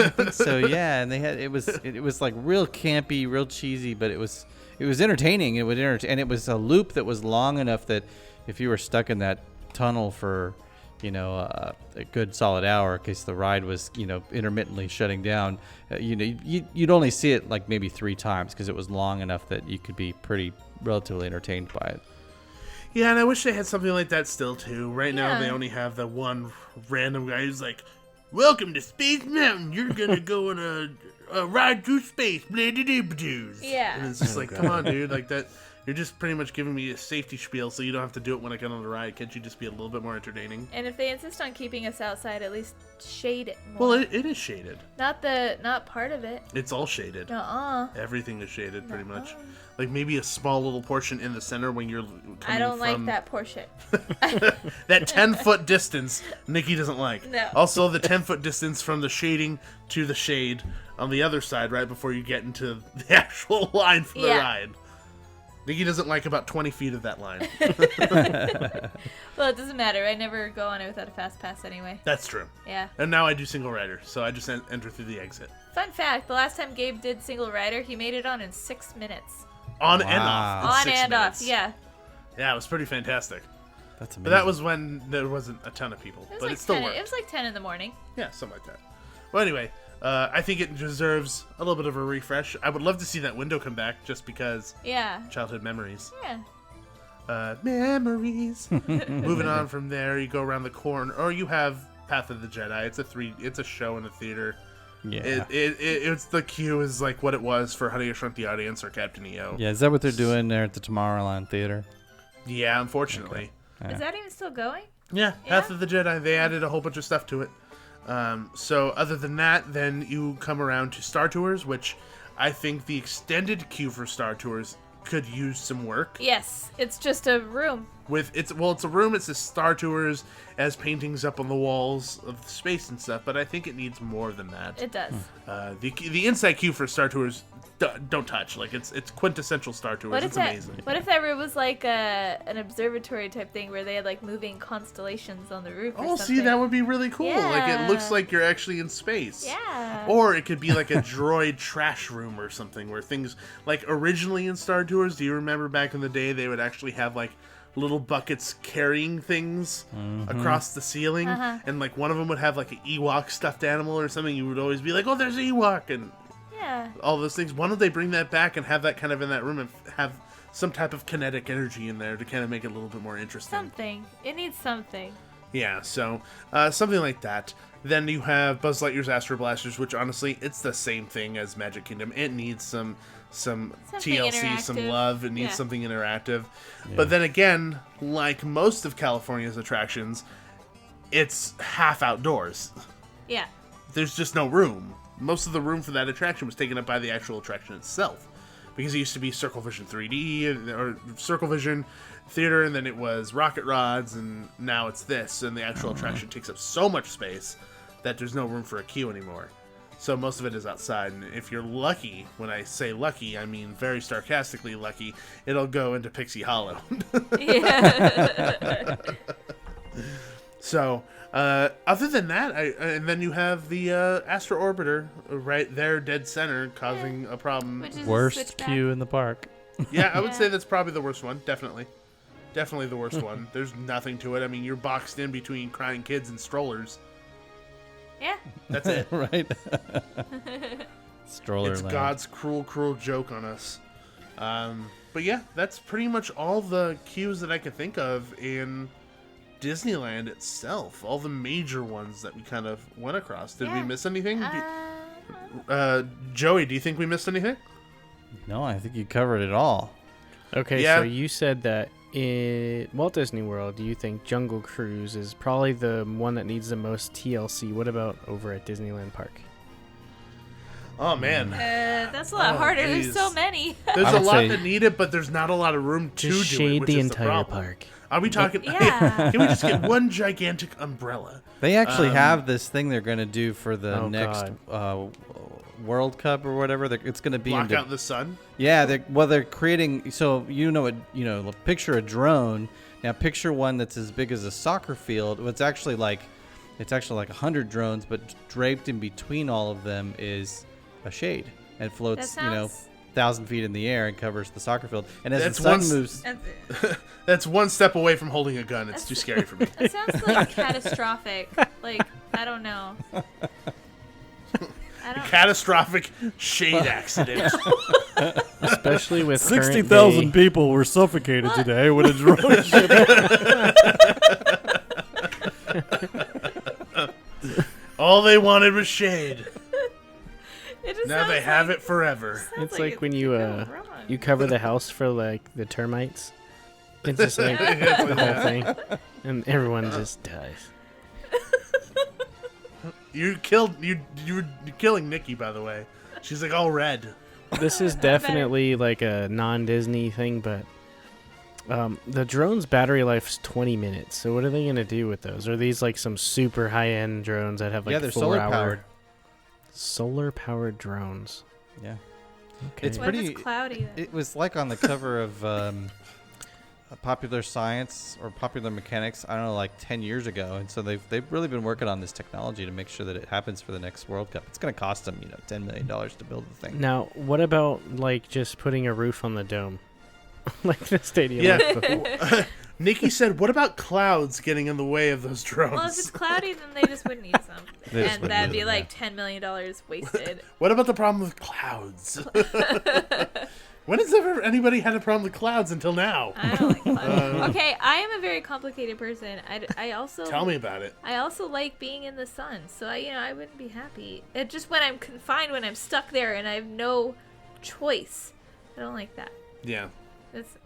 think so. Yeah, and they had it was like real campy, real cheesy, but it was entertaining. It would entertain, and it was a loop that was long enough that if you were stuck in that tunnel for a good solid hour, in case the ride was intermittently shutting down, you'd only see it like maybe 3 times because it was long enough that you could be pretty relatively entertained by it. Yeah, and I wish they had something like that still, too. Right now, they only have the one random guy who's like, "Welcome to Space Mountain. You're going to go on a ride through space." Yeah. And it's just like, come on, dude. Like that. You're just pretty much giving me a safety spiel so you don't have to do it when I get on the ride. Can't you just be a little bit more entertaining? And if they insist on keeping us outside, at least shade it more. Well, it is shaded. Not part of it. It's all shaded. Nuh-uh. Everything is shaded, pretty much. Like maybe a small little portion in the center when you're coming I don't like that portion. That 10-foot distance, Nikki doesn't like. No. Also, the 10-foot distance from the shading to the shade on the other side, right before you get into the actual line for the ride. Nikki doesn't like about 20 feet of that line. Well, it doesn't matter. I never go on it without a fast pass anyway. That's true. Yeah. And now I do single rider, so I just enter through the exit. Fun fact, the last time Gabe did single rider, he made it on in 6 minutes. On and off. On and off, yeah. Yeah, it was pretty fantastic. That's amazing. But that was when there wasn't a ton of people. But it still worked. It was like 10 in the morning. Yeah, something like that. Well, anyway, I think it deserves a little bit of a refresh. I would love to see that window come back just because. Yeah. Childhood memories. Yeah. Memories. Moving on from there, you go around the corner, or you have Path of the Jedi. It's a show in a theater. Yeah. It's the queue is like what it was for Honey, I Shrunk the Audience or Captain EO. Yeah, is that what they're doing there at the Tomorrowland Theater? Yeah, unfortunately. Okay. Is that even still going? Yeah, Path of the Jedi. They added a whole bunch of stuff to it. So other than that, then you come around to Star Tours, which I think the extended queue for Star Tours could use some work. Yes, it's just a room. It's a room. It says Star Tours as paintings up on the walls of the space and stuff, but I think it needs more than that. It does. The inside queue for Star Tours don't touch. Like it's quintessential Star Tours. It's amazing. What if that room was like an observatory type thing where they had like moving constellations on the roof? Oh, or something? see, that would be really cool. Yeah. Like it looks like you're actually in space. Yeah. Or it could be like a droid trash room or something where things like originally in Star Tours. Do you remember back in the day they would actually have like little buckets carrying things across the ceiling, and like one of them would have like an Ewok stuffed animal or something. You would always be like, "Oh, there's Ewok," and all those things. Why don't they bring that back and have that kind of in that room and have some type of kinetic energy in there to kind of make it a little bit more interesting? Something. It needs something. Yeah, so something like that. Then you have Buzz Lightyear's Astro Blasters, which honestly, it's the same thing as Magic Kingdom. It needs some TLC, some love. It needs something interactive. Yeah. But then again, like most of California's attractions, it's half outdoors. Yeah. There's just no room. Most of the room for that attraction was taken up by the actual attraction itself. because it used to be Circle Vision 3D or Circle Vision Theater, and then it was Rocket Rods, and now it's this, and the actual attraction takes up so much space that there's no room for a queue anymore. So most of it is outside, and if you're lucky, when I say lucky, I mean very sarcastically lucky, it'll go into Pixie Hollow. Yeah. So, other than that, and then you have the Astro Orbiter right there, dead center, causing a problem. Which is Worst queue in the park. Yeah, I would say that's probably the worst one. Definitely the worst one. There's nothing to it. I mean, you're boxed in between crying kids and strollers. Yeah. That's it. Right. Stroller It's land. God's cruel joke on us. But yeah, that's pretty much all the queues that I could think of in Disneyland itself. All the major ones that we kind of went across. Did we miss anything? Joey, do you think we missed anything? No, I think you covered it all. Okay, Yeah. so you said that in Walt Disney World, do you think Jungle Cruise is probably the one that needs the most TLC? What about over at Disneyland Park? Oh, man. That's a lot harder. There's so many. There's I a would lot say- that need it, but there's not a lot of room to Just do it, shade which the is entire problem. park. Are we talking? Yeah. Can we just get one gigantic umbrella? They actually have this thing they're going to do for the Oh, next World Cup or whatever. It's going to be Block out the sun. Yeah, they're creating. So picture a drone. Now picture one that's as big as a soccer field. It's actually like 100 drones, but draped in between all of them is a shade and floats. That sounds- 1,000 feet in the air and covers the soccer field. And as That's the sun one- moves, That's one step away from holding a gun. It's too scary for me. That sounds like catastrophic. Like, I don't know. Catastrophic shade accident. Especially with 60,000 people were suffocated today when a drone All they wanted was shade. It just Now they sounds have like- it forever. sounds It's like when you could go wrong. you cover the house for like the termites. It's just like the whole thing, and everyone just dies. You're killing Nikki, by the way. She's like all red. This is definitely like a non-Disney thing, but the drone's battery life's 20 minutes. So what are they gonna do with those? Are these like some super high-end drones that have like they're 4 solar hour powered. Solar-powered drones. Yeah. Okay. It's What if pretty. it's cloudy? Then? It was like on the cover of Popular Science or Popular Mechanics, I don't know, like 10 years ago. And so they've really been working on this technology to make sure that it happens for the next World Cup. It's going to cost them, $10 million to build the thing. Now, what about like just putting a roof on the dome, like the stadium? Yeah. was before? Nikki said, "What about clouds getting in the way of those drones?" Well, if it's cloudy, then they just wouldn't use them, They just and wouldn't that'd use be them, like $10 million wasted. What about the problem with clouds? When has ever anybody had a problem with clouds until now? I don't like clouds. Okay, I am a very complicated person. I also Tell me about it. I also like being in the sun, so I wouldn't be happy. It just when I'm confined, when I'm stuck there, and I have no choice. I don't like that. Yeah.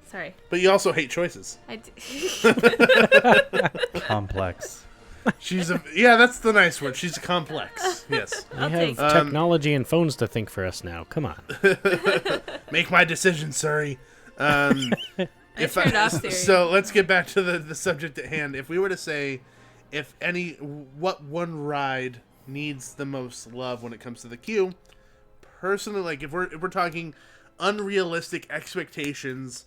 Sorry. But you also hate choices. I do. Complex. That's the nice word. She's complex. Yes. We have technology and phones to think for us now. Come on. Make my decision, Surrey. turned off Siri. So let's get back to the subject at hand. If we were to say, what one ride needs the most love when it comes to the queue, personally, like if we're talking unrealistic expectations,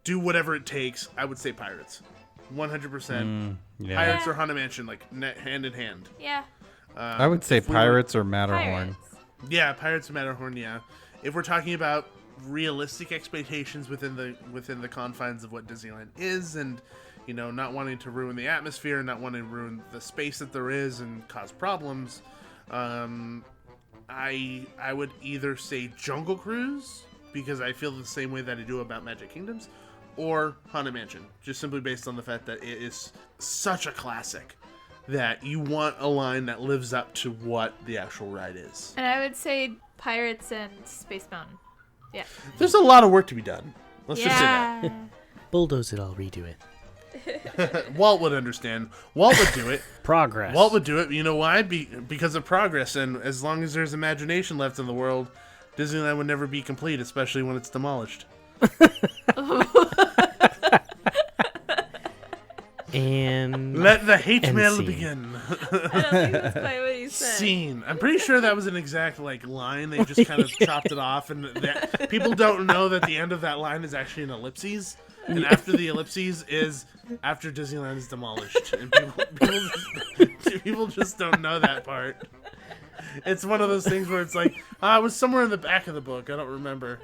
do whatever it takes, I would say Pirates. 100%. Yeah. Pirates or Haunted Mansion, like hand in hand. Yeah. I would say Pirates or Matterhorn. Pirates. Yeah, Pirates of Matterhorn. Yeah, if we're talking about realistic expectations within the confines of what Disneyland is, and not wanting to ruin the atmosphere, not wanting to ruin the space that there is and cause problems, I would either say Jungle Cruise, because I feel the same way that I do about Magic Kingdoms, or Haunted Mansion, just simply based on the fact that it is such a classic that you want a line that lives up to what the actual ride is. And I would say Pirates and Space Mountain. Yeah. There's a lot of work to be done. Let's just say that. Yeah. Bulldoze it all, redo it. Walt would understand. Walt would do it. Progress. Walt would do it. You know why? Because of progress, and as long as there's imagination left in the world, Disneyland would never be complete, especially when it's demolished. And let the hate mail scene. begin. I don't think that's quite what he said. Scene. I'm pretty sure that was an exact line. They just kind of chopped it off, and people don't know that the end of that line is actually an ellipses. And after the ellipses is after Disneyland is demolished, and people just don't know that part. It's one of those things where it's like, it was somewhere in the back of the book. I don't remember.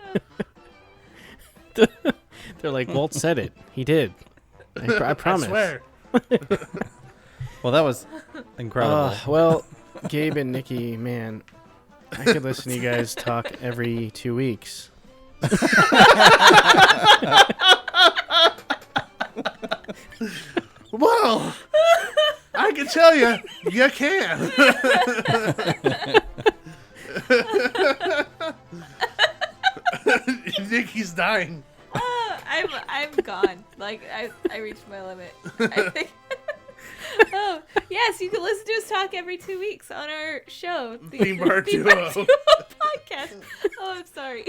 They're like, Walt said it. He did. I promise. I swear. Well, that was incredible. Well, Gabe and Nikki, man, I could listen to you guys talk every 2 weeks. Well, I can tell you, you can. Nikki's dying. I'm gone. Like I reached my limit. I think. Oh yes, you can listen to us talk every 2 weeks on our show, the Theme Park Duo podcast. Oh, I'm sorry.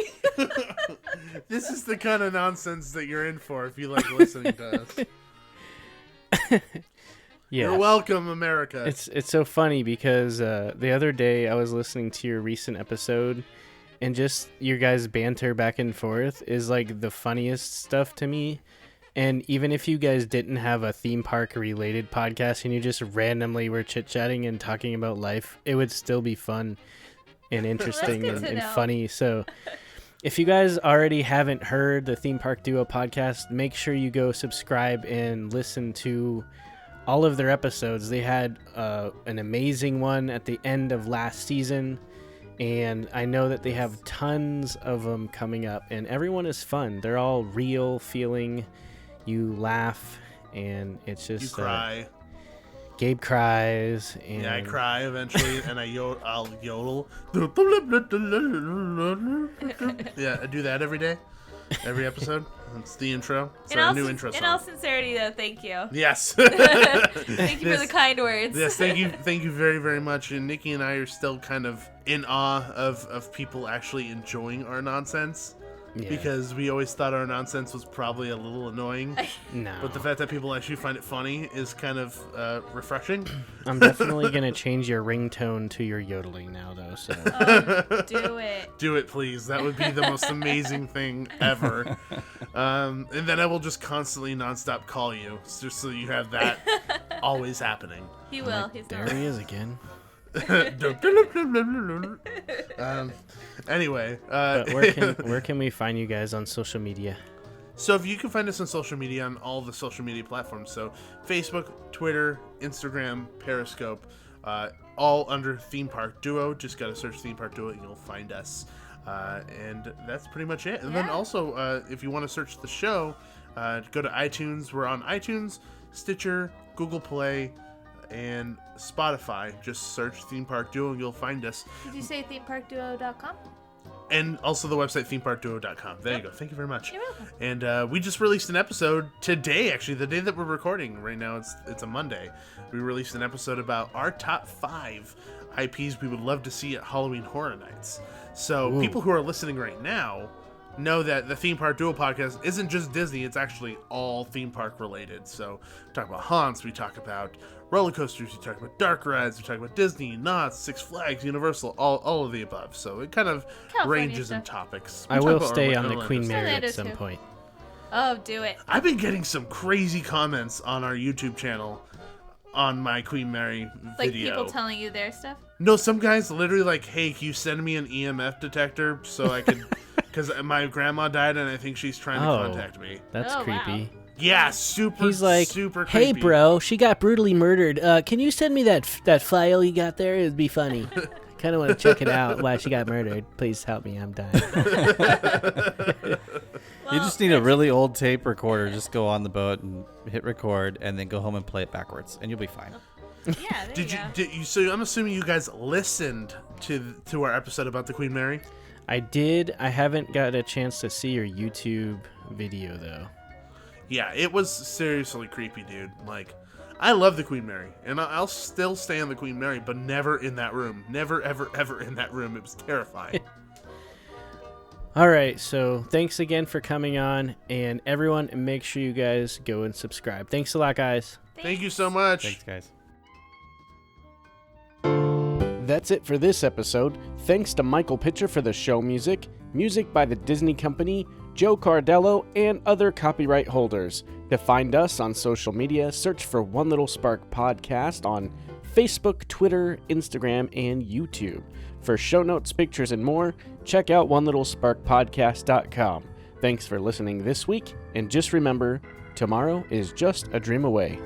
This is the kind of nonsense that you're in for if you like listening to us. Yeah. You're welcome, America. It's so funny because the other day I was listening to your recent episode, and just your guys' banter back and forth is like the funniest stuff to me. And even if you guys didn't have a theme park related podcast and you just randomly were chit-chatting and talking about life, it would still be fun and interesting and funny. So if you guys already haven't heard the Theme Park Duo podcast, make sure you go subscribe and listen to all of their episodes. They had an amazing one at the end of last season, and I know that they have tons of them coming up, and everyone is fun. They're all real feeling. You laugh, and it's just... You cry. Gabe cries. And yeah, I cry eventually, and I'll yodel. Yeah, I do that every day. Every episode. It's the intro. It's our new intro song. In all sincerity, though, thank you. Yes. Thank you for the kind words. Yes, thank you very, very much. And Nikki and I are still kind of in awe of people actually enjoying our nonsense. Yeah. Because we always thought our nonsense was probably a little annoying. No. But the fact that people actually find it funny is kind of refreshing. I'm definitely going to change your ringtone to your yodeling now, though. So do it. Do it, please. That would be the most amazing thing ever. And then I will just constantly nonstop call you, just so you have that always happening. He will. Like, there he is again. Anyway, but where can we find you guys on social media? So if you can find us on social media on all the social media platforms, so Facebook, Twitter, Instagram, Periscope, all under Theme Park Duo. Just gotta search Theme Park Duo and you'll find us. And that's pretty much it. And then also, if you want to search the show, go to iTunes. We're on iTunes, Stitcher, Google Play, and Spotify. Just search Theme Park Duo and you'll find us. Did you say themeparkduo.com? And also the website themeparkduo.com. There you go. Thank you very much. You're welcome. And we just released an episode today, actually, the day that we're recording. Right now it's a Monday. We released an episode about our top 5 IPs we would love to see at Halloween Horror Nights. So people who are listening right now know that the Theme Park Duo podcast isn't just Disney, it's actually all theme park related. So we talk about haunts, we talk about roller coasters, we talk about dark rides, we talk about Disney, Knott's, Six Flags, Universal, all of the above. So it kind of ranges in topics. I will stay on the Queen Mary at some point. Oh, do it. I've been getting some crazy comments on our YouTube channel on my Queen Mary video. Like people telling you their stuff? No, some guys literally like, hey, can you send me an EMF detector so I could... Because my grandma died and I think she's trying to contact me. That's creepy. Wow. Yeah, super, He's like, super creepy. Hey, bro, she got brutally murdered. Can you send me that file you got there? It would be funny. Kind of want to check it out why she got murdered. Please help me. I'm dying. You just need a really old tape recorder. Just go on the boat and hit record and then go home and play it backwards and you'll be fine. Yeah, Did you? So I'm assuming you guys listened to our episode about the Queen Mary? I did. I haven't got a chance to see your YouTube video, though. Yeah, it was seriously creepy, dude. Like, I love the Queen Mary, and I'll still stay on the Queen Mary, but never in that room. Never, ever, ever in that room. It was terrifying. All right, so thanks again for coming on, and everyone, make sure you guys go and subscribe. Thanks a lot, guys. Thank you so much. Thanks, guys. That's it for this episode. Thanks to Michael Pitcher for the show music, music by the Disney Company, Joe Cardello, and other copyright holders. To find us on social media, search for One Little Spark Podcast on Facebook, Twitter, Instagram, and YouTube. For show notes, pictures, and more, check out onelittlesparkpodcast.com. Thanks for listening this week, and just remember, tomorrow is just a dream away.